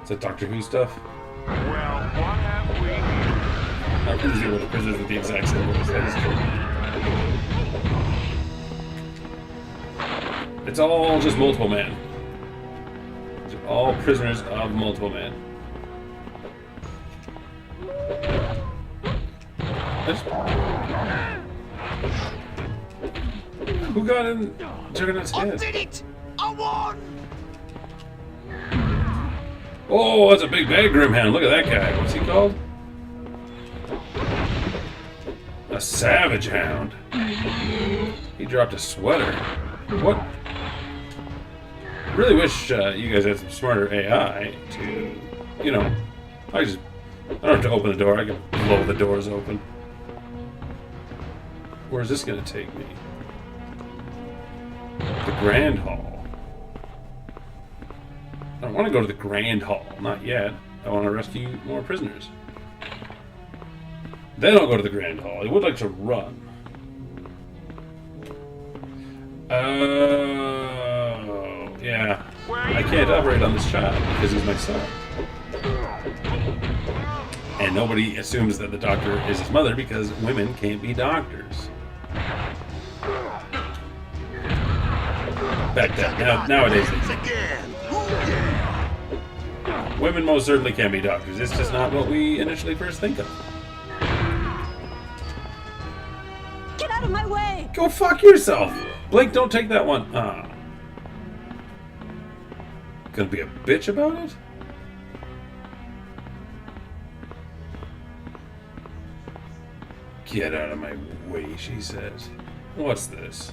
Is that Doctor Who stuff? Well, what have we here? I can see what the prisoners with the exact same voice. That is true. It's all just multiple man. It's all prisoners of multiple man. Who got in Juggernaut's head? I did it! I won! Oh, that's a big bad Grimhound. Look at that guy. What's he called? A Savage Hound. He dropped a sweater. What? I really wish you guys had some smarter AI to, you know, I don't have to open the door. I can blow the doors open. Where's this going to take me? The Grand Hall. I don't want to go to the Grand Hall. Not yet. I want to rescue more prisoners. Then I'll go to the Grand Hall. I would like to run. Oh, yeah. I can't operate on this child because he's my son. And nobody assumes that the doctor is his mother because women can't be doctors. Back then. Nowadays they can. Women most certainly can be doctors. It's just not what we initially first think of. Get out of my way! Go fuck yourself! Blake, don't take that one. Gonna be a bitch about it? Get out of my way, she says. What's this?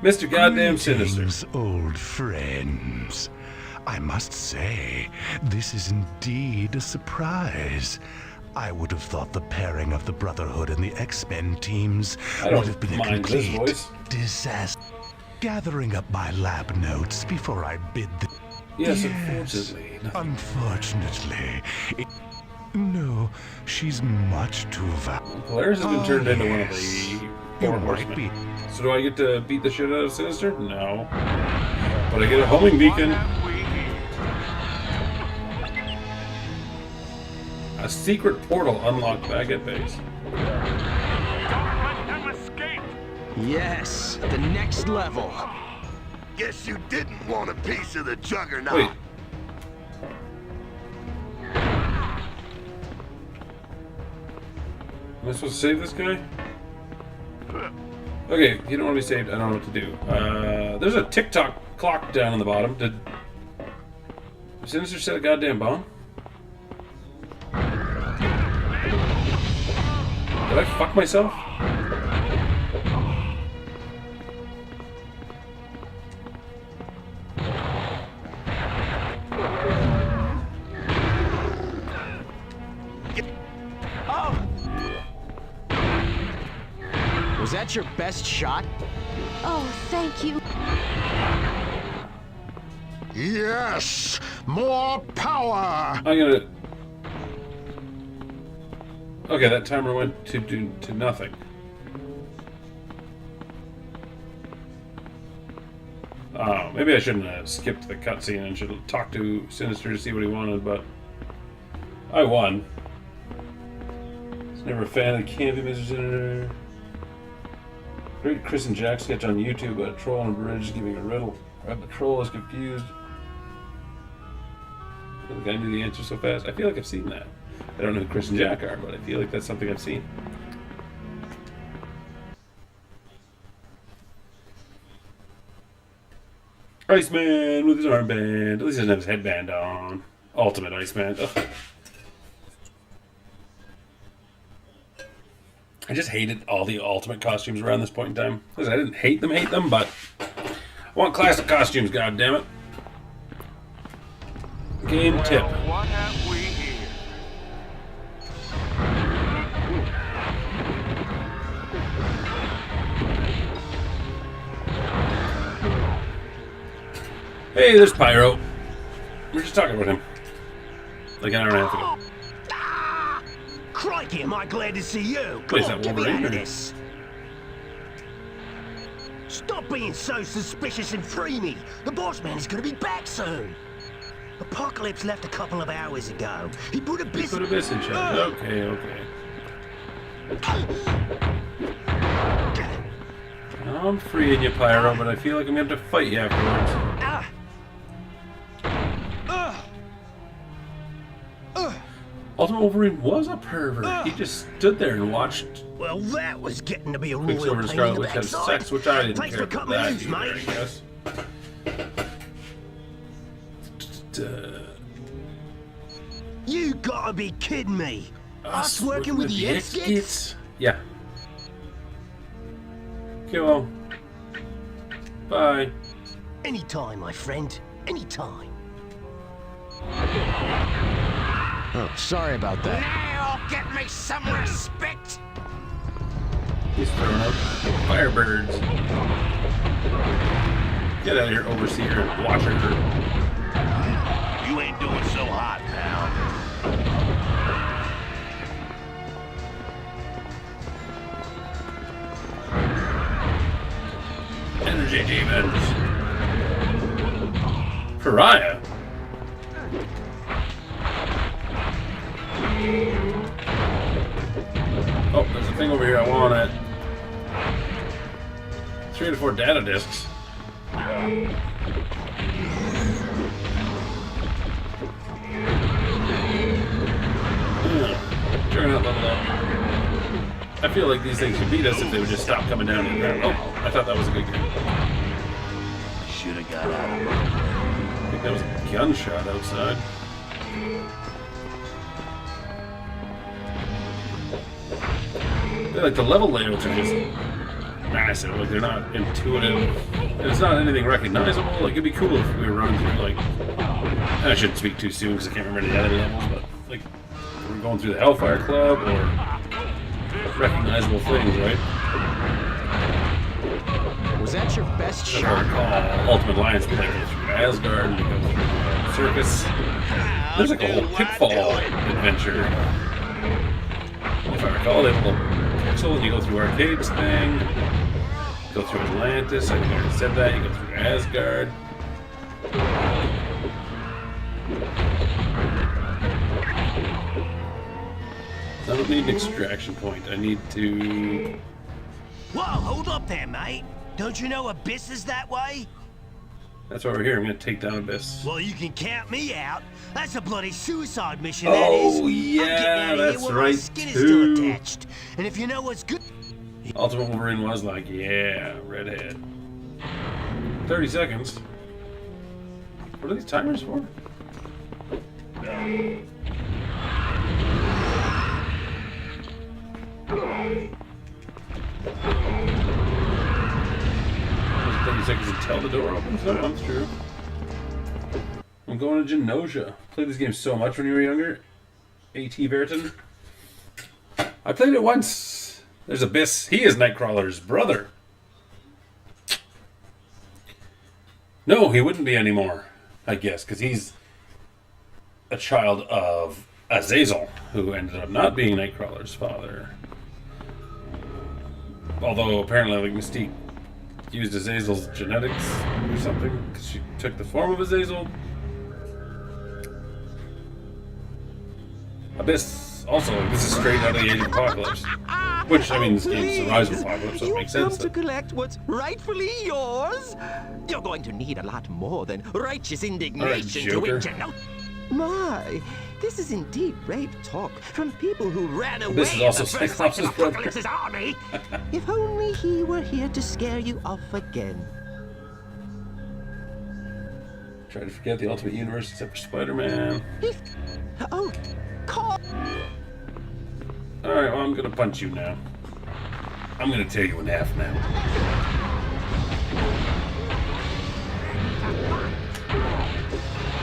Mr. Goddamn Sinister. Greetings, old friends. I must say, this is indeed a surprise. I would have thought the pairing of the Brotherhood and the X-Men teams would have been a complete disaster. gathering up my lab notes before I bid the... Yes, unfortunately. Unfortunately. No, she's much too Polaris has been turned into one of the four might horsemen. So do I get to beat the shit out of Sinister? No. But I get a homing beacon. A secret portal unlocked back at base. Yes, the next level. Guess you didn't want a piece of the Juggernaut. Wait. Am I supposed to save this guy? Okay, if you don't want to be saved, I don't know what to do. There's a TikTok clock down on the bottom. Did Sinister set a goddamn bomb? Did I fuck myself? Was that your best shot? Oh, thank you. Yes! More power! I'm gonna... Okay, that timer went to nothing. Oh, maybe I shouldn't have skipped the cutscene and should have talked to Sinister to see what he wanted, but I won. He's never a fan of the camping, Mr. Senator. Great Chris and Jack sketch on YouTube about a troll on a bridge giving a riddle. The troll is confused. The guy knew the answer so fast. I feel like I've seen that. I don't know who Chris and Jack are, but I feel like that's something I've seen. Iceman with his armband. At least he doesn't have his headband on. Ultimate Iceman. Ugh. I just hated all the Ultimate costumes around this point in time. Listen, I didn't hate them, but I want classic costumes, goddammit. Game tip. What have we here? Hey, there's Pyro. We were just talking about him. Like an hour and a half ago. Crikey, am I glad to see you. Wait, is Come on, that get me Wolverine, out of or- this. Stop being so suspicious and free me. The boss man is going to be back soon. Apocalypse left a couple of hours ago. He put a Put a miss in charge. Okay. I'm freeing you, Pyro, but I feel like I'm going to have to fight you afterwards. Ultimate Wolverine was a pervert. He just stood there and watched Well, that was getting to be a royal Quicksilver and pain in Scarlet the Witch have backside. sex, which I didn't Thanks care for for cutting me that loose, either, I mate. guess. You gotta be kidding me. Us working with the X-Gits? Yeah. Okay, well. Bye. Anytime, my friend. Anytime. Oh, sorry about that. Now get me some respect. He's throwing out firebirds. Get out of here, Overseer and Watcher. You ain't doing so hot, pal. Energy demons. Pariah. Oh, there's a thing over here. I want it. 3 to 4 data discs. Juggernaut level up. I feel like these things could beat us if they would just stop coming down to the ground. Oh, I thought that was a good game. Should have got out of I think that was a gunshot outside. Like the level layouts are just massive. Like they're not intuitive. And it's not anything recognizable. Like it'd be cool if we were running through like. I shouldn't speak too soon because I can't remember the other levels, but like we're going through the Hellfire Club or recognizable things, right? Was that your best If I recall, Ultimate Alliance, we like go through Asgard, we go through the circus. There's like a whole Pitfall adventure. If I recall, they have a little pixel, and you go through Arcade's thing, go through Atlantis, I think I already said that, you go through Asgard. I don't need an extraction point, I need to... Whoa, hold up there, mate. Don't you know Abyss is that way? That's why we're here, I'm gonna take down Abyss. Well, you can count me out. That's a bloody suicide mission, Oh, that is. yeah, I'm getting out of that's here where right, my skin is still too. attached. And if you know what's good... Ultimate Wolverine was like, yeah, redhead. 30 seconds. What are these timers for? There's 30 seconds until the door opens. No, that's true. I'm going to Genosha. Played this game so much when you were younger. A.T. Verton. I played it once. There's Abyss. He is Nightcrawler's brother. No, he wouldn't be anymore, I guess, because he's a child of Azazel, who ended up not being Nightcrawler's father. Although apparently, like, Mystique used Azazel's genetics or something, because she took the form of Azazel. Abyss, also, like, this is straight out of the Age of Apocalypse. Which, I mean, this game's the Rise of Apocalypse, so it makes sense. To collect what's rightfully yours? You're going to need a lot more than righteous indignation to win Genosha. My, this is indeed rape talk from people who ran away This is also in the first Cyclops' fight of brother. Apocalypse's army. If only he were here to scare you off again. Try to forget the Ultimate Universe except for Spider-Man. Oh, call. Alright, well, I'm gonna punch you now. I'm gonna tear you in half now.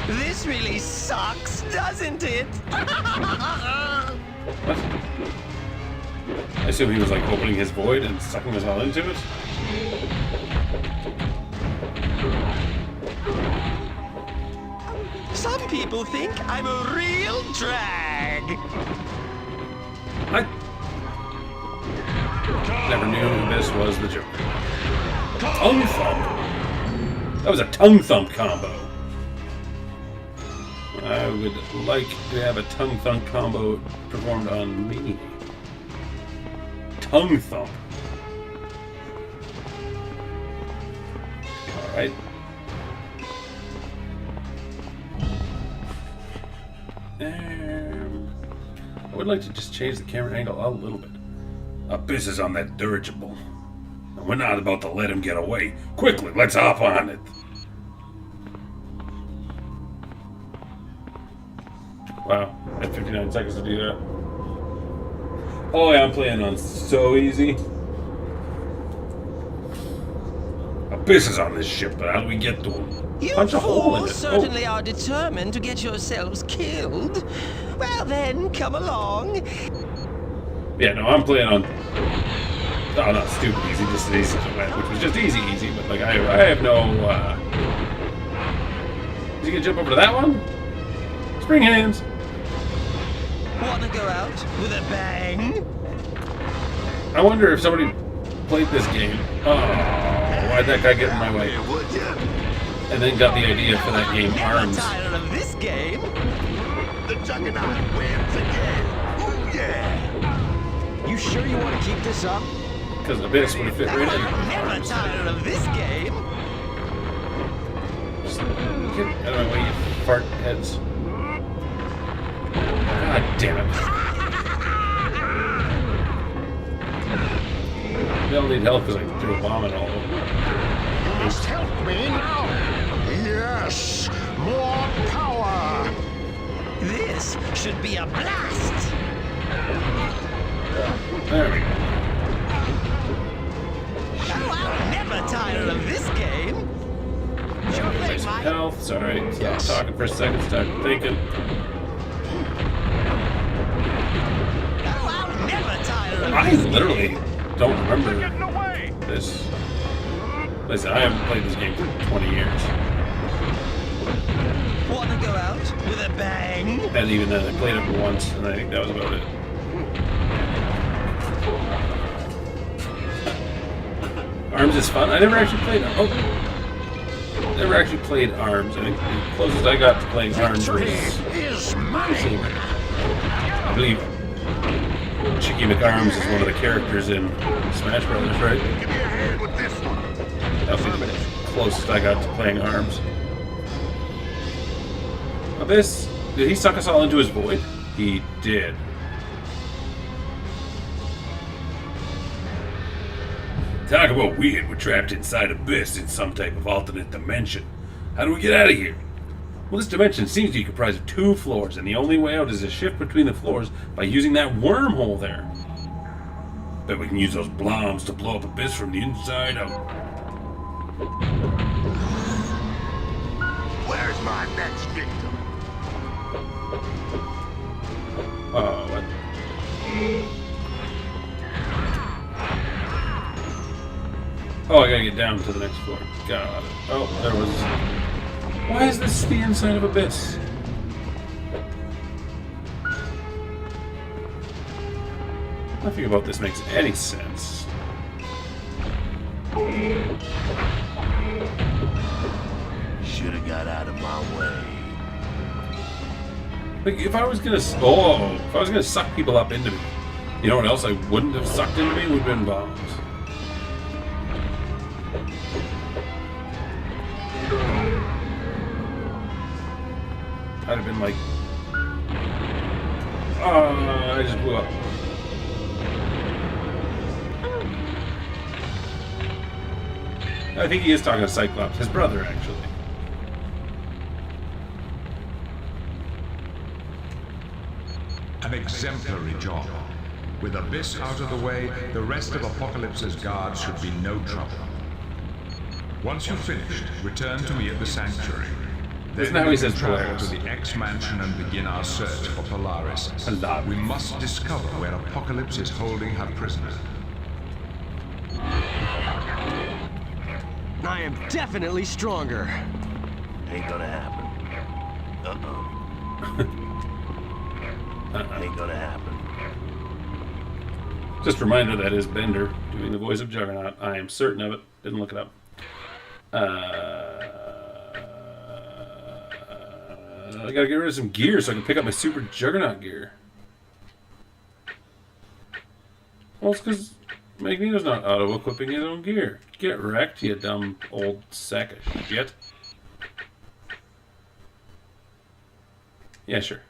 This really sucks, doesn't it? What? I assume he was like opening his void and sucking us all into it. Some people think I'm a real drag. I never knew this was the Joker. Tongue thump. That was a tongue thump combo. I would like to have a tongue thump combo performed on me. Tongue thump. Alright. I would like to just change the camera angle a little bit. Abyss is on that dirigible. And we're not about to let him get away. Quickly, let's hop on it. Wow, I had 59 seconds to do that. Oh yeah, I'm playing on so easy. Abyss is on this ship, but how do we get to him? You Punch a hole in fools it. certainly are determined to get yourselves killed. Well then, come along. Yeah, no, I'm playing on... Oh, not stupid easy, just easy to win, which was just easy, but like, I have no, Is he gonna jump over to that one? Spring hands! Wanna go out with a bang? I wonder if somebody played this game. Oh, why'd that guy get in my way? And then got the idea for that game, Arms. Tired of this game? The Juggernaut wins again. Oh yeah! You sure you want to keep this up? Because Abyss would have fit right in. Never tired of this game. Just get out of my way, you fart heads. God damn it. They all need help because I threw a bomb at all of them. You must help me now. Yes, more power. This should be a blast. There we go. I'm never tired of this game. Take some health. Sorry, stop talking for a second. Start thinking. I'm never tired of I this literally game. don't remember this. Listen, I haven't played this game for 20 years. Want to go out with a bang? And even then, I played it once, and I think that was about it. Arms is fun. I never actually played. Never actually played Arms. I think the closest I got to playing Arms was. I believe Chicky McArms is one of the characters in Smash Brothers, right? That was the closest I got to playing Arms. Abyss, did he suck us all into his void? He did. Talk about weird, we're trapped inside Abyss in some type of alternate dimension. How do we get out of here? Well, this dimension seems to be comprised of 2 floors, and the only way out is a shift between the floors by using that wormhole there. Bet we can use those bloms to blow up Abyss from the inside out. Where's my next victim? Oh, what? Oh, I gotta get down to the next floor. God. Oh, there was... Why is this the inside of Abyss? Nothing about this makes any sense. Should have got out of my way. Like, if I was gonna suck people up into me, you know what else I wouldn't have sucked into me? Would have been bombs. I'd have been like, I just blew up. I think he is talking to Cyclops, his brother, actually. An exemplary job. With Abyss out of the way, the rest of Apocalypse's guards should be no trouble. Once you've finished, return to me at the Sanctuary. Isn't Then how we he can says travel Polaris? to the X-Mansion and begin our search for Polaris. We must discover where Apocalypse is holding her prisoner. I am definitely stronger. Ain't gonna happen. Ain't gonna happen. Just a reminder, that is Bender doing the voice of Juggernaut. I am certain of it. Didn't look it up. I gotta get rid of some gear so I can pick up my Super Juggernaut gear. Well, it's because Magneto's not auto-equipping his own gear. Get wrecked, you dumb old sack of shit. Yeah, sure.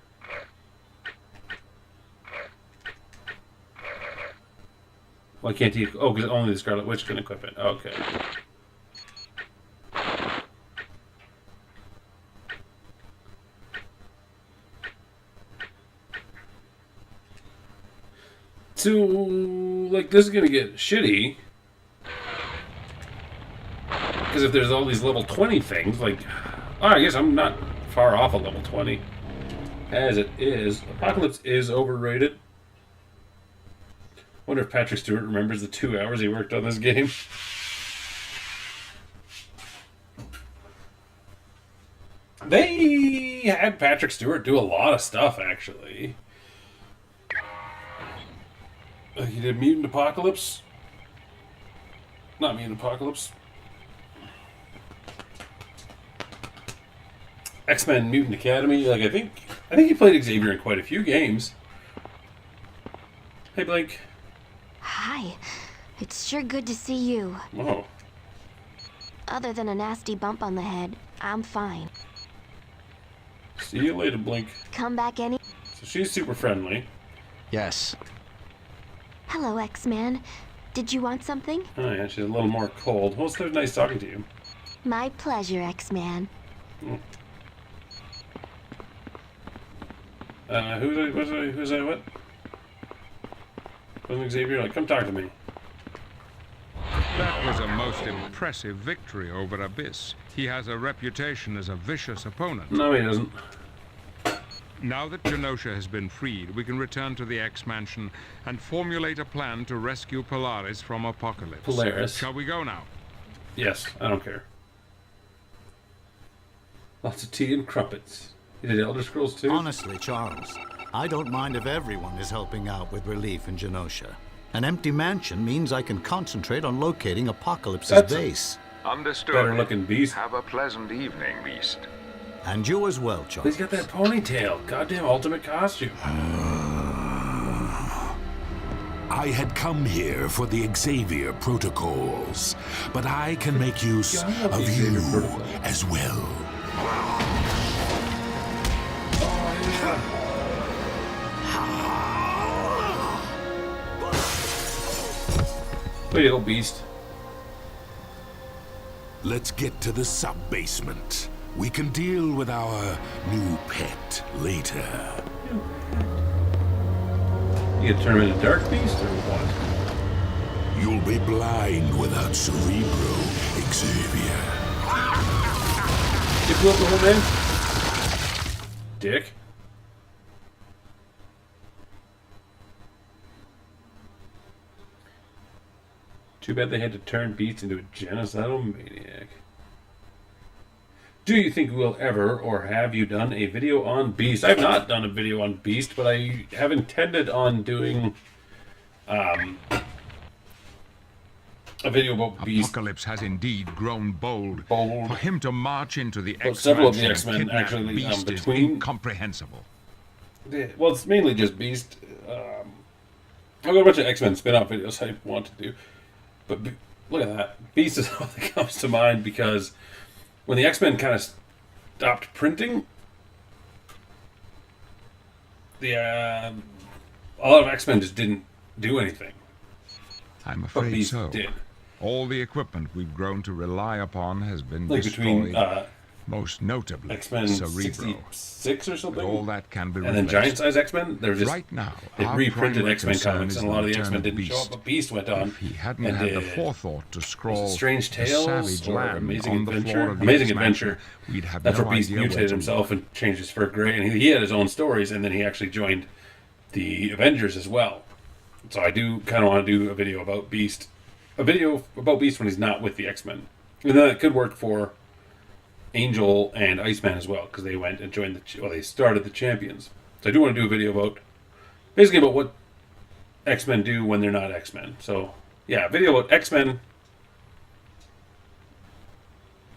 Why can't he? Oh, because only the Scarlet Witch can equip it. Okay. So, like, this is gonna get shitty. Because if there's all these level 20 things, like... Oh, I guess I'm not far off a level 20. As it is. Apocalypse is overrated. Wonder if Patrick Stewart remembers the 2 hours he worked on this game. They had Patrick Stewart do a lot of stuff, actually. He did Mutant Apocalypse. Not Mutant Apocalypse. X-Men Mutant Academy. Like, I think he played Xavier in quite a few games. Hey, Blake. Hi. It's sure good to see you. Whoa. Other than a nasty bump on the head, I'm fine. See you later, Blink. Come back any... So she's super friendly. Yes. Hello, X-Man. Did you want something? Oh, yeah, she's a little more cold. Well, it's so nice talking to you. My pleasure, X-Man. Who's I, what? Wasn't Xavier like, come talk to me? That was a most impressive victory over Abyss. He has a reputation as a vicious opponent. No, he doesn't. Now that Genosha has been freed, we can return to the X-Mansion and formulate a plan to rescue Polaris from Apocalypse. Polaris. Shall we go now? Yes, I don't care. Lots of tea and crumpets. You did Elder Scrolls too? Honestly, Charles, I don't mind if everyone is helping out with relief in Genosha. An empty mansion means I can concentrate on locating Apocalypse's base. Understood. Better looking beast. Have a pleasant evening, Beast. And you as well, Charles. He's got that ponytail. Goddamn ultimate costume. I had come here for the Xavier protocols, but I can make use of you as well. Wait, little beast. Let's get to the sub-basement. We can deal with our new pet later. You gonna turn him into Dark Beast or what? You'll be blind without Cerebro, Xavier. You blew up the whole man? Dick. Too bad they had to turn Beast into a genocidal maniac. Do you think we'll ever, or have you done a video on Beast? I've not done a video on Beast, but I have intended on doing a video about Beast. Apocalypse has indeed grown bold. For him to march into the X-Men, several of the X-Men actually Beast between is incomprehensible. Well, it's mainly just Beast. I've got a bunch of X-Men spin-off videos I want to do, but look at that. Beast is all that comes to mind because when the X-Men kind of stopped printing, a lot of X-Men just didn't do anything. I'm afraid Beast so. did. All the equipment we've grown to rely upon has been Like destroyed. between most notably X-Men Cerebro. 66 or something, But all that can be and then replaced. Giant Size X-Men. They're just right now. they our reprinted primary X-Men concern comics, is and a lot of the return X-Men of didn't show up. But Beast went on. If he hadn't and had the did forethought to scroll Strange the Tales Savage or Land Amazing on the floor Adventure. of the Amazing X-Men, Adventure. we'd have That's no where Beast idea where mutated to himself look. and changed his fur gray, and he had his own stories, and then he actually joined the Avengers as well. So I do kind of want to do a video about Beast, when he's not with the X-Men, and then it could work for Angel and Iceman as well, because they went and joined they started the Champions. So I do want to do a video about what X-Men do when they're not X-Men. So yeah, a video about X-Men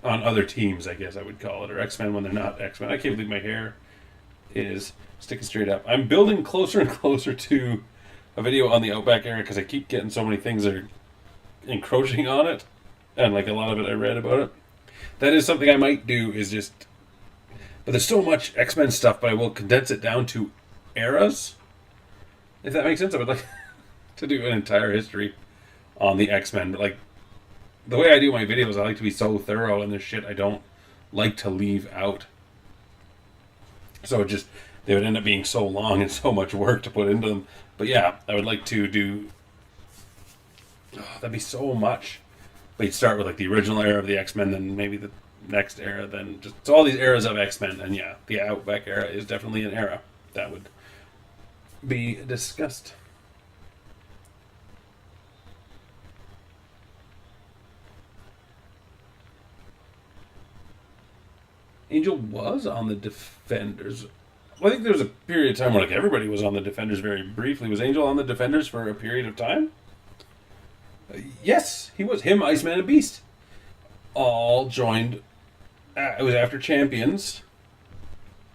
on other teams, I guess I would call it, or X-Men when they're not X-Men. I can't believe my hair is sticking straight up. I'm building closer and closer to a video on the Outback era because I keep getting so many things that are encroaching on it, and like a lot of it I read about it. That is something I might do, but there's so much X-Men stuff, but I will condense it down to eras, if that makes sense. I would like to do an entire history on the X-Men, but like the way I do my videos, I like to be so thorough, and there's shit I don't like to leave out. So they would end up being so long and so much work to put into them. But yeah, I would like to do, that'd be so much. But you'd start with like the original era of the X-Men, then maybe the next era, then so all these eras of X-Men, and yeah, the Outback era is definitely an era that would be discussed. Angel was on the Defenders. Well, I think there was a period of time where like everybody was on the Defenders very briefly. Was Angel on the Defenders for a period of time? Yes, he was. Him, Iceman, and Beast all joined. It was after Champions.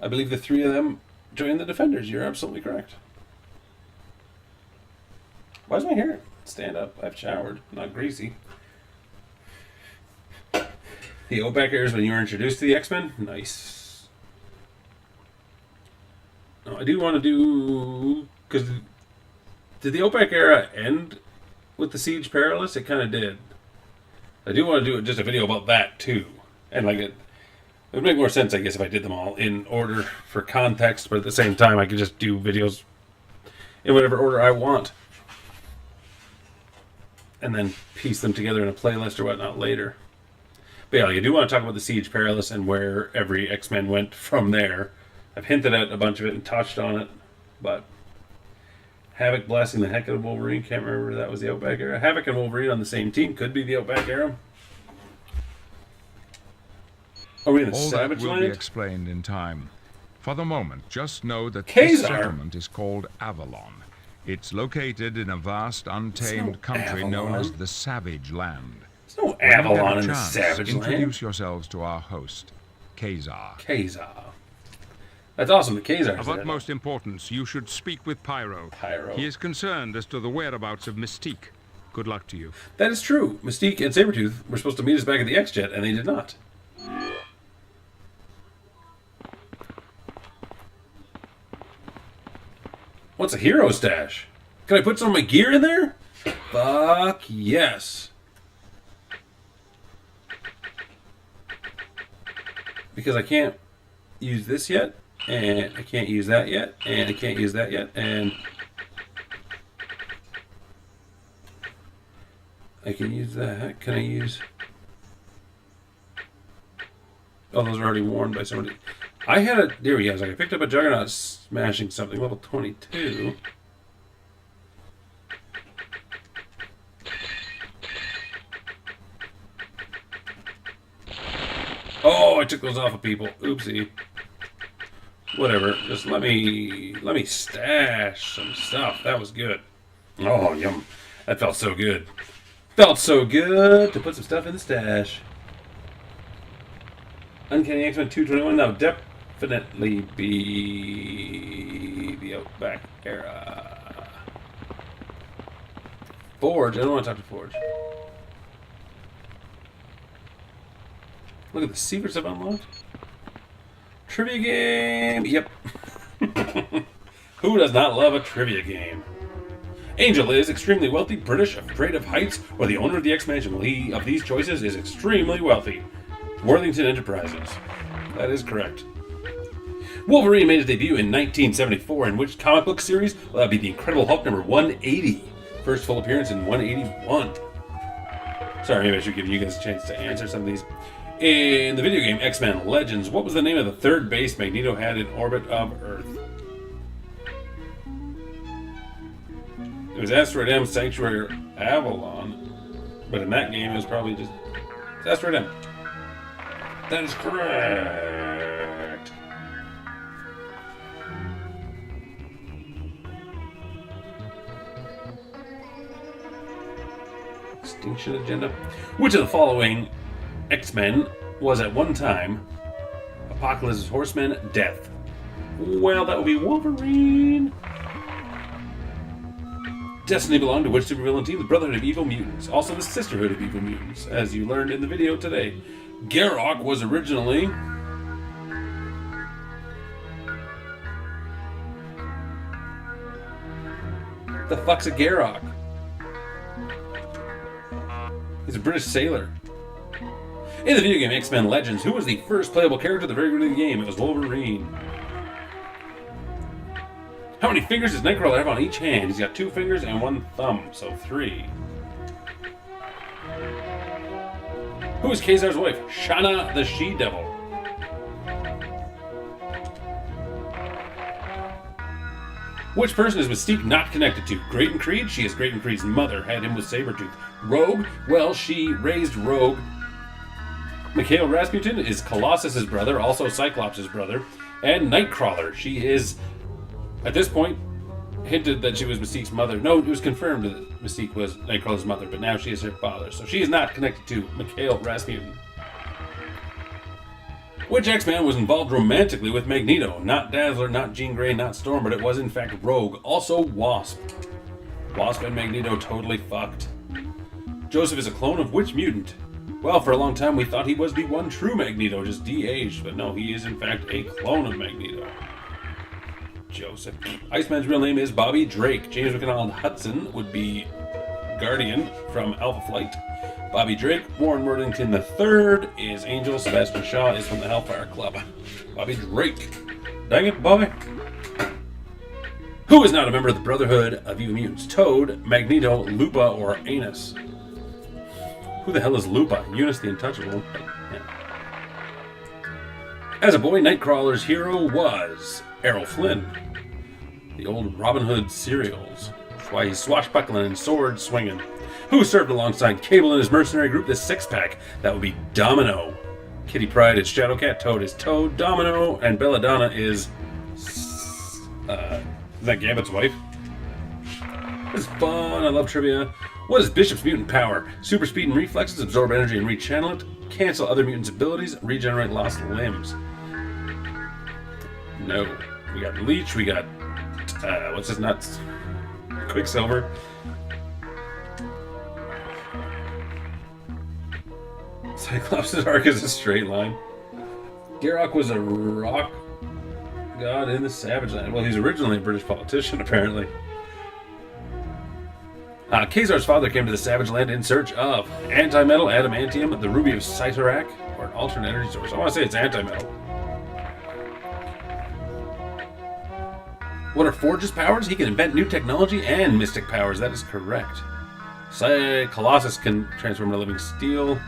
I believe the three of them joined the Defenders. You're absolutely correct. Why does my hair stand up? I've showered, not greasy. The Outback era is when you were introduced to the X-Men. Nice. Oh, I do want to do, because did the Outback era end with the Siege Perilous? It kind of did. I do want to do just a video about that too, and like it would make more sense, I guess, if I did them all in order for context. But at the same time, I could just do videos in whatever order I want, and then piece them together in a playlist or whatnot later. But yeah, like, I do want to talk about the Siege Perilous and where every X-Men went from there. I've hinted at a bunch of it and touched on it, but Havoc blasting the heck out of Wolverine. Can't remember if that was the Outback era. Havoc and Wolverine on the same team. Could be the Outback era. Are we in the All that Savage will be Land? explained in time. For the moment, just know that Khazar. this settlement is called Avalon. It's located in a vast, untamed country known as the Savage Land. There's no When you get a Avalon in the chance, Savage Land. introduce yourselves to our host, Khazar. Khazar. That's awesome. The Khazar's Of there. utmost importance, you should speak with Pyro. He is concerned as to the whereabouts of Mystique. Good luck to you. That is true. Mystique and Sabretooth were supposed to meet us back at the X-Jet, and they did not. What's a hero stash? Can I put some of my gear in there? Fuck yes. Because I can't use this yet, and I can't use that yet, and I can't use that yet, and I can use that. Can I use... Oh, those are already worn by somebody. I had a... There we go. I picked up a Juggernaut smashing something. Level 22. Oh, I took those off of people. Oopsie. Whatever. Just let me stash some stuff. That was good. Oh, yum. That felt so good. Felt so good to put some stuff in the stash. Uncanny X-Men 221. Now definitely be the Outback era. Forge. I don't want to talk to Forge. Look at the secrets I've unlocked. Trivia game. Yep. Who does not love a trivia game? Angel is extremely wealthy, British, afraid of heights, or the owner of the X-Mansion. Well, of these choices is extremely wealthy. Worthington Enterprises. That is correct. Wolverine made his debut in 1974. In which comic book series? Well, that'd be the Incredible Hulk number 180. First full appearance in 181. Sorry, maybe I should give you guys a chance to answer some of these. In the video game X-Men Legends, what was the name of the third base Magneto had in orbit of Earth? It was Asteroid M, Sanctuary, or Avalon. But in that game, it was probably just Asteroid M. That is correct. Extinction Agenda. Which of the following X-Men was at one time Apocalypse's Horseman Death? Well, that would be Wolverine. Destiny belonged to which supervillain team? The Brotherhood of Evil Mutants. Also the Sisterhood of Evil Mutants, as you learned in the video today. Garrock was originally... The fuck's a Garrock? He's a British sailor. In the video game X-Men Legends, who was the first playable character at the very beginning of the game? It was Wolverine. How many fingers does Nightcrawler have on each hand? He's got 2 fingers and 1 thumb, so 3. Who is Khazar's wife? Shana the She-Devil. Which person is Mystique not connected to? Grayton Creed? She is Grayton Creed's mother, had him with Sabretooth. Rogue? Well, she raised Rogue. Mikhail Rasputin is Colossus's brother, also Cyclops' brother. And Nightcrawler. She is... At this point, hinted that she was Mystique's mother. No, it was confirmed that Mystique was Nightcrawler's mother, but now she is her father. So she is not connected to Mikhail Rasputin. Which X-Man was involved romantically with Magneto? Not Dazzler, not Jean Grey, not Storm, but it was in fact Rogue. Also Wasp. Wasp and Magneto totally fucked. Joseph is a clone of which mutant? Well, for a long time we thought he was the one true Magneto, just de-aged, but no, he is in fact a clone of Magneto. Joseph. Iceman's real name is Bobby Drake. James McDonald Hudson would be Guardian from Alpha Flight. Bobby Drake. Warren Worthington III is Angel. Sebastian Shaw is from the Hellfire Club. Bobby Drake. Dang it, Bobby. Who is not a member of the Brotherhood of Evil Mutants? Toad, Magneto, Lupa, or Anus? Who the hell is Lupa? Eunice the Untouchable. Yeah. As a boy, Nightcrawler's hero was Errol Flynn. The old Robin Hood serials. That's why he's swashbuckling and sword swinging. Who served alongside Cable and his mercenary group, the Six Pack? That would be Domino. Kitty Pryde is Shadowcat. Toad is Toad. Domino and Belladonna is that Gambit's wife? This is fun. I love trivia. What is Bishop's mutant power? Super speed and reflexes, absorb energy and rechannel it, cancel other mutants' abilities, regenerate lost limbs. No. We got Leech, we got, what's his nuts? Quicksilver. Cyclops' arc is a straight line. Garrock was a rock god in the Savage Land. Well, he's originally a British politician, apparently. Khazar's father came to the Savage Land in search of antimetal, adamantium, the ruby of Cyttorak, or an alternate energy source. I want to say it's antimetal. What are Forge's powers? He can invent new technology and mystic powers. That is correct. Colossus can transform into living steel.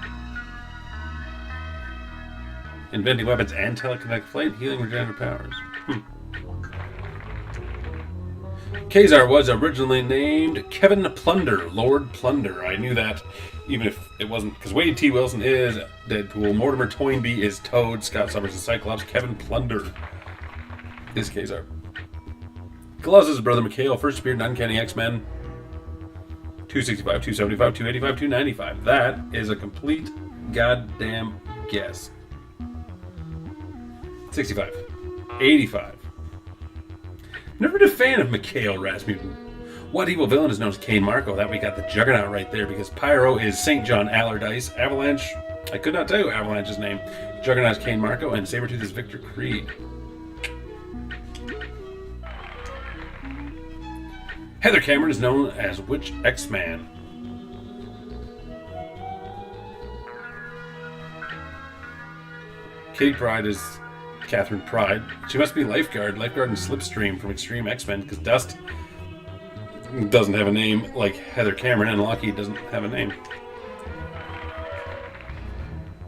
Inventing weapons and telekinetic flight, healing regenerative powers. Khazar was originally named Kevin Plunder, Lord Plunder. I knew that, even if it wasn't, because Wade T. Wilson is Deadpool, Mortimer Toynbee is Toad, Scott Summers is Cyclops, Kevin Plunder is Khazar. Colossus' brother Mikhail first appeared in Uncanny X-Men 265, 275, 285, 295. That is a complete goddamn guess. 65. 85. Never been a fan of Mikhail Rasmussen. What evil villain is known as Cain Marko? That we got the Juggernaut right there, because Pyro is St. John Allardyce. Avalanche, I could not tell you Avalanche's name. Juggernaut is Cain Marko, and Sabretooth is Victor Creed. Heather Cameron is known as which X-Man? Kitty Pryde is Catherine Pryde. She must be Lifeguard. Lifeguard and Slipstream from Extreme X-Men, because Dust doesn't have a name like Heather Cameron, and Lockheed doesn't have a name.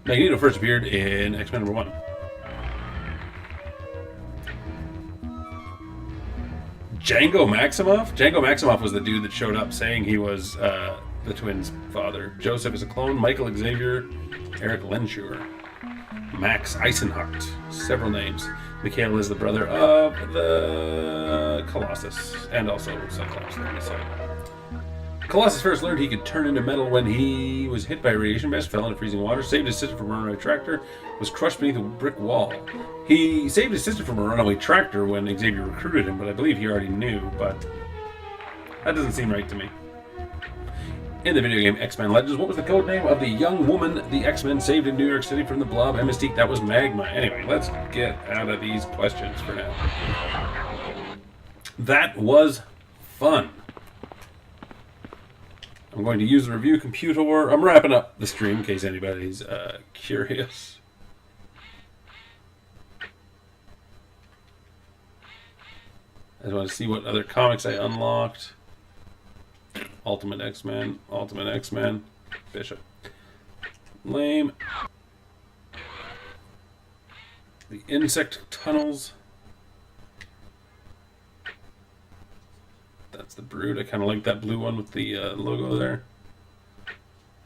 Magneto first appeared in X-Men #1. Django Maximoff? Django Maximoff was the dude that showed up saying he was the twins' father. Joseph is a clone. Michael Xavier. Eric Lenschuer. Max Eisenhart. Several names. Mikhail is the brother of the Colossus. And also Cyclops, like I said. Colossus first learned he could turn into metal when he was hit by a radiation blast, fell into freezing water, saved his sister from a runaway tractor, was crushed beneath a brick wall. He saved his sister from a runaway tractor when Xavier recruited him, but I believe he already knew, but that doesn't seem right to me. In the video game X-Men Legends, what was the code name of the young woman the X-Men saved in New York City from the Blob and Mystique? That was Magma. Anyway, let's get out of these questions for now. That was fun. I'm going to use the review computer. I'm wrapping up the stream in case anybody's curious. I just want to see what other comics I unlocked. Ultimate X-Men, Ultimate X-Men, Bishop. Lame. The Insect Tunnels. That's the Brood. I kind of like that blue one with the logo there.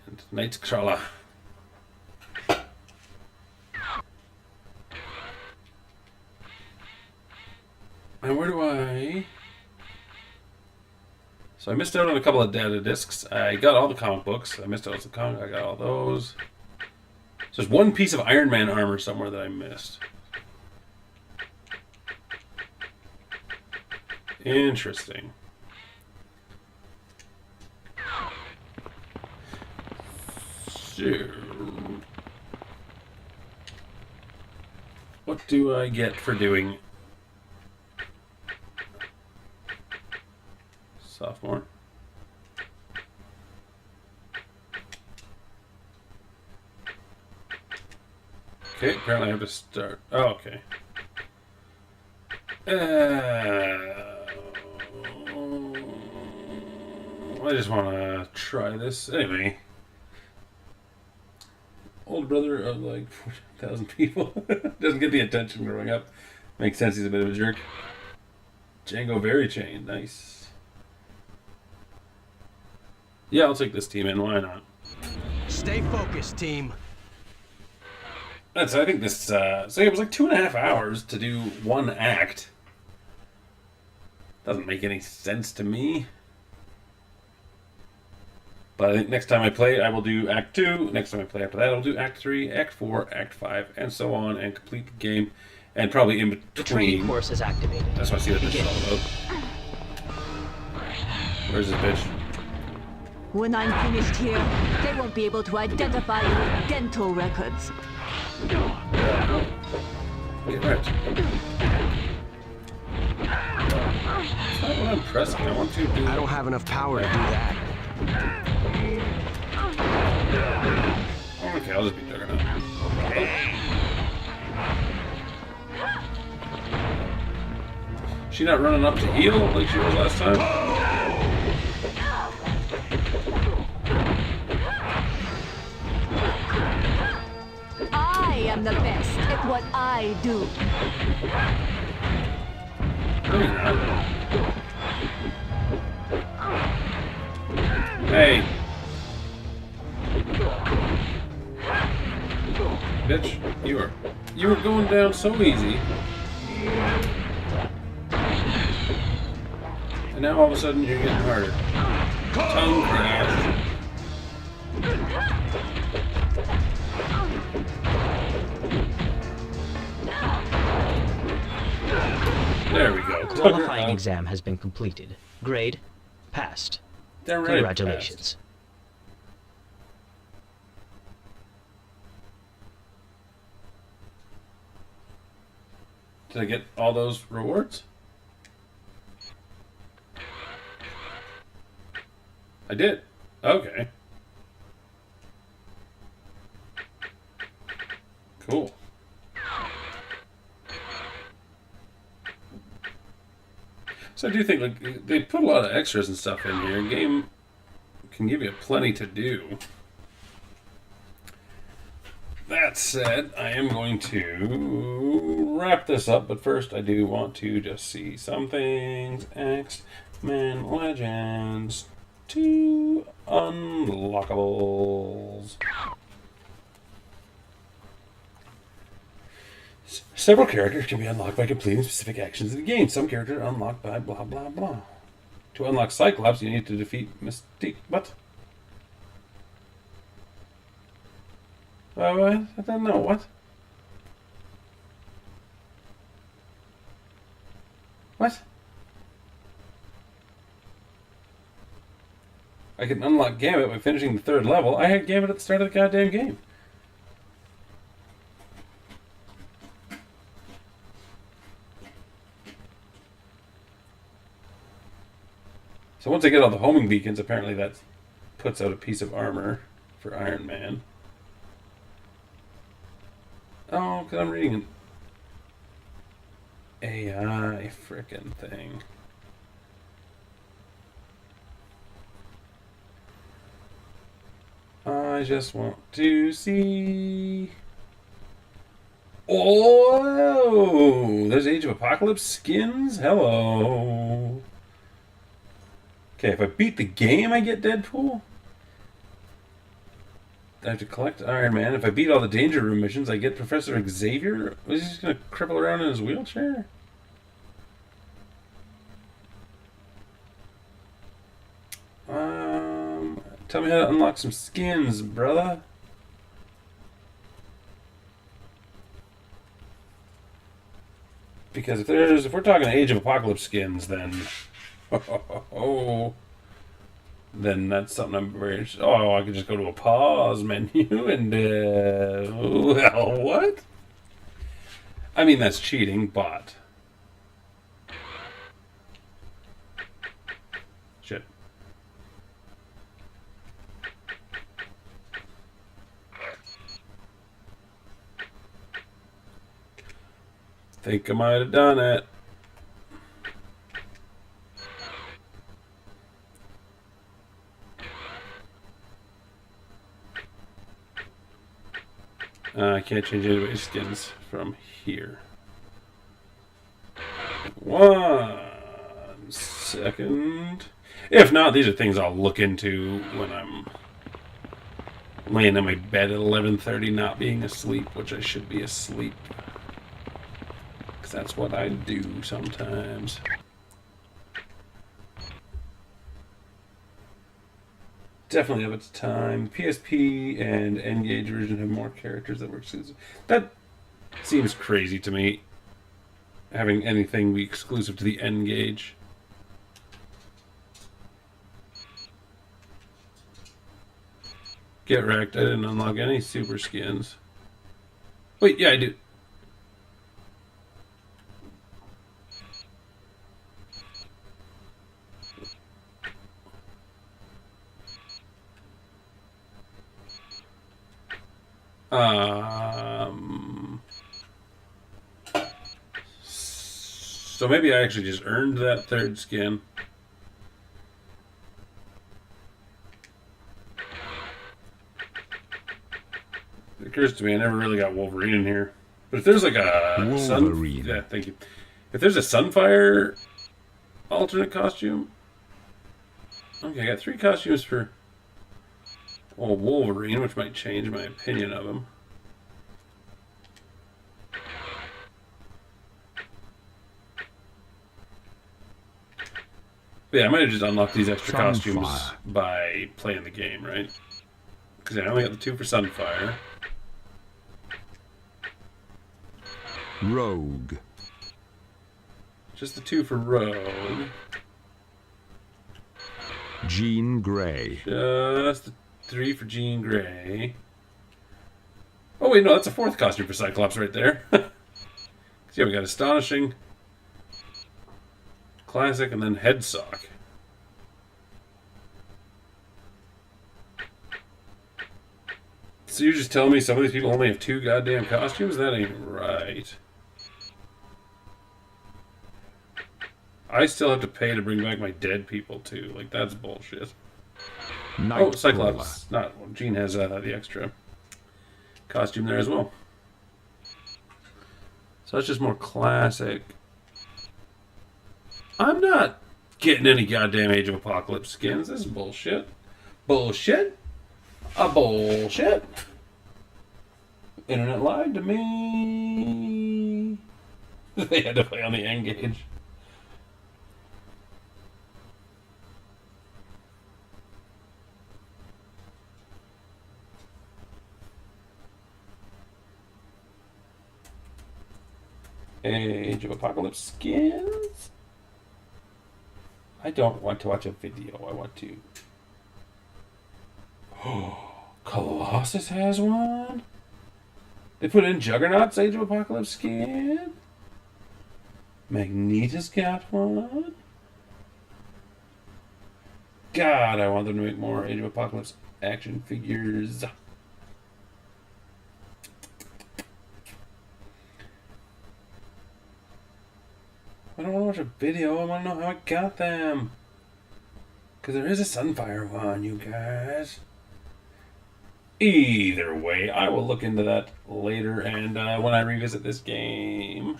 And Nightcrawler. And where do I... So I missed out on a couple of data discs. I got all the comic books. I missed out on some comic. I got all those. So there's one piece of Iron Man armor somewhere that I missed. Interesting. So, what do I get for doing sophomore? Okay, apparently I have to start. Oh, okay. I just want to try this. Anyway. Older brother of like 4,000 people. Doesn't get the attention growing up. Makes sense, he's a bit of a jerk. Django Very Chain, nice. Yeah, I'll take this team in, why not? Stay focused, team. That's, I think this, so it was like 2.5 hours to do one act. Doesn't make any sense to me. But I think next time I play, I will do Act 2. Next time I play after that, I'll do Act 3, Act 4, Act 5, and so on, and complete the game. And probably in between. The training course is activated. That's what I see what this is all about. Where's this bitch? When I'm finished here, they won't be able to identify you with dental records. Get right. That's not what I'm pressing. I want to do. I don't have enough power to do that. Okay, I'll just be Juggernaut. She not running up to heal like she was last time? I am the best at what I do. No, you're not. Hey. Bitch, you were going down so easy. And now all of a sudden you're getting harder. Tongue crash. There we go. Qualifying exam has been completed. Grade, passed. Congratulations. Did I get all those rewards? I did. Okay. Cool. So I do think like they put a lot of extras and stuff in here. Game can give you plenty to do. That said, I am going to wrap this up, but first I do want to just see some things. X-Men Legends 2 unlockables. Several characters can be unlocked by completing specific actions in the game. Some characters are unlocked by blah blah blah. To unlock Cyclops, you need to defeat Mystique. What? What? I don't know. What? What? I can unlock Gambit by finishing the 3rd level. I had Gambit at the start of the goddamn game. So once I get all the homing beacons, apparently that puts out a piece of armor for Iron Man. Oh, because I'm reading an AI frickin' thing. I just want to see... Oh! There's Age of Apocalypse skins? Hello! Okay, if I beat the game, I get Deadpool? I have to collect Iron Man. If I beat all the Danger Room missions, I get Professor Xavier? Was he just going to cripple around in his wheelchair? Tell me how to unlock some skins, brother. Because if we're talking Age of Apocalypse skins, then then that's something I'm very interested. Oh, I could just go to a pause menu and well, what? I mean, that's cheating, but shit. Think I might have done it. I can't change anybody's skins from here. 1 second. If not, these are things I'll look into when laying in my bed at 11:30, not being asleep, which I should be asleep. Because that's what I do sometimes. Definitely of its time. PSP and N-Gage version have more characters that were exclusive. That seems crazy to me, having anything be exclusive to the N-Gage. Get wrecked. I didn't unlock any super skins. Wait, yeah, I do. So maybe I actually just earned that third skin. It occurs to me I never really got Wolverine in here. But if there's like a Wolverine. yeah, thank you. If there's a Sunfire alternate costume, okay, I got 3 costumes for Wolverine, which might change my opinion of him. But yeah, I might have just unlocked these extra costumes by playing the game, right? Because I only got the 2 for Sunfire. Rogue. Just the 2 for Rogue. Jean Grey. Just the 3 for Jean Grey. Oh wait, no, that's a 4th costume for Cyclops right there. So yeah, we got Astonishing, Classic, and then Head Sock. So you're just telling me some of these people only have 2 goddamn costumes? That ain't right. I still have to pay to bring back my dead people too. Like, that's bullshit. Oh, Cyclops. Not well, Jean has the extra costume there as well. So that's just more classic. I'm not getting any goddamn Age of Apocalypse skins. This is bullshit. Bullshit. Bullshit. Internet lied to me. They had to play on the N-Gage. Age of Apocalypse skins? I don't want to watch a video. I want to... Oh, Colossus has one? They put in Juggernaut's Age of Apocalypse skin? Magnetus got one? God, I want them to make more Age of Apocalypse action figures. I don't want to watch a video. I want to know how I got them. Because there is a Sunfire one, you guys. Either way, I will look into that later, and when I revisit this game,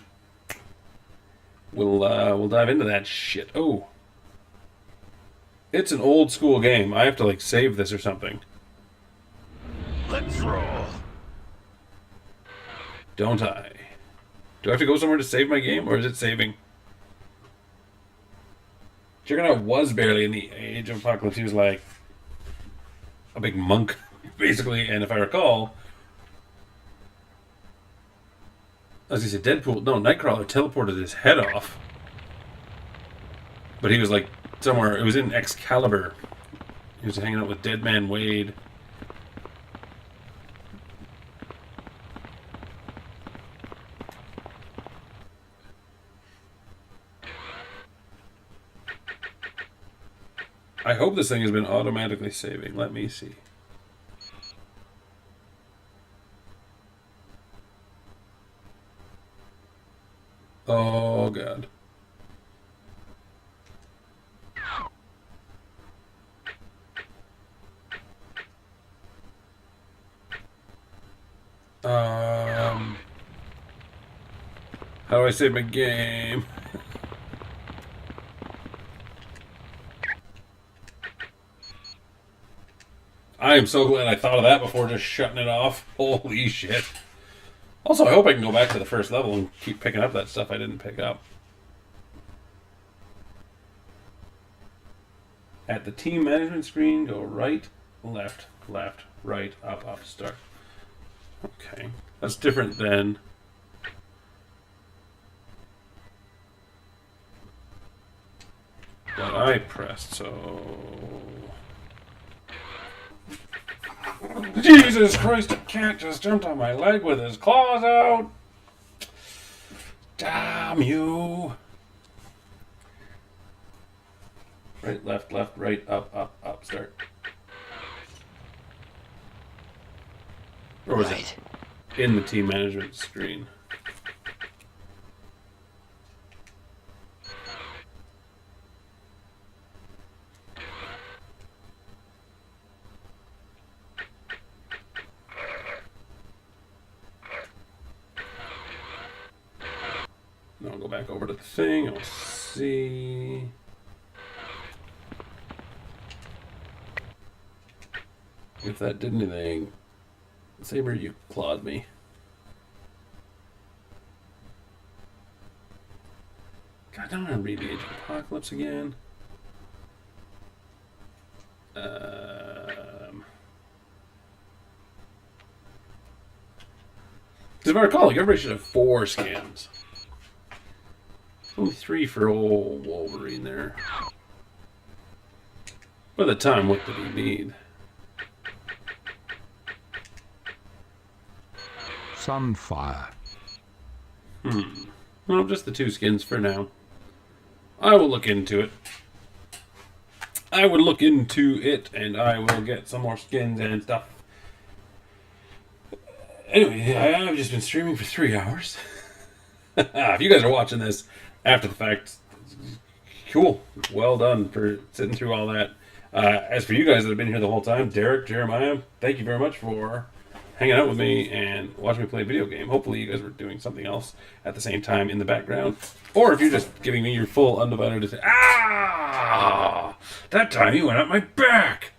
we'll dive into that shit. Oh, it's an old school game. I have to like save this or something. Let's roll. Don't I? Do I have to go somewhere to save my game, or is it saving? Juggernaut was barely in the Age of Apocalypse. He was like a big monk, basically. And if I recall, as he said, Deadpool, no, Nightcrawler teleported his head off. But he was like somewhere, it was in Excalibur. He was hanging out with Deadman Wade. I hope this thing has been automatically saving. Let me see. Oh, God. How do I save my game? I am so glad I thought of that before just shutting it off. Holy shit. Also, I hope I can go back to the first level and keep picking up that stuff I didn't pick up. At the team management screen, go right, left, left, right, up, up, start. Okay. That's different than... what I pressed, so... Jesus Christ, a cat just jumped on my leg with his claws out! Damn you! Right, left, right, up, up, up, start. Or was it in the team management screen? I'll go back over to the thing, I'll see. If that did anything. Saber, you clawed me. God, I don't want to read the Age of Apocalypse again. Because if I recall, like, everybody should have 4 scans. Only 3 for old Wolverine there. By the time, what did he need? Sunfire. Well, just the 2 skins for now. I will look into it. I would look into it, and I will get some more skins and stuff. Anyway, I've just been streaming for 3 hours. If you guys are watching this after the fact, cool. Well done for sitting through all that. As for you guys that have been here the whole time, Derek, Jeremiah, thank you very much for hanging out with me and watching me play a video game. Hopefully you guys were doing something else at the same time in the background. Or if you're just giving me your full undivided attention. Ah! That time you went up my back!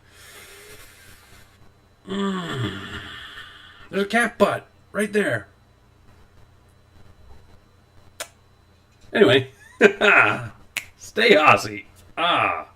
There's a cat butt right there. Anyway, stay Aussie. Ah.